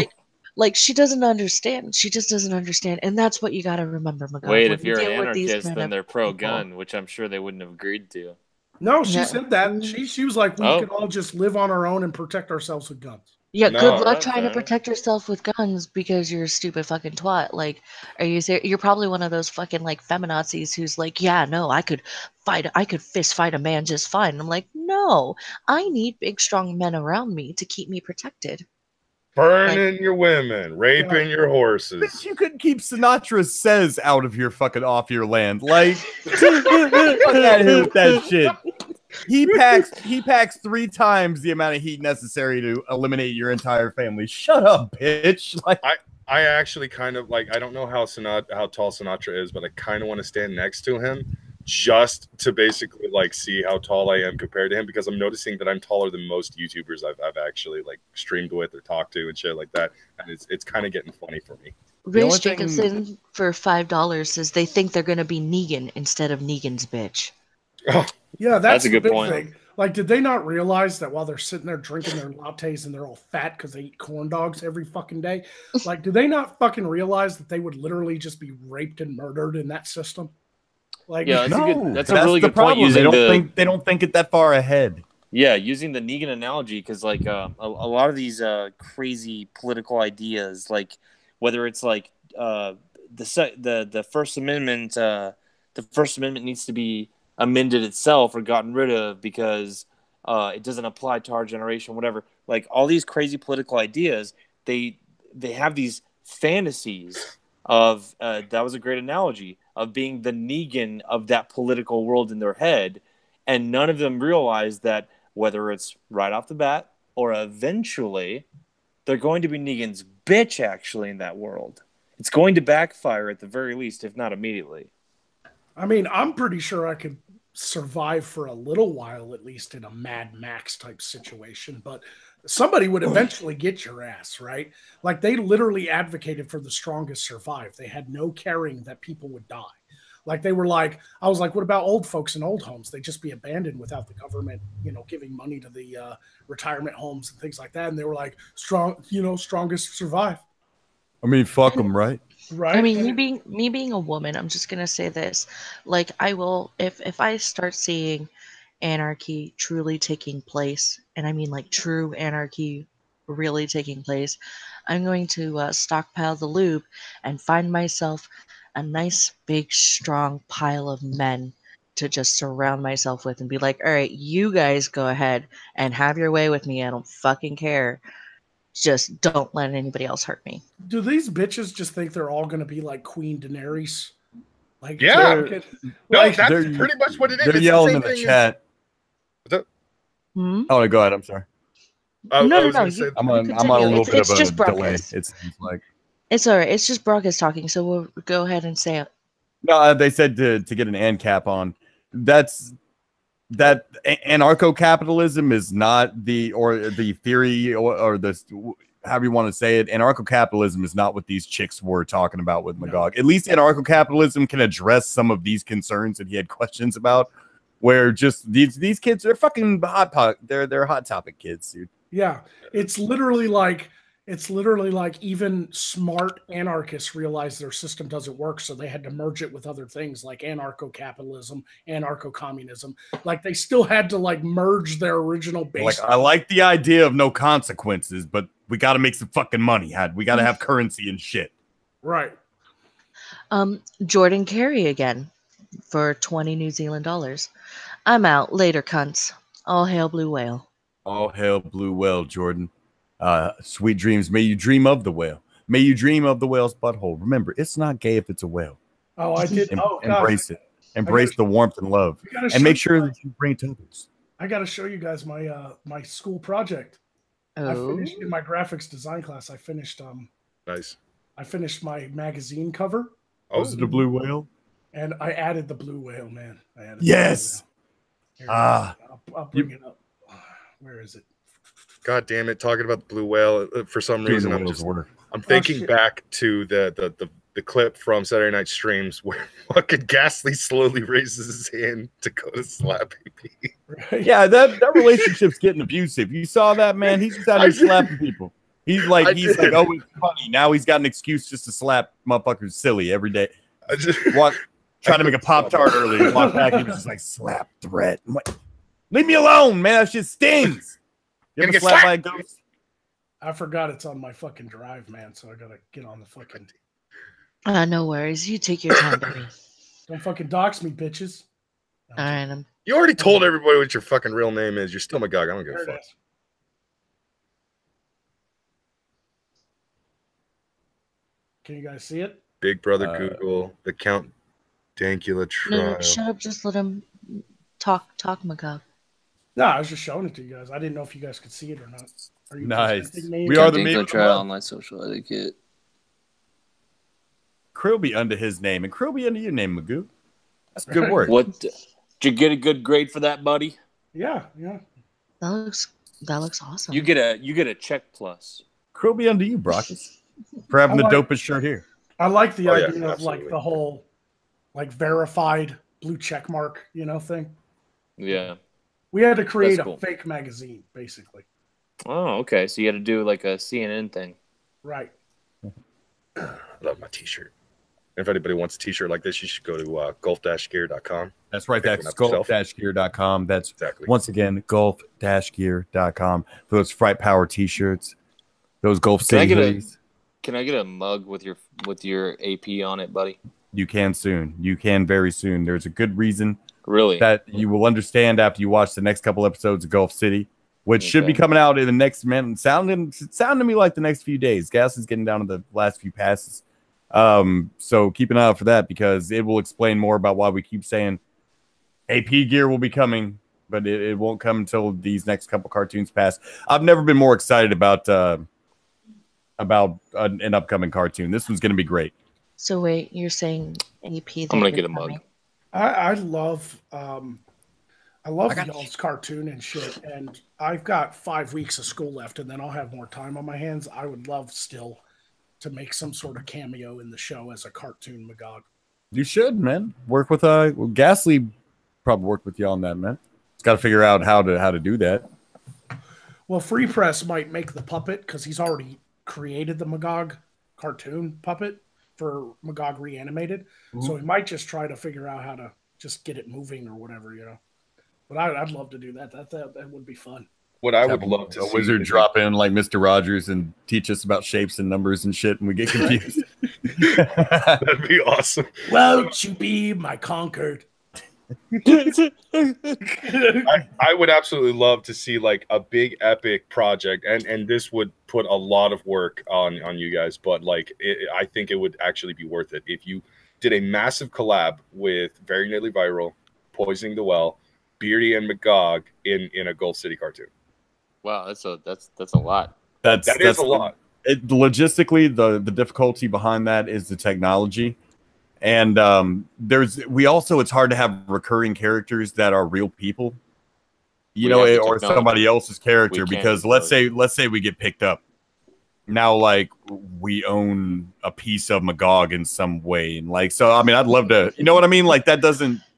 like she doesn't understand. She just doesn't understand. And that's what you got to remember, Magog. Wait, if you're an anarchist, then they're pro-gun, which I'm sure they wouldn't have agreed to. No, she said that. She was like, we could all just live on our own and protect ourselves with guns. Yeah, No, good luck that's trying to fair. protect yourself with guns because you're a stupid fucking twat. Like, are you serious? You're probably one of those fucking like feminazis who's like, yeah, no, I could fist fight a man just fine. And I'm like, no, I need big, strong men around me to keep me protected. burning your women, raping your Bitch, horses. you couldn't keep Sinatra says out of your fucking off your land. Like, fuck out of here with that shit. He packs 3 times the amount of heat necessary to eliminate your entire family. Shut up, bitch. Like, I actually kind of like, I don't know how tall Sinatra is, but I kind of want to stand next to him just to basically like see how tall I am compared to him, because I'm noticing that I'm taller than most YouTubers I've actually like streamed with or talked to and shit like that, and it's kind of getting funny for me. Race Jacobson for $5 says they think they're gonna be Negan instead of Negan's bitch. Oh, Yeah, that's a the good big point. thing. Like, did they not realize that while they're sitting there drinking their lattes and they're all fat because they eat corn dogs every fucking day? Like, do they not fucking realize that they would literally just be raped and murdered in that system? Like, Yeah, that's no, that's a really good point. They Using don't think it that far ahead. Yeah, using the Negan analogy, because like a lot of these crazy political ideas, like whether it's like the First Amendment, the First Amendment needs to be amended itself or gotten rid of because it doesn't apply to our generation, whatever. Like all these crazy political ideas, they have these fantasies of that was a great analogy of being the Negan of that political world in their head, and none of them realize that whether it's right off the bat or eventually, they're going to be Negan's bitch actually in that world. It's going to backfire at the very least, if not immediately. I mean, I'm pretty sure I could survive for a little while, at least in a Mad Max type situation, but somebody would eventually get your ass, right? Like, they literally advocated for the strongest survive. They had no caring that people would die. Like, they were like, I was like, what about old folks in old homes? They'd just be abandoned without the government, giving money to the retirement homes and things like that. And they were like, strongest survive. I mean, fuck them, right? Right. I mean, me being a woman, I'm just gonna say this. Like, I will, if I start seeing anarchy truly taking place, and I mean like true anarchy really taking place, I'm going to stockpile the lube and find myself a nice big strong pile of men to just surround myself with and be like, all right, you guys go ahead and have your way with me. I don't fucking care. Just don't let anybody else hurt me. Do these bitches just think they're all going to be like Queen Daenerys? Like, yeah, like, that's pretty much what it is. They're yelling in the chat. Oh, go ahead. I'm sorry. No. I'm on a little bit of a delay. It seems like it's all right. It's just Brockus talking, so we'll go ahead and say it. No, they said to get an ANCAP on. That anarcho-capitalism is not the theory or the however you want to say it. Anarcho-capitalism is not what these chicks were talking about with Magog. At least anarcho-capitalism can address some of these concerns that he had questions about. Where just these kids, they're fucking hot pot. They're hot topic kids, dude. Yeah, it's literally like even smart anarchists realize their system doesn't work, so they had to merge it with other things like anarcho-capitalism, anarcho-communism. Like, they still had to like merge their original base. Like, I like the idea of no consequences, but we got to make some fucking money. We got to have currency and shit. Right. Jordan Carey again for 20 New Zealand dollars. I'm out. Later, cunts. All hail Blue Whale. All hail Blue Whale, Jordan. Sweet dreams. May you dream of the whale. May you dream of the whale's butthole. Remember, it's not gay if it's a whale. Oh, I did. Embrace it. Embrace the warmth and love. And make sure that you bring it to others. I got to show you guys my my school project. I finished in my graphics design class. I finished nice. I finished my magazine cover. Oh, is it a blue whale? And I added the blue whale, man. Yes. I'll bring it up. Where is it? God damn it! Talking about the blue whale for some reason, I'm thinking back to the clip from Saturday Night Streams where fucking Ghastly slowly raises his hand to go to slap AP. Right? Yeah, that relationship's getting abusive. You saw that, man? He's just out here slapping people. He's like, oh, it's funny. Now he's got an excuse just to slap motherfuckers silly every day. Tried to make a Pop-Tart earlier. Walked back, he was just like, slap threat. I'm like, leave me alone, man. That shit stings. You ever get slapped by a ghost? I forgot it's on my fucking drive, man. So I gotta get on the fucking. No worries. You take your time, baby. Don't fucking dox me, bitches. All right. You already told everybody what your fucking real name is. You're still Magog. I don't give a fuck. Can you guys see it? Big Brother Google, the Count Dankula trial. No, shut up. Just let him talk, Magog. No, I was just showing it to you guys. I didn't know if you guys could see it or not. Are you nice. names? We are the Dankula meme trial online social etiquette. Krillby under his name and Krillby under your name, Magoo. That's good work. What? Did you get a good grade for that, buddy? Yeah. That looks awesome. You get a check plus. Krillby under you, Brockus. For having the dopest shirt here. I like the idea of absolutely. like the whole like verified blue check mark, thing. Yeah. We had to create That's cool. a fake magazine, basically. Oh, okay. So you had to do like a CNN thing. Right. I love my t-shirt. If anybody wants a t-shirt like this, you should go to golf-gear.com. That's right. That's golf-gear.com. That's exactly. Once again, golf-gear.com for those Fright Power t-shirts, those Golf City hoodies. Can I get a mug with your AP on it, buddy? You can soon. You can very soon. There's a good reason Really? that you will understand after you watch the next couple episodes of Golf City, which should be coming out in the next minute. Sounding to me like the next few days. Gas is getting down to the last few passes. So keep an eye out for that because it will explain more about why we keep saying AP gear will be coming, but it won't come until these next couple cartoons pass. I've never been more excited about an upcoming cartoon. This one's going to be great. So wait, you're saying AP? I'm gonna get a mug. I love y'all's cartoon and shit, and I've got 5 weeks of school left, and then I'll have more time on my hands. I would love still to make some sort of cameo in the show as a cartoon Magog. You should, man. Work with Ghastly. Probably work with you on that, man. It's got to figure out how to do that. Well, Free Press might make the puppet because he's already created the Magog cartoon puppet for Magog Reanimated. Mm-hmm. So he might just try to figure out how to just get it moving or whatever, But I'd love to do that. That would be fun. What I would love to a see wizard drop in like Mr. Rogers and teach us about shapes and numbers and shit, and we get confused. That'd be awesome. Won't you be my conquered? I would absolutely love to see like a big epic project, and this would put a lot of work on you guys, but like I think it would actually be worth it if you did a massive collab with Very Nearly Viral, Poisoning the Well, Beardy, and Magog in a Golf City cartoon. Wow, that's a lot. That is a lot. Logistically, the difficulty behind that is the technology. And it's hard to have recurring characters that are real people, or somebody else's character, because let's say we get picked up. Now, like, we own a piece of Magog in some way. And like, so, I mean, I'd love to, you know what I mean? Like that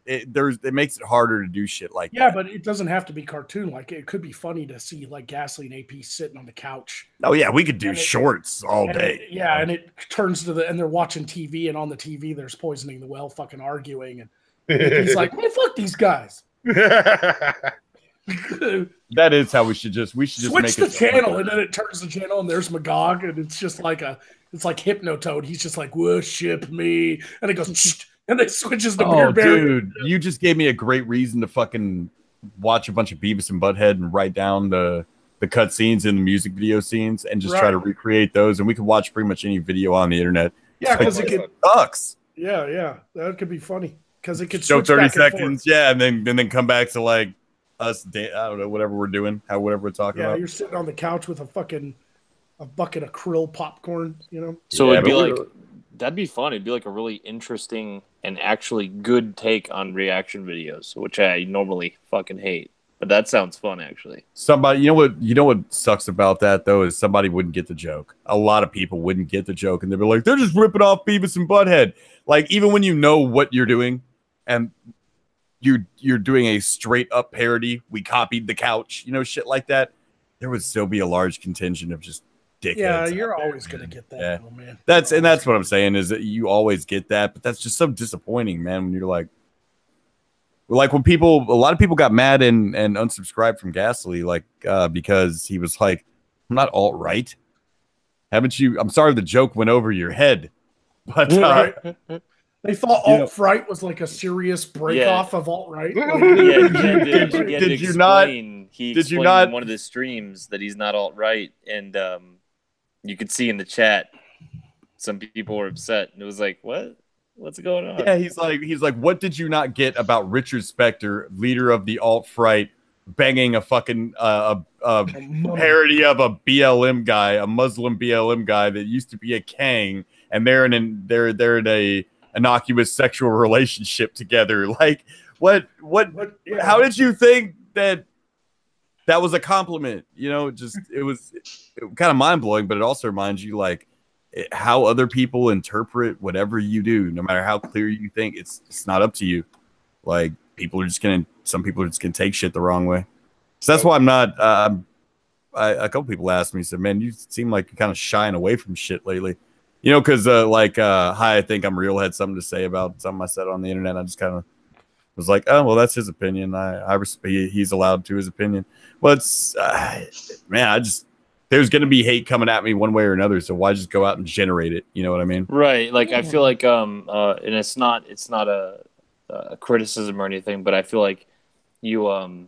it makes it harder to do shit like that. Yeah, but it doesn't have to be cartoon. Like it could be funny to see like Ghastly and AP sitting on the couch. Oh yeah, we could do shorts all day. And it turns to and they're watching TV, and on the TV there's Poisoning the Well fucking arguing, and he's like, "Man, fuck these guys." That is how we should just switch make the it channel, and then it turns the channel, and there's Magog, and it's just like it's like Hypnotoad. He's just like, "Worship me," and it goes. Shh. And then switches to Beer Berry. Dude, you just gave me a great reason to fucking watch a bunch of Beavis and Butthead and write down the cut scenes and the music video scenes and just try to recreate those. And we could watch pretty much any video on the internet. Yeah, because it sucks. Yeah, that could be funny because it could show switch 30 back seconds, and then come back to like us. I don't know, whatever we're doing, whatever we're talking about. Yeah, you're sitting on the couch with a bucket of krill popcorn, So it'd be like. That'd be fun. It'd be like a really interesting and actually good take on reaction videos, which I normally fucking hate. But that sounds fun, actually. Somebody, you know what sucks about that though is somebody wouldn't get the joke. A lot of people wouldn't get the joke, and they'd be like, "They're just ripping off Beavis and Butthead." Like even when you know what you're doing, and you're doing a straight up parody, we copied the couch, shit like that. There would still be a large contingent of just. Yeah, you're always gonna get that, man. That's what I'm saying is that you always get that, but that's just so disappointing, man. When you're like when a lot of people got mad and unsubscribed from Ghastly, like because he was like, I'm not alt-right. Haven't you? I'm sorry the joke went over your head, but Right. They thought You know- alt-right was like a serious break-off of alt-right. Like, Did you not- He did you explained not- in one of the streams that he's not alt-right, and you could see in the chat some people were upset, and it was like, what's going on? Yeah, he's like, what did you not get about Richard Spector, leader of the alt-right, banging a fucking parody of a BLM guy, a Muslim BLM guy that used to be a Kang, and they're in a innocuous sexual relationship together. Like, what? yeah. How did you think that was a compliment? You know, it was kind of mind blowing, but it also reminds you like how other people interpret whatever you do, no matter how clear you think. It's not up to you. Like, some people are just gonna take shit the wrong way. So that's why I'm not. A couple people asked me, said, "Man, you seem like you're kind of shying away from shit lately." You know, because Hi, I Think I'm Real had something to say about something I said on the internet. I just kind of was like, oh, well, that's his opinion. I respect, he's allowed to his opinion. Well, it's, man, there's going to be hate coming at me one way or another. So why just go out and generate it? You know what I mean? Right. Like, I feel like, and it's not a criticism or anything, but I feel like you're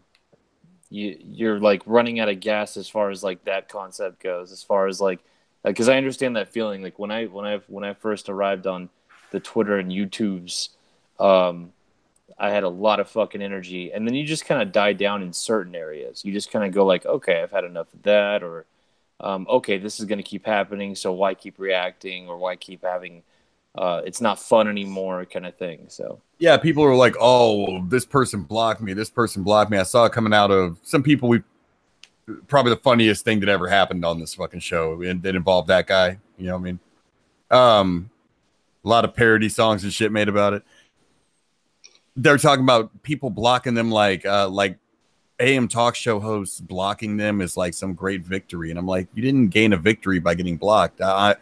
like running out of gas as far as like that concept goes, as far as like, because I understand that feeling. Like when I first arrived on the Twitter and YouTubes, I had a lot of fucking energy, and then you just kind of die down in certain areas. You just kind of go like, okay, I've had enough of that, or okay, this is going to keep happening, so why keep reacting, or why keep having? It's not fun anymore, kind of thing. So yeah, people are like, oh, this person blocked me. This person blocked me. I saw it coming out of some people. Probably the funniest thing that ever happened on this fucking show, and that involved that guy. You know what I mean? A lot of parody songs and shit made about it. They're talking about people blocking them like AM talk show hosts blocking them is like some great victory. And I'm like, you didn't gain a victory by getting blocked. I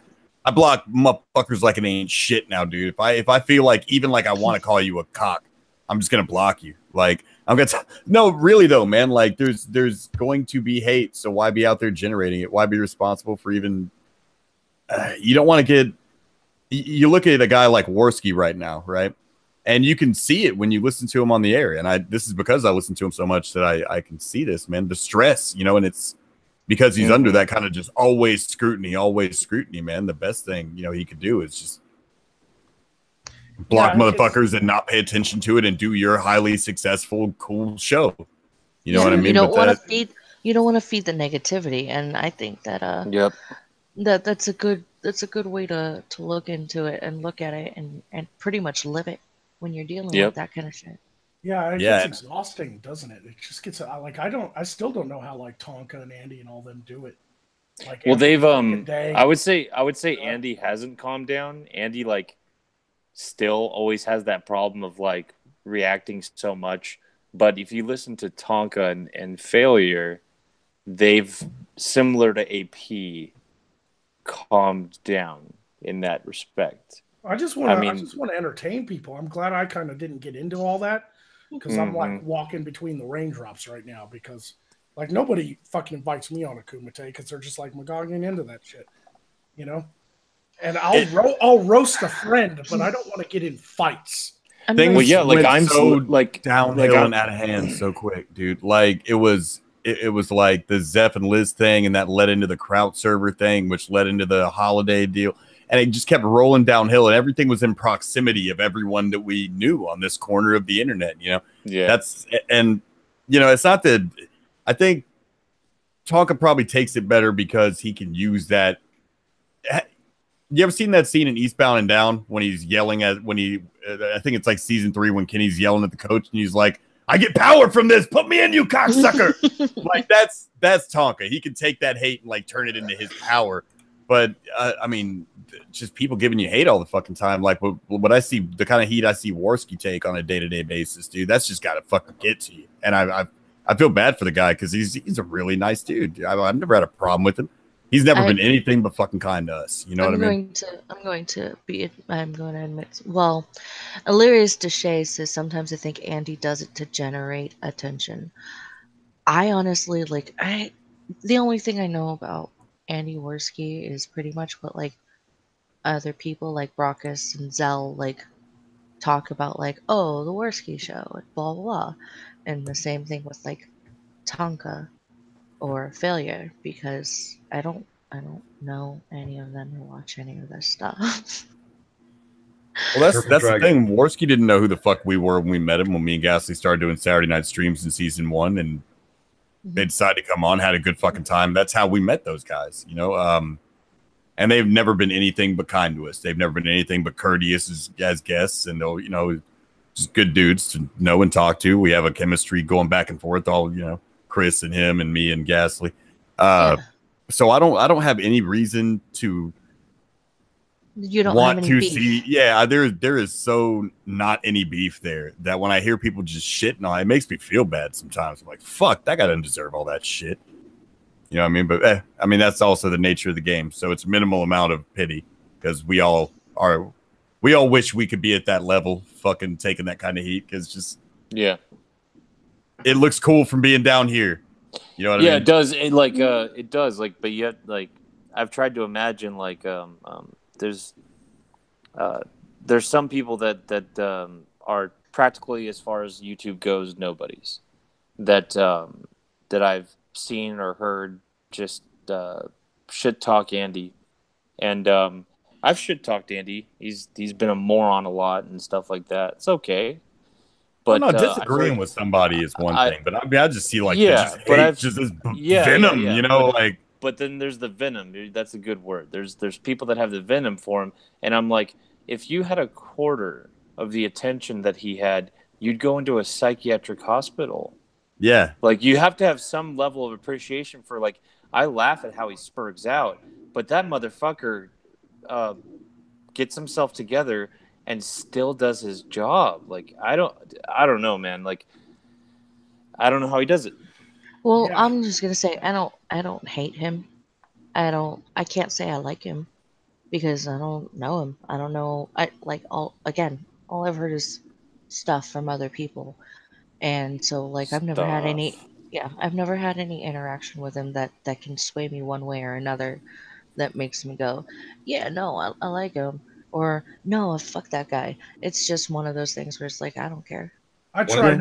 block motherfuckers like it ain't shit now, dude. If I feel like even like I want to call you a cock, I'm just gonna block you. Like I'm gonna no, really though, man. Like there's going to be hate, so why be out there generating it? Why be responsible for even? You don't want to get. You look at a guy like Worski right now, right? And you can see it when you listen to him on the air. And this is because I listen to him so much that I can see this, man. The stress, you know, and it's because he's under that kind of just always scrutiny, man. The best thing, you know, he could do is just block motherfuckers and not pay attention to it and do your highly successful, cool show. You know what I mean? You don't want to feed the negativity, and I think that that's a good way to look into it and look at it and pretty much live it when you're dealing with that kind of shit. Yeah, it gets exhausting, doesn't it? It just gets like I still don't know how like Tonka and Andy and all them do it. Like, well, they've I would say Andy hasn't calmed down. Andy like still always has that problem of like reacting so much. But if you listen to Tonka and Failure, they've similar to AP calmed down in that respect. I just want to entertain people. I'm glad I kind of didn't get into all that because I'm like walking between the raindrops right now because like nobody fucking invites me on a Kumite because they're just like Magog ain't into that shit, you know. And I'll roast a friend, but I don't want to get in fights. Like I'm so like downhill and out of hand so quick, dude. Like it was like the Zeph and Liz thing, and that led into the Kraut server thing, which led into the holiday deal. And it just kept rolling downhill, and everything was in proximity of everyone that we knew on this corner of the internet, you know? Yeah. It's not that I think Tonka probably takes it better because he can use that. You ever seen that scene in Eastbound and Down when he's yelling I think it's like season 3 when Kenny's yelling at the coach and he's like, I get power from this. Put me in, you cocksucker. Like that's Tonka. He can take that hate and like turn it into his power. But I mean, just people giving you hate all the fucking time. Like what I see, the kind of heat I see Worski take on a day-to-day basis, dude, that's just got to fucking get to you. And I feel bad for the guy because he's a really nice dude. I've never had a problem with him. He's never been anything but fucking kind to us. You know what I mean? I'm going to admit. Well, Illyrius Deshay says sometimes I think Andy does it to generate attention. I honestly the only thing I know about Andy Worski is pretty much what like other people like Brockus and Zell like talk about, like, oh, the Worski show and blah blah blah, and the same thing with like Tonka or Failure, because I don't know any of them or watch any of this stuff. Well, Purple that's the Dragon. thing. Worski didn't know who the fuck we were when we met him. When me and Ghastly started doing Saturday night streams in season 1, and they decided to come on, had a good fucking time. That's how we met those guys, you know. And they've never been anything but kind to us. They've never been anything but courteous as guests, and you know, just good dudes to know and talk to. We have a chemistry going back and forth. All, you know, Chris and him and me and Ghastly. Yeah. So I don't have any reason to You don't have want any to beef. see. Yeah, there is so not any beef there that when I hear people just shitting on it, makes me feel bad sometimes. I'm like, fuck, that guy doesn't deserve all that shit. You know what I mean? But I mean, that's also the nature of the game. So it's minimal amount of pity, because we all wish we could be at that level, fucking taking that kind of heat, because just it looks cool from being down here. You know what I mean? It does. It does. Like, but yet, like, I've tried to imagine, like, there's some people that are practically, as far as YouTube goes, nobodies that I've seen or heard just shit talk Andy, and I've shit talked Andy. He's been a moron a lot and stuff like that. It's okay. But well, no, disagreeing with somebody is one thing, but I mean, I just see like just this venom, you know, like. But then there's the venom. That's a good word. There's people that have the venom for him, and I'm like, if you had a quarter of the attention that he had, you'd go into a psychiatric hospital. Yeah, like you have to have some level of appreciation for, like, I laugh at how he spurgs out, but that motherfucker gets himself together and still does his job. Like, I don't know, man. Like, I don't know how he does it. Well, I'm just gonna say I don't hate him. I can't say I like him because I don't know him. I don't know. All I've heard is stuff from other people, and so like I've never had any. Yeah, I've never had any interaction with him that can sway me one way or another, that makes me go, yeah, no, I like him, or no, fuck that guy. It's just one of those things where it's like I don't care. I try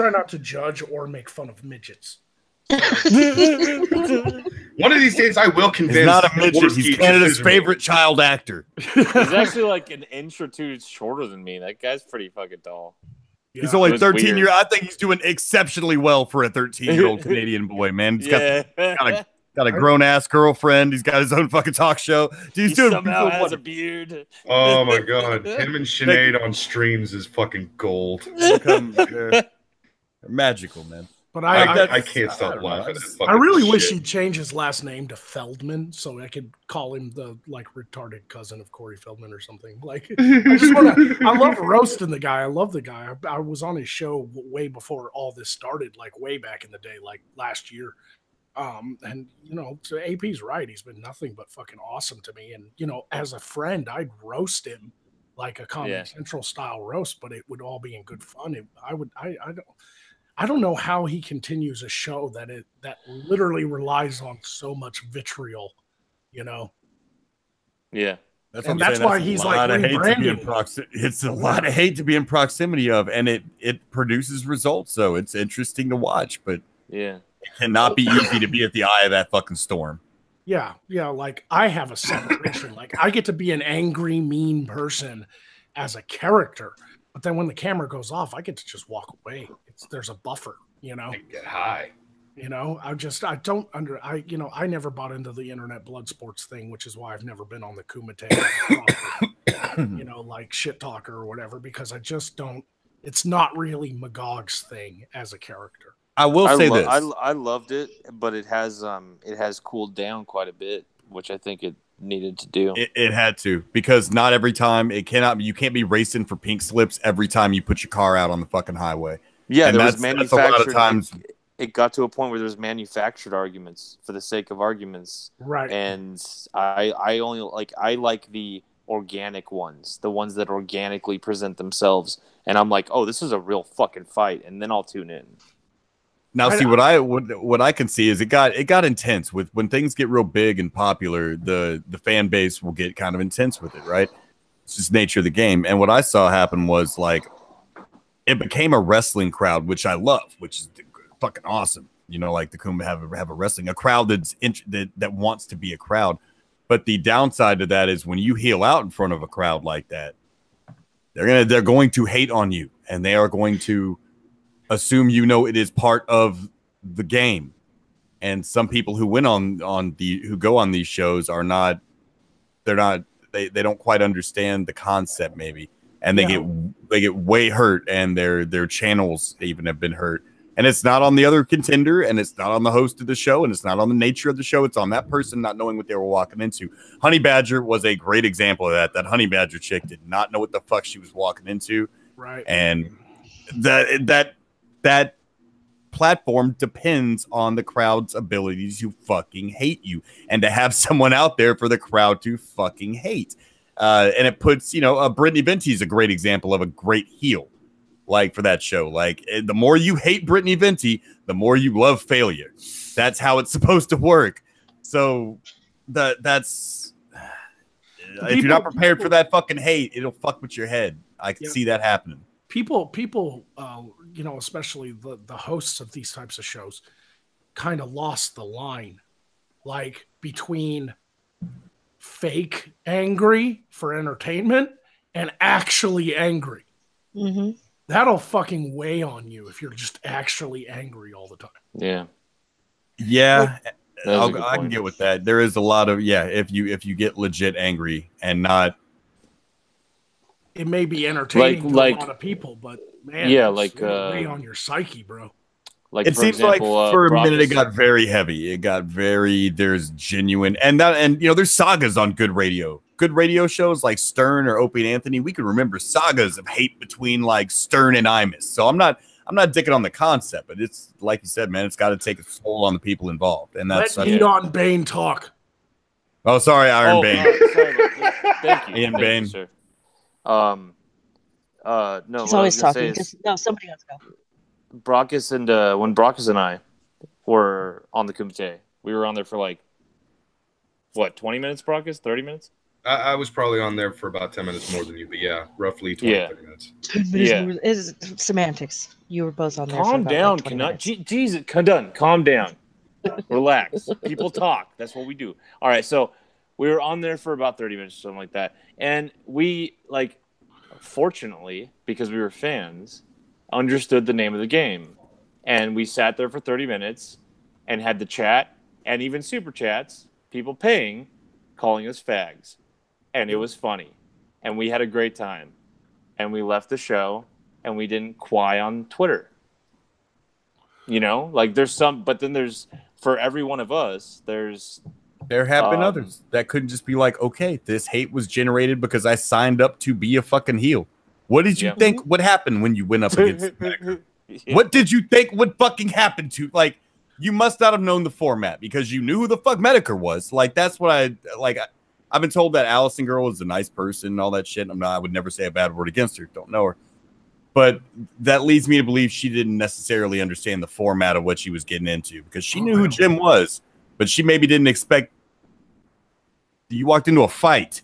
not to judge or make fun of midgets. One of these days, I will convince. He's not a midget. He's Canada's favorite child actor. He's actually like an inch or two shorter than me. That guy's pretty fucking tall. Yeah. He's only 13 years. I think he's doing exceptionally well for a 13-year-old Canadian boy, man. He's got a grown ass girlfriend. He's got his own fucking talk show. He somehow has a beard. Oh my god, him and Sinead on streams is fucking gold. They're magical, man. But I can't stop laughing. I really wish he'd change his last name to Feldman so I could call him the like retarded cousin of Corey Feldman or something. Like, I love roasting the guy. I love the guy. I was on his show way before all this started, like way back in the day, like last year. And you know, so AP's right. He's been nothing but fucking awesome to me. And you know, as a friend, I'd roast him like a Comedy Central style roast, but it would all be in good fun. I don't know how he continues a show that literally relies on so much vitriol, you know? Yeah. That's why he's like rebranding. It's a lot of hate to be in proximity of, and it produces results. So it's interesting to watch, but it cannot be easy to be at the eye of that fucking storm. Yeah. Like I have a separation. Like I get to be an angry, mean person as a character. But then when the camera goes off, I get to just walk away. There's a buffer, you know. Get high. You know, I never bought into the internet blood sports thing, which is why I've never been on the Kumite, you know, like shit talker or whatever, because I just don't. It's not really Magog's thing as a character. I will say this: I loved it, but it has cooled down quite a bit, which I think it needed to do. It had to, because not every time you can't be racing for pink slips every time you put your car out on the fucking highway. Yeah, and that's a lot of times. It got to a point where there's manufactured arguments for the sake of arguments, right? And I only like the organic ones, the ones that organically present themselves, and I'm like, oh, this is a real fucking fight, and then I'll tune in. Now, see what I can see is it got intense with when things get real big and popular. The fan base will get kind of intense with it, right? It's just nature of the game. And what I saw happen was like it became a wrestling crowd, which I love, which is fucking awesome. You know, like the Kuma have a crowd that wants to be a crowd. But the downside to that is when you heel out in front of a crowd like that, they're going to hate on you, and they are going to assume it is part of the game. And some people who who go on these shows they don't quite understand the concept maybe, and they get way hurt, and their channels even have been hurt. And it's not on the other contender, and it's not on the host of the show, and it's not on the nature of the show. It's on that person not knowing what they were walking into. Honey Badger was a great example of that. That Honey Badger chick did not know what the fuck she was walking into. Right. And that platform depends on the crowd's ability to fucking hate you and to have someone out there for the crowd to fucking hate. And it puts, Brittany Venti is a great example of a great heel. Like for that show, like the more you hate Brittany Venti, the more you love failure. That's how it's supposed to work. So that's if you're not prepared for that fucking hate, it'll fuck with your head. I can see that happening. People, especially the hosts of these types of shows, kind of lost the line, like between fake angry for entertainment and actually angry. Mm-hmm. That'll fucking weigh on you if you're just actually angry all the time. Yeah. I can get with that. There is a lot of if you get legit angry and not. It may be entertaining to a lot of people, but man, weigh on your psyche, bro. Like it seems example, like for a minute it got very heavy. It got there's genuine and there's sagas on good radio shows like Stern or Opie and Anthony. We can remember sagas of hate between like Stern and Imus. So I'm not dicking on the concept, but it's like you said, man, it's got to take a toll on the people involved. And that's let Ian Bane talk. Oh, sorry, Iron Bane. Thank you, Ian Bane. You, sir. No, he's always talking. Somebody else go. Brockus and when Brockus and I were on the Kumite, we were on there for like 20 minutes, Brockus? 30 minutes? I was probably on there for about 10 minutes more than you, but roughly 30 minutes. 10 minutes is semantics. You were both on there. Calm down, Jesus, calm down. Relax. People talk. That's what we do. All right, so we were on there for about 30 minutes or something like that. And we, fortunately, because we were fans, understood the name of the game. And we sat there for 30 minutes and had the chat and even super chats, people paying, calling us fags. And it was funny. And we had a great time. And we left the show and we didn't cry on Twitter. But then there's, for every one of us, there have been others that couldn't just be like, okay, this hate was generated because I signed up to be a fucking heel. What did you think would happen when you went up against Magog? What did you think would fucking happen to, you must not have known the format because you knew who the fuck Medicare was. That's what I've been told that Allison girl is a nice person and all that shit. I would never say a bad word against her. Don't know her. But that leads me to believe she didn't necessarily understand the format of what she was getting into because she knew who Jim was, but she maybe didn't expect you walked into a fight.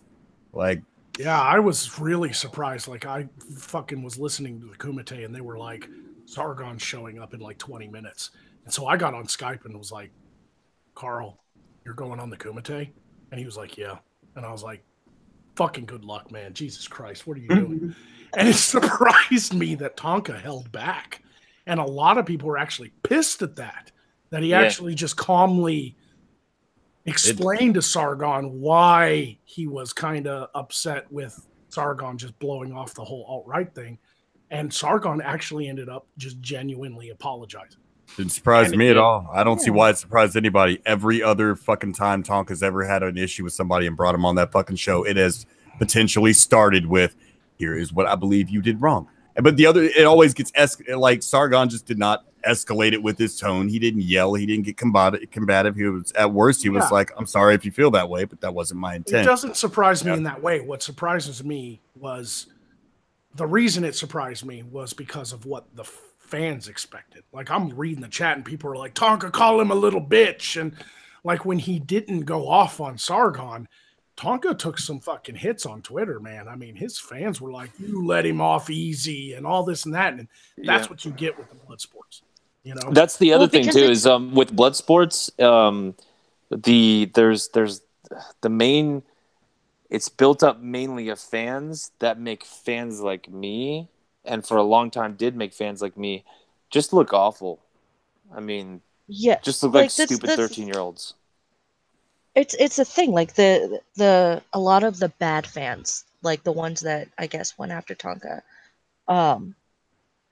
Yeah, I was really surprised. I fucking was listening to the Kumite and they were like, Sargon's showing up in 20 minutes. And so I got on Skype and was like, Carl, you're going on the Kumite? And he was like, yeah. And I was like, fucking good luck, man. Jesus Christ, what are you doing? And it surprised me that Tonka held back. And a lot of people were actually pissed at that he actually just calmly explained to Sargon why he was kind of upset with Sargon just blowing off the whole alt-right thing. And Sargon actually ended up just genuinely apologizing. Didn't surprise me at all. I don't see why it surprised anybody. Every other fucking time Tonka's ever had an issue with somebody and brought him on that fucking show, it has potentially started with, here is what I believe you did wrong. But it always gets Sargon just did not escalate it with his tone. He didn't yell. He didn't get combative. He was, at worst, he was like, I'm sorry if you feel that way, but that wasn't my intent. It doesn't surprise me in that way. What surprises me was the reason it surprised me was because of what the fans expected. Like, I'm reading the chat and people are like, Tonka, call him a little bitch. And like when he didn't go off on Sargon, Tonka took some fucking hits on Twitter, man. I mean, his fans were like, you let him off easy and all this and that. And that's what you get with the blood sports. You know, that's the other thing too, is with blood sports, there's the main, it's built up mainly of fans that make fans like me, and for a long time did make fans like me just look awful. I mean, just look like stupid 13-year-olds. It's a thing, like a lot of the bad fans, like the ones that I guess went after Tonka,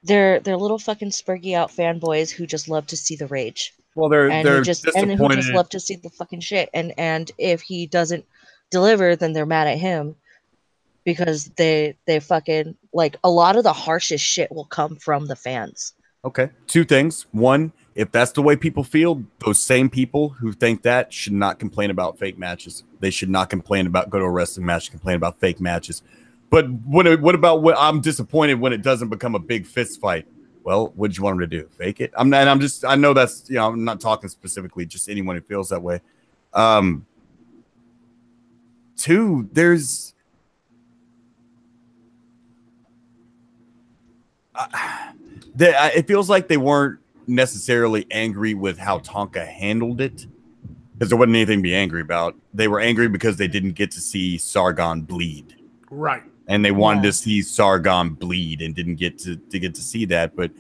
they're little fucking spurgy out fanboys who just love to see the rage. Well, they're who just love to see the fucking shit, and if he doesn't deliver, then they're mad at him because they fucking, like, a lot of the harshest shit will come from the fans. Okay, two things. One, if that's the way people feel, those same people who think that should not complain about fake matches. They should not complain about go to a wrestling match, complain about fake matches. But what about what I'm disappointed when it doesn't become a big fist fight? Well, what did you want him to do? Fake it? I know that's, I'm not talking specifically, just anyone who feels that way. Two, there's it feels like they weren't necessarily angry with how Tonka handled it, because there wasn't anything to be angry about. They were angry because they didn't get to see Sargon bleed. Right. And they wanted to see Sargon bleed and didn't get to see that. But,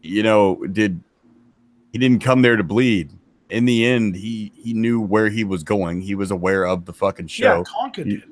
he didn't come there to bleed. In the end, he knew where he was going. He was aware of the fucking show. Yeah, Tonka did.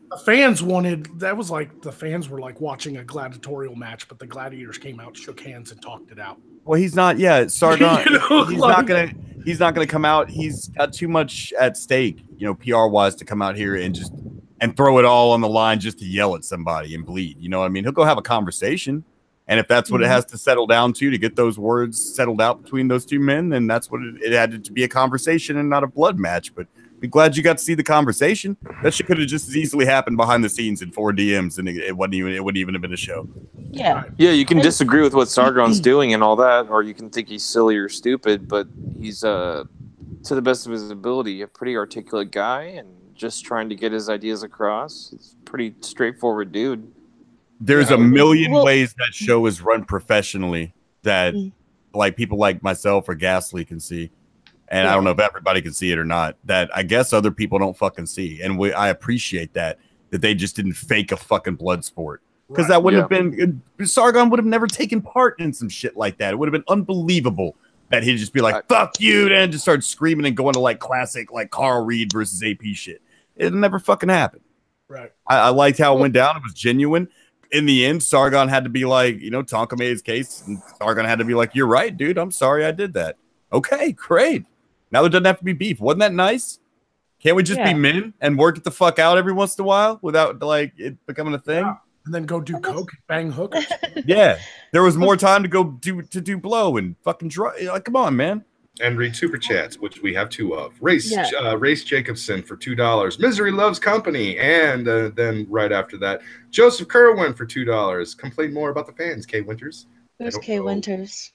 The fans the fans were like watching a gladiatorial match, but the gladiators came out, shook hands, and talked it out. Well, he's not. Yeah, Sargon. He's not gonna come out. He's got too much at stake, PR wise, to come out here and throw it all on the line just to yell at somebody and bleed. You know what I mean? He'll go have a conversation, and if that's what it has to settle down to get those words settled out between those two men, then that's what it had to be, a conversation and not a blood match. But be glad you got to see the conversation. That shit could have just as easily happened behind the scenes in 4 DMs, and it wouldn't even have been a show. Yeah. Yeah, you can disagree with what Sargon's doing and all that, or you can think he's silly or stupid, but he's to the best of his ability, a pretty articulate guy and just trying to get his ideas across. He's a pretty straightforward dude. There's a million ways that show is run professionally that like people like myself or Ghastly can see. And I don't know if everybody can see it or not, that I guess other people don't fucking see. And I appreciate that they just didn't fake a fucking blood sport. Because that wouldn't have been, Sargon would have never taken part in some shit like that. It would have been unbelievable that he'd just be like, fuck you, and just start screaming and going to like classic, like Carl Reed versus AP shit. It never fucking happened. Right. I liked how it went down. It was genuine. In the end, Sargon had to be like, Tonka made his case, and Sargon had to be like, you're right, dude. I'm sorry I did that. Okay, great. Now there doesn't have to be beef. Wasn't that nice? Can't we just be men and work it the fuck out every once in a while without like it becoming a thing? Yeah. And then go do coke, bang hookers. Yeah, there was more time to go do blow and fucking draw. Like, come on, man. And read super chats, which we have 2 of. Race Jacobson for $2. Misery Loves Company, and then right after that, Joseph Kerwin for $2. Complain more about the fans. K Winters. Who's K Winters?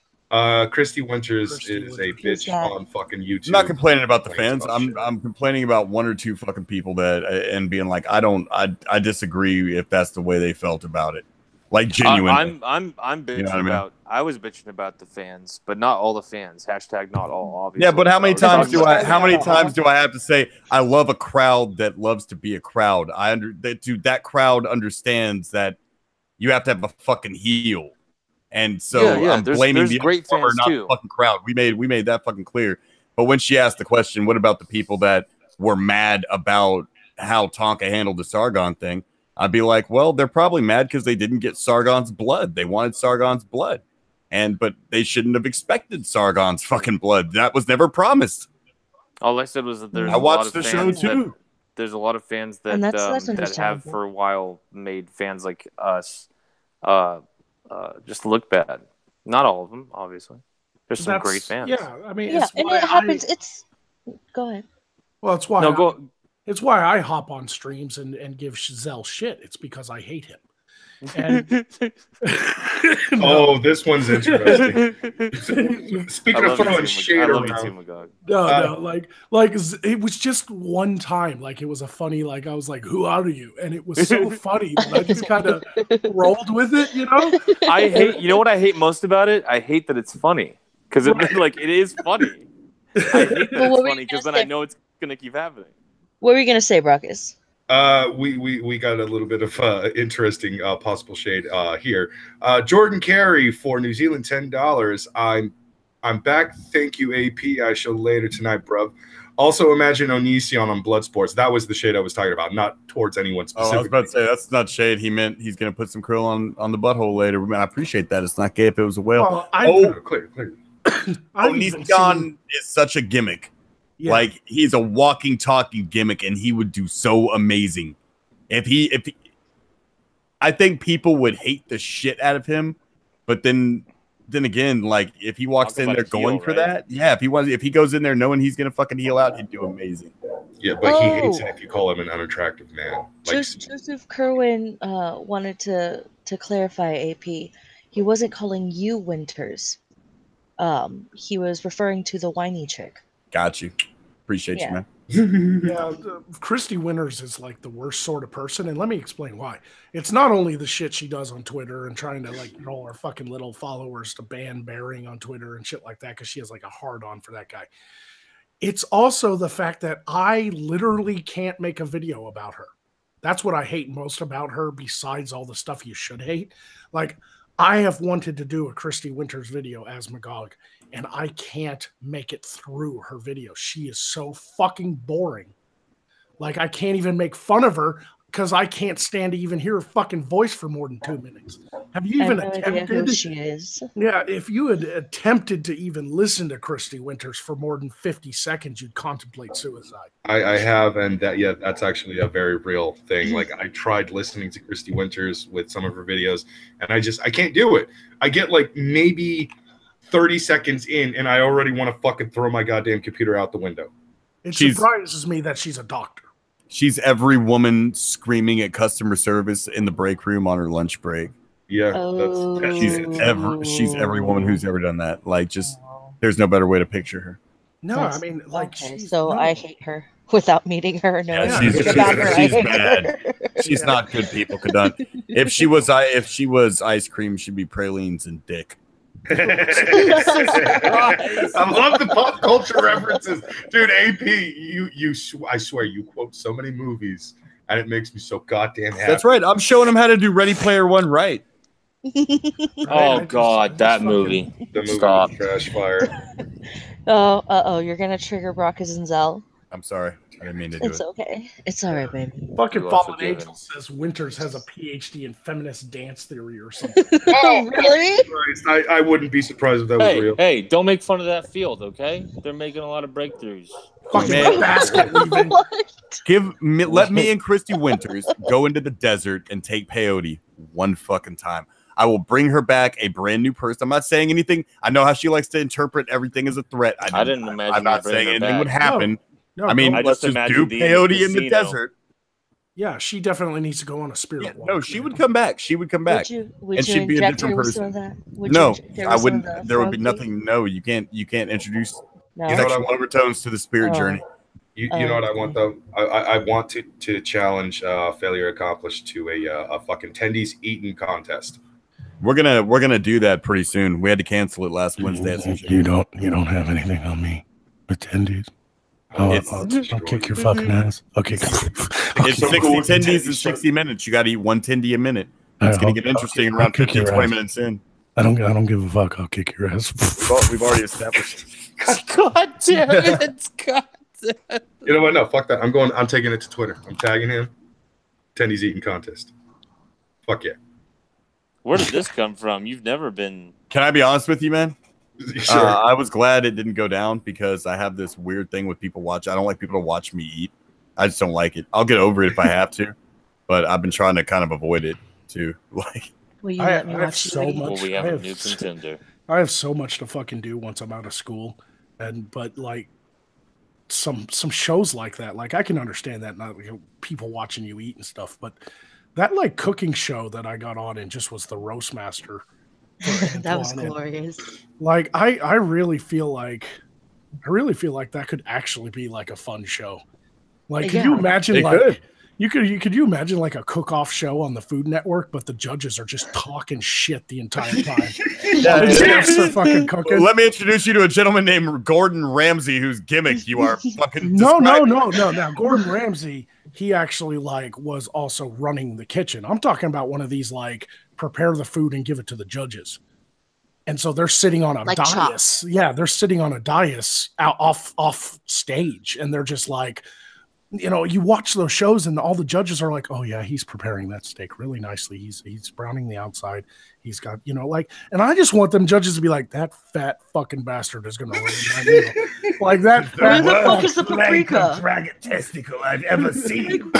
Christy Winters is a bitch on fucking YouTube. I'm not complaining about the fans. I'm complaining about 1 or 2 fucking people and being like, I disagree if that's the way they felt about it. Like, genuinely. I'm bitching about. I was bitching about the fans, but not all the fans. Hashtag not all. Obviously. Yeah, but how many times do I have to say I love a crowd that loves to be a crowd? That crowd understands that you have to have a fucking heel. And so I'm blaming the great fans not too. The fucking crowd. We made that fucking clear. But when she asked the question, what about the people that were mad about how Tonka handled the Sargon thing? I'd be like, well, they're probably mad because they didn't get Sargon's blood. They wanted Sargon's blood. But they shouldn't have expected Sargon's fucking blood. That was never promised. All I said was that I watched the show too. There's a lot of fans that that have for a while made fans like us just look bad. Not all of them, obviously. There's some great fans. Yeah, I mean, and it happens. Go ahead. Well, it's why it's why I hop on streams and give Giselle shit. It's because I hate him. And Oh, this one's interesting. Speaking of throwing shade I love you too, around, Magog. no, it was just one time. Like it was a funny, like I was like, "Who are you?" And it was so funny that I just kind of rolled with it, you know. I hate. You know what I hate most about it? I hate that it's funny because it is funny. I hate that it's funny because then I know it's gonna keep happening. What were you gonna say, Brockus? we got a little bit of interesting possible shade here. Jordan Carey for New Zealand $10. I'm back. Thank you, AP. I shall later tonight, bruv. Also, imagine Onision on Bloodsports. That was the shade I was talking about, not towards anyone specific. Oh, I was about to say that's not shade. He meant he's going to put some krill on the butthole later. I appreciate that. It's not gay if it was a whale. Clear. Onision is such a gimmick. Yeah. Like he's a walking, talking gimmick, and he would do so amazing. If he, I think people would hate the shit out of him, but then again, like if he walks in there going for that, yeah. If he goes in there knowing he's gonna fucking heal out, he'd do amazing. Yeah, but he hates it if you call him an unattractive man. Joseph Kerwin wanted to clarify, AP. He wasn't calling you Winters. He was referring to the whiny chick. Got you. Appreciate you, man. Yeah, Christy Winters is like the worst sort of person, and let me explain why. It's not only the shit she does on Twitter and trying to like get all her fucking little followers to ban Bearing on Twitter and shit like that because she has like a hard on for that guy. It's also the fact that I literally can't make a video about her. That's what I hate most about her, besides all the stuff you should hate. Like, I have wanted to do a Christy Winters video as Magog, and I can't make it through her video. She is so fucking boring. Like, I can't even make fun of her because I can't stand to even hear her fucking voice for more than 2 minutes. Have you even attempted? Who she is. Yeah, if you had attempted to even listen to Christy Winters for more than 50 seconds, you'd contemplate suicide. I have, and that's actually a very real thing. Like, I tried listening to Christy Winters with some of her videos, and I can't do it. I get like maybe 30 seconds in, and I already want to fucking throw my goddamn computer out the window. It surprises me that she's a doctor. She's every woman screaming at customer service in the break room on her lunch break. Yeah, she's every woman who's ever done that. Like, just there's no better way to picture her. No, I mean, like, I hate her without meeting her. No, yeah, she's bad. She's not good, people. If she was ice cream, she'd be pralines and dick. I love the pop culture references, dude. AP, I swear you quote so many movies, and it makes me so goddamn happy. That's right. I'm showing him how to do Ready Player One right. Oh God, that movie! The movie Stop. was trash fire. Oh, you're gonna trigger Brockus and Zell. I'm sorry. I didn't mean to do it. It's okay. It's all right, baby. Fucking Fallen Angel says Winters has a PhD in feminist dance theory or something. Oh, really? I wouldn't be surprised if that was real. Hey, don't make fun of that field, okay? They're making a lot of breakthroughs. Fucking basket weaving. Let me and Christy Winters go into the desert and take peyote one fucking time. I will bring her back a brand new person. I'm not saying anything. I know how she likes to interpret everything as a threat. I didn't imagine. I'm not saying anything would happen. No, I mean, let's just do peyote in the desert. Yeah, she definitely needs to go on a spirit walk. No, she would come back. She would come back. Would she'd be a different person. No, I wouldn't. There would be nothing. No, you can't introduce sexual overtones to the spirit journey. You know what I want though? I want to challenge Failure Accomplished to a fucking tendies eating contest. We're gonna do that pretty soon. We had to cancel it last Wednesday. You don't have anything on me with tendies. I'll kick your fucking ass. Okay. It's 60 tendies in 60 minutes. You got to eat one tendy a minute. It's going to get interesting around 15, 20 minutes in. I don't give a fuck. I'll kick your ass. We've already established. God damn it. God damn it. You know what? No, fuck that. I'm taking it to Twitter. I'm tagging him. Tendies eating contest. Fuck yeah. Where did this come from? You've never been. Can I be honest with you, man? Sure. I was glad it didn't go down because I have this weird thing with people watch. I don't like people to watch me eat. I just don't like it. I'll get over it if I have to, but I've been trying to kind of avoid it too. Like, will you let me watch so much? Well, we have a new contender. I have so much to fucking do once I'm out of school, but like some shows like that, like I can understand that, not people watching you eat and stuff, but That like cooking show that I got on in just was the roast master. That was Antoine. glorious. Like I really feel like that could actually be like a fun show. Like, could you imagine could you imagine like a cook-off show on the Food Network, but the judges are just talking shit the entire time? Yeah, chefs are fucking cooking. Let me introduce you to a gentleman named Gordon Ramsay, whose gimmick you are fucking No. describing. Now, Gordon Ramsay, he actually like was also running the kitchen. I'm talking about one of these like prepare the food and give it to the judges. And so they're sitting on a Like dais. Chops. Yeah, they're sitting on a dais out off stage, and they're just like, you know, you watch those shows and all the judges are like, oh yeah, he's preparing that steak really nicely. He's browning the outside. He's got, you know, like, and I just want them judges to be like, that fat fucking bastard is going to ruin my meal. Like that. Where the fuck is the paprika? Dragon testicle I've ever seen.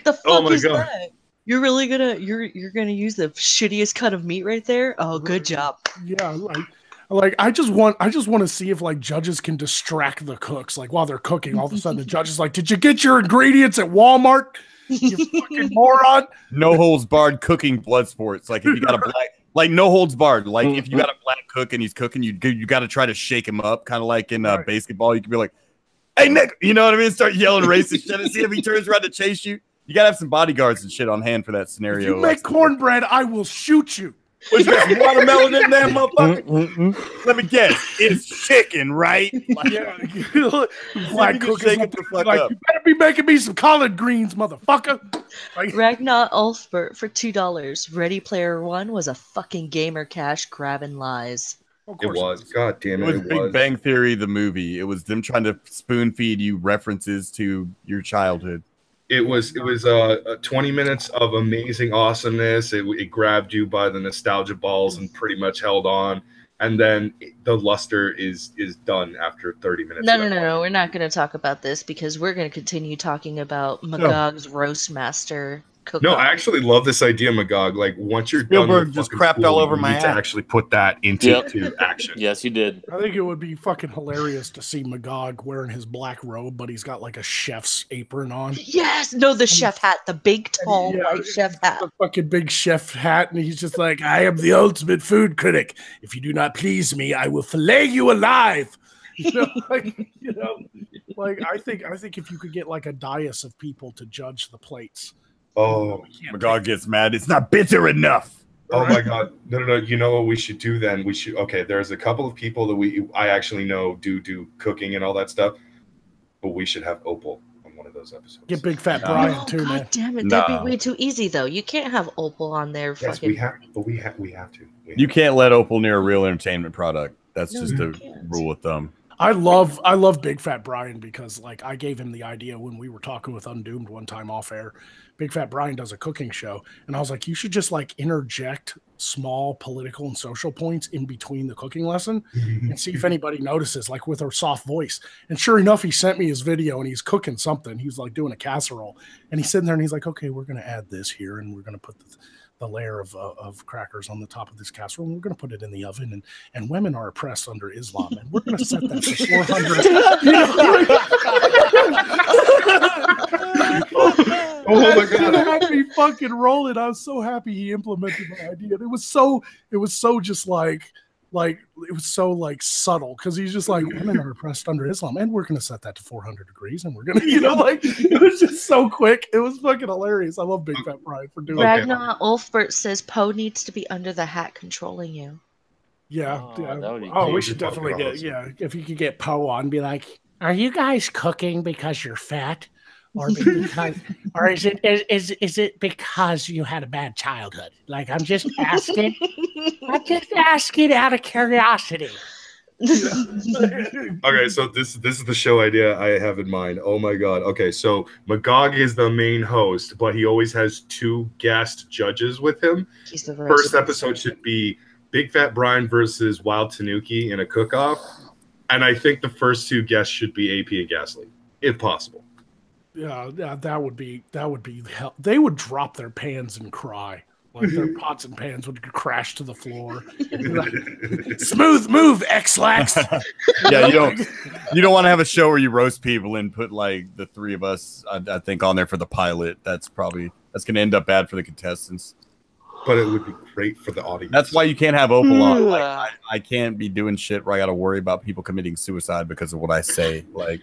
The fuck my is God. that? You're really you're gonna use the shittiest cut of meat right there? Oh, good job. Yeah, like I just want to see if like judges can distract the cooks. Like while they're cooking, all of a sudden the judge is like, "Did you get your ingredients at Walmart? You fucking moron!" No holds barred cooking blood sports. Like if you got a black, like no holds barred. Like if you got a black cook and he's cooking, you got to try to shake him up, kind of like in basketball. You can be like, "Hey Nick," you know what I mean? Start yelling racist shit and see if he turns around to chase you. You gotta have some bodyguards and shit on hand for that scenario. If you make cornbread, I will shoot you. What, you got some watermelon in there, motherfucker? Let me guess. It's chicken, right? Like, Yeah, black cook shake it the fuck like, up. you better be making me some collard greens, motherfucker. Like, Ragnar Ulfbert for $2. Ready Player One was a fucking gamer cache grabbing lies. of It course was. God damn It it. was Big Bang Theory, the movie. It was them trying to spoon feed you references to your childhood. It was 20 minutes of amazing awesomeness. It grabbed you by the nostalgia balls and pretty much held on. And then the luster is done after 30 minutes. No. We're not going to talk about this because we're going to continue talking about Magog's Roast Master cook. No, I actually love this idea, Magog. Like once you're Spielberg done, just crapped all over my need to ass. actually put that into to action. Yes, you did. I think it would be fucking hilarious to see Magog wearing his black robe, but he's got like a chef's apron on. Yes, no, the chef hat, the big tall Yeah, white chef hat. The fucking big chef hat, and he's just like, I am the ultimate food critic. If you do not please me, I will fillet you alive. Like I think if you could get like a dais of people to judge the plates. Oh, Magog gets mad. It's not bitter enough. oh my God. No. You know what we should do then? Okay, there's a couple of people that I actually know do cooking and all that stuff, but we should have Opal on one of those episodes. Get Big Fat Brian Oh, too, man. God damn it. That'd be way too easy, though. You can't have Opal on there. Yes, Fucking... we have to. You can't let Opal near a real entertainment product. That's No, just you a can't. rule of thumb. I love Big Fat Brian because like I gave him the idea when we were talking with Undoomed one time off air. Big Fat Brian does a cooking show, and I was like, you should just like interject small political and social points in between the cooking lesson and see if anybody notices, like with her soft voice. And sure enough, he sent me his video and he's cooking something. He's like doing a casserole, and he's sitting there and he's like, okay, we're gonna add this here, and we're gonna put the layer of crackers on the top of this casserole, and we're going to put it in the oven, and women are oppressed under Islam, and we're going to set that to 400. Oh my God. It had me fucking rolling. I was so happy he implemented my idea. It was so just like it was so like subtle because he's just like, women are oppressed under Islam, and we're gonna set that to 400 degrees, and we're gonna, like it was just so quick. It was fucking hilarious. I love Big Fat Brian for doing that. Ragnar Ulfbert says Poe needs to be under the hat controlling you. Yeah. Oh, that would be We cool. should definitely if you could get Poe on, be like, are you guys cooking because you're fat? Or because, or is it because you had a bad childhood? Like I'm just asking out of curiosity. Okay, so this is the show idea I have in mind. Oh my God. Okay, so Magog is the main host, but he always has two guest judges with him. He's the First episode should be Big Fat Brian versus Wild Tanuki in a cook-off. And I think the first two guests should be AP and Gasly, if possible. Yeah, that would be hell. They would drop their pans and cry. Like their pots and pans would crash to the floor. Smooth move, X-Lax. Yeah, you don't want to have a show where you roast people and put like the three of us, I think, on there for the pilot. That's probably That's going to end up bad for the contestants. But it would be great for the audience. That's why you can't have Opal on. Like, I can't be doing shit where I got to worry about people committing suicide because of what I say. Like,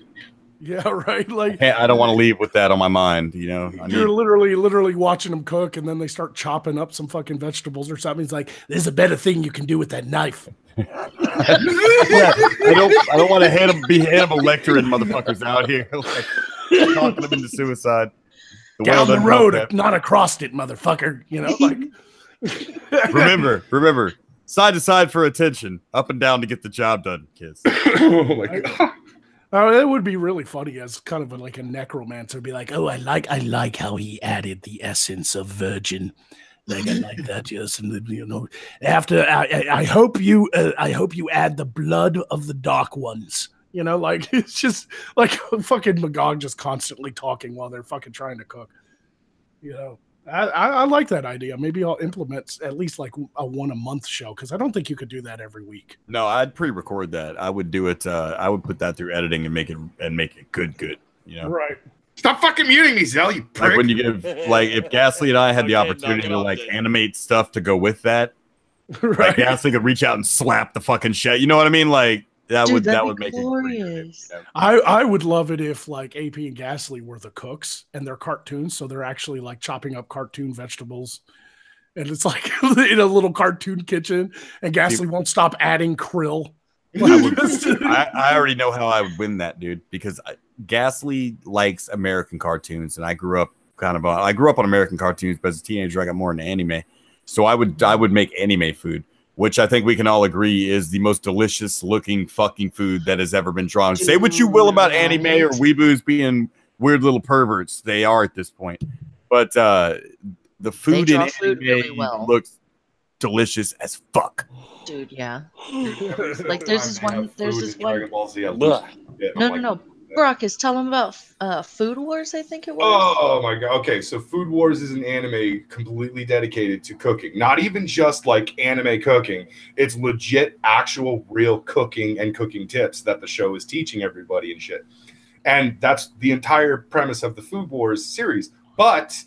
yeah, right. Like, I don't want to leave with that on my mind. You know, you're literally watching them cook, and then they start chopping up some fucking vegetables or something. It's like, there's a better thing you can do with that knife. I don't want to be Hannibal Lecter and motherfuckers out here, like talking them into suicide. Down the road, not across it, motherfucker. You know, like. remember, side to side for attention, up and down to get the job done, kids. Oh my god. It would be really funny as kind of like a necromancer, be like, "Oh, I like how he added the essence of virgin, like I like that." Yes, and you know, after I hope you add the blood of the dark ones. You know, like it's just like fucking Magog just constantly talking while they're fucking trying to cook. You know. I like that idea. Maybe I'll implement at least like a one-a-month show because I don't think you could do that every week. No, I'd pre-record that. I would do it. I would put that through editing and make it good. You know, right? Stop fucking muting me, Zell. You prick. Like when you give, like, if Ghastly and I had the opportunity to like animate stuff to go with that, right? Like Ghastly could reach out and slap the fucking shit. You know what I mean? Like that would make glorious. it. I would love it if like AP and Ghastly were the cooks and they're cartoons, so they're actually like chopping up cartoon vegetables, and it's like in a little cartoon kitchen, and Ghastly won't stop adding krill. I already know how I would win that, dude, because Ghastly likes American cartoons, and I grew up on American cartoons, but as a teenager I got more into anime, so I would make anime food, which I think we can all agree is the most delicious looking fucking food that has ever been drawn. Say what you will about anime or weeboos being weird little perverts. They are at this point. But the food in anime really well. looks delicious as fuck. Dude, yeah. Like there's this one. No. Brockus, tell them about Food Wars, I think it was. Oh my god. Okay, so Food Wars is an anime completely dedicated to cooking. Not even just like anime cooking. It's legit, actual, real cooking and cooking tips that the show is teaching everybody and shit. And that's the entire premise of the Food Wars series. But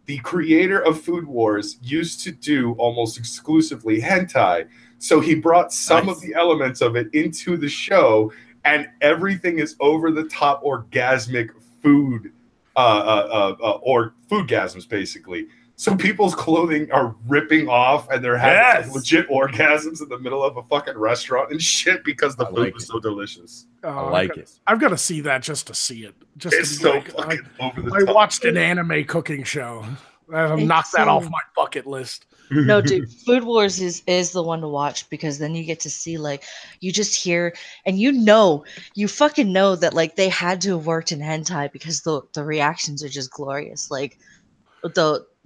the creator of Food Wars used to do almost exclusively hentai. So he brought some of the elements of it into the show, and everything is over the top orgasmic food, or foodgasms, basically. So people's clothing are ripping off, and they're having like, legit orgasms in the middle of a fucking restaurant and shit because the food was so delicious. I like it. I've got to see that just to see it. It's so fucking over the top. I watched an anime cooking show. I'll knock that off my bucket list. No, dude, Food Wars is the one to watch because then you get to see, like, you just hear and you fucking know that like they had to have worked in hentai because the reactions are just glorious. Like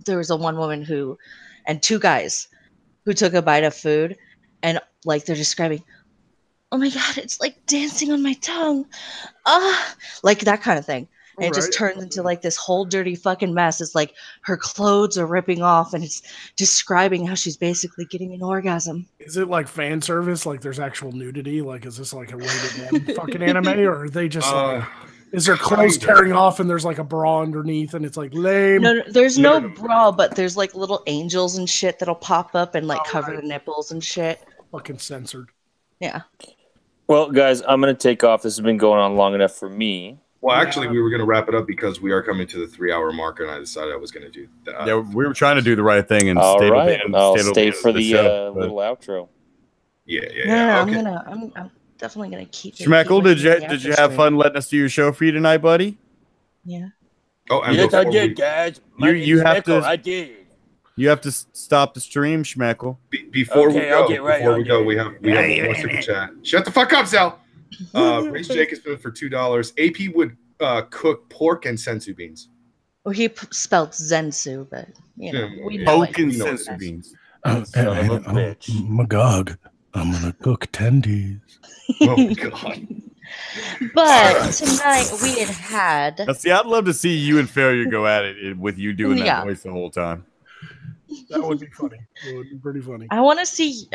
there was a one woman and two guys who took a bite of food and like they're describing, oh my god, it's like dancing on my tongue. Like that kind of thing. And it just turns into like this whole dirty fucking mess. It's like her clothes are ripping off and it's describing how she's basically getting an orgasm. Is it like fan service? Like there's actual nudity? Like is this like a rated M fucking anime? Or are they just like, is there clothes tearing off and there's like a bra underneath and it's like lame? No, there's no bra, but there's like little angels and shit that'll pop up and like cover the nipples and shit. Fucking censored. Yeah. Well, guys, I'm going to take off. This has been going on long enough for me. Well, actually, we were going to wrap it up because we are coming to the 3-hour mark, and I decided I was going to do that. Yeah, we were trying to do the right thing and I'll stay for the show, little outro. Yeah. Okay. I'm definitely gonna keep. Schmeckle, did you have fun letting us do your show for you tonight, buddy? Yeah. Oh, and yes, I did, guys. You have to. I did. You have to stop the stream, Schmeckle. Before we go, we have one more super chat. Shut the fuck up, Sal. Rich Jacobson for $2. AP would cook pork and sensu beans. Well, he spelled Zensu, but you know, we know pork and sensu beans. Son of a bitch. Magog, I'm gonna cook tendies. Oh god. But tonight we had. Now, see, I'd love to see you and Failure go at it with you doing that voice the whole time. That would be funny. It would be pretty funny. I want to see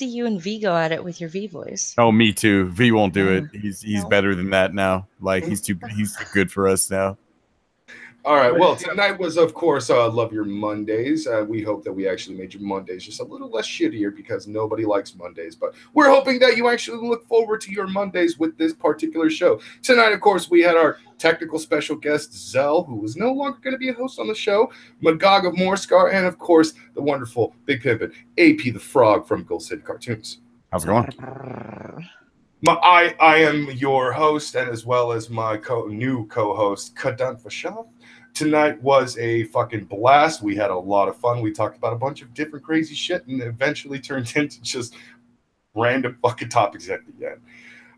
you and V go at it with your V voice. Oh, me too. V won't do it. He's better than that now. Like he's too good for us now. All right. Well, tonight was, of course, Love Your Mondays. We hope that we actually made your Mondays just a little less shittier because nobody likes Mondays. But we're hoping that you actually look forward to your Mondays with this particular show. Tonight, of course, we had our technical special guest, Zell, who is no longer going to be a host on the show, Magog of Morskar, and, of course, the wonderful Big Pimpin', AP the Frog from Gold City Cartoons. How's it going? I am your host, and as well as my new co-host, Kadant Vashav. Tonight was a fucking blast. We had a lot of fun. We talked about a bunch of different crazy shit, and eventually turned into just random fucking topics at the end.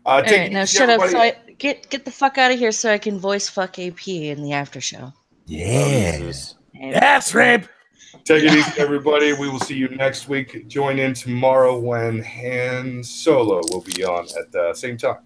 All right, now shut up. So get the fuck out of here so I can voice fuck AP in the after show. Yeah. Yes, rape. Take it easy, everybody. We will see you next week. Join in tomorrow when Han Solo will be on at the same time.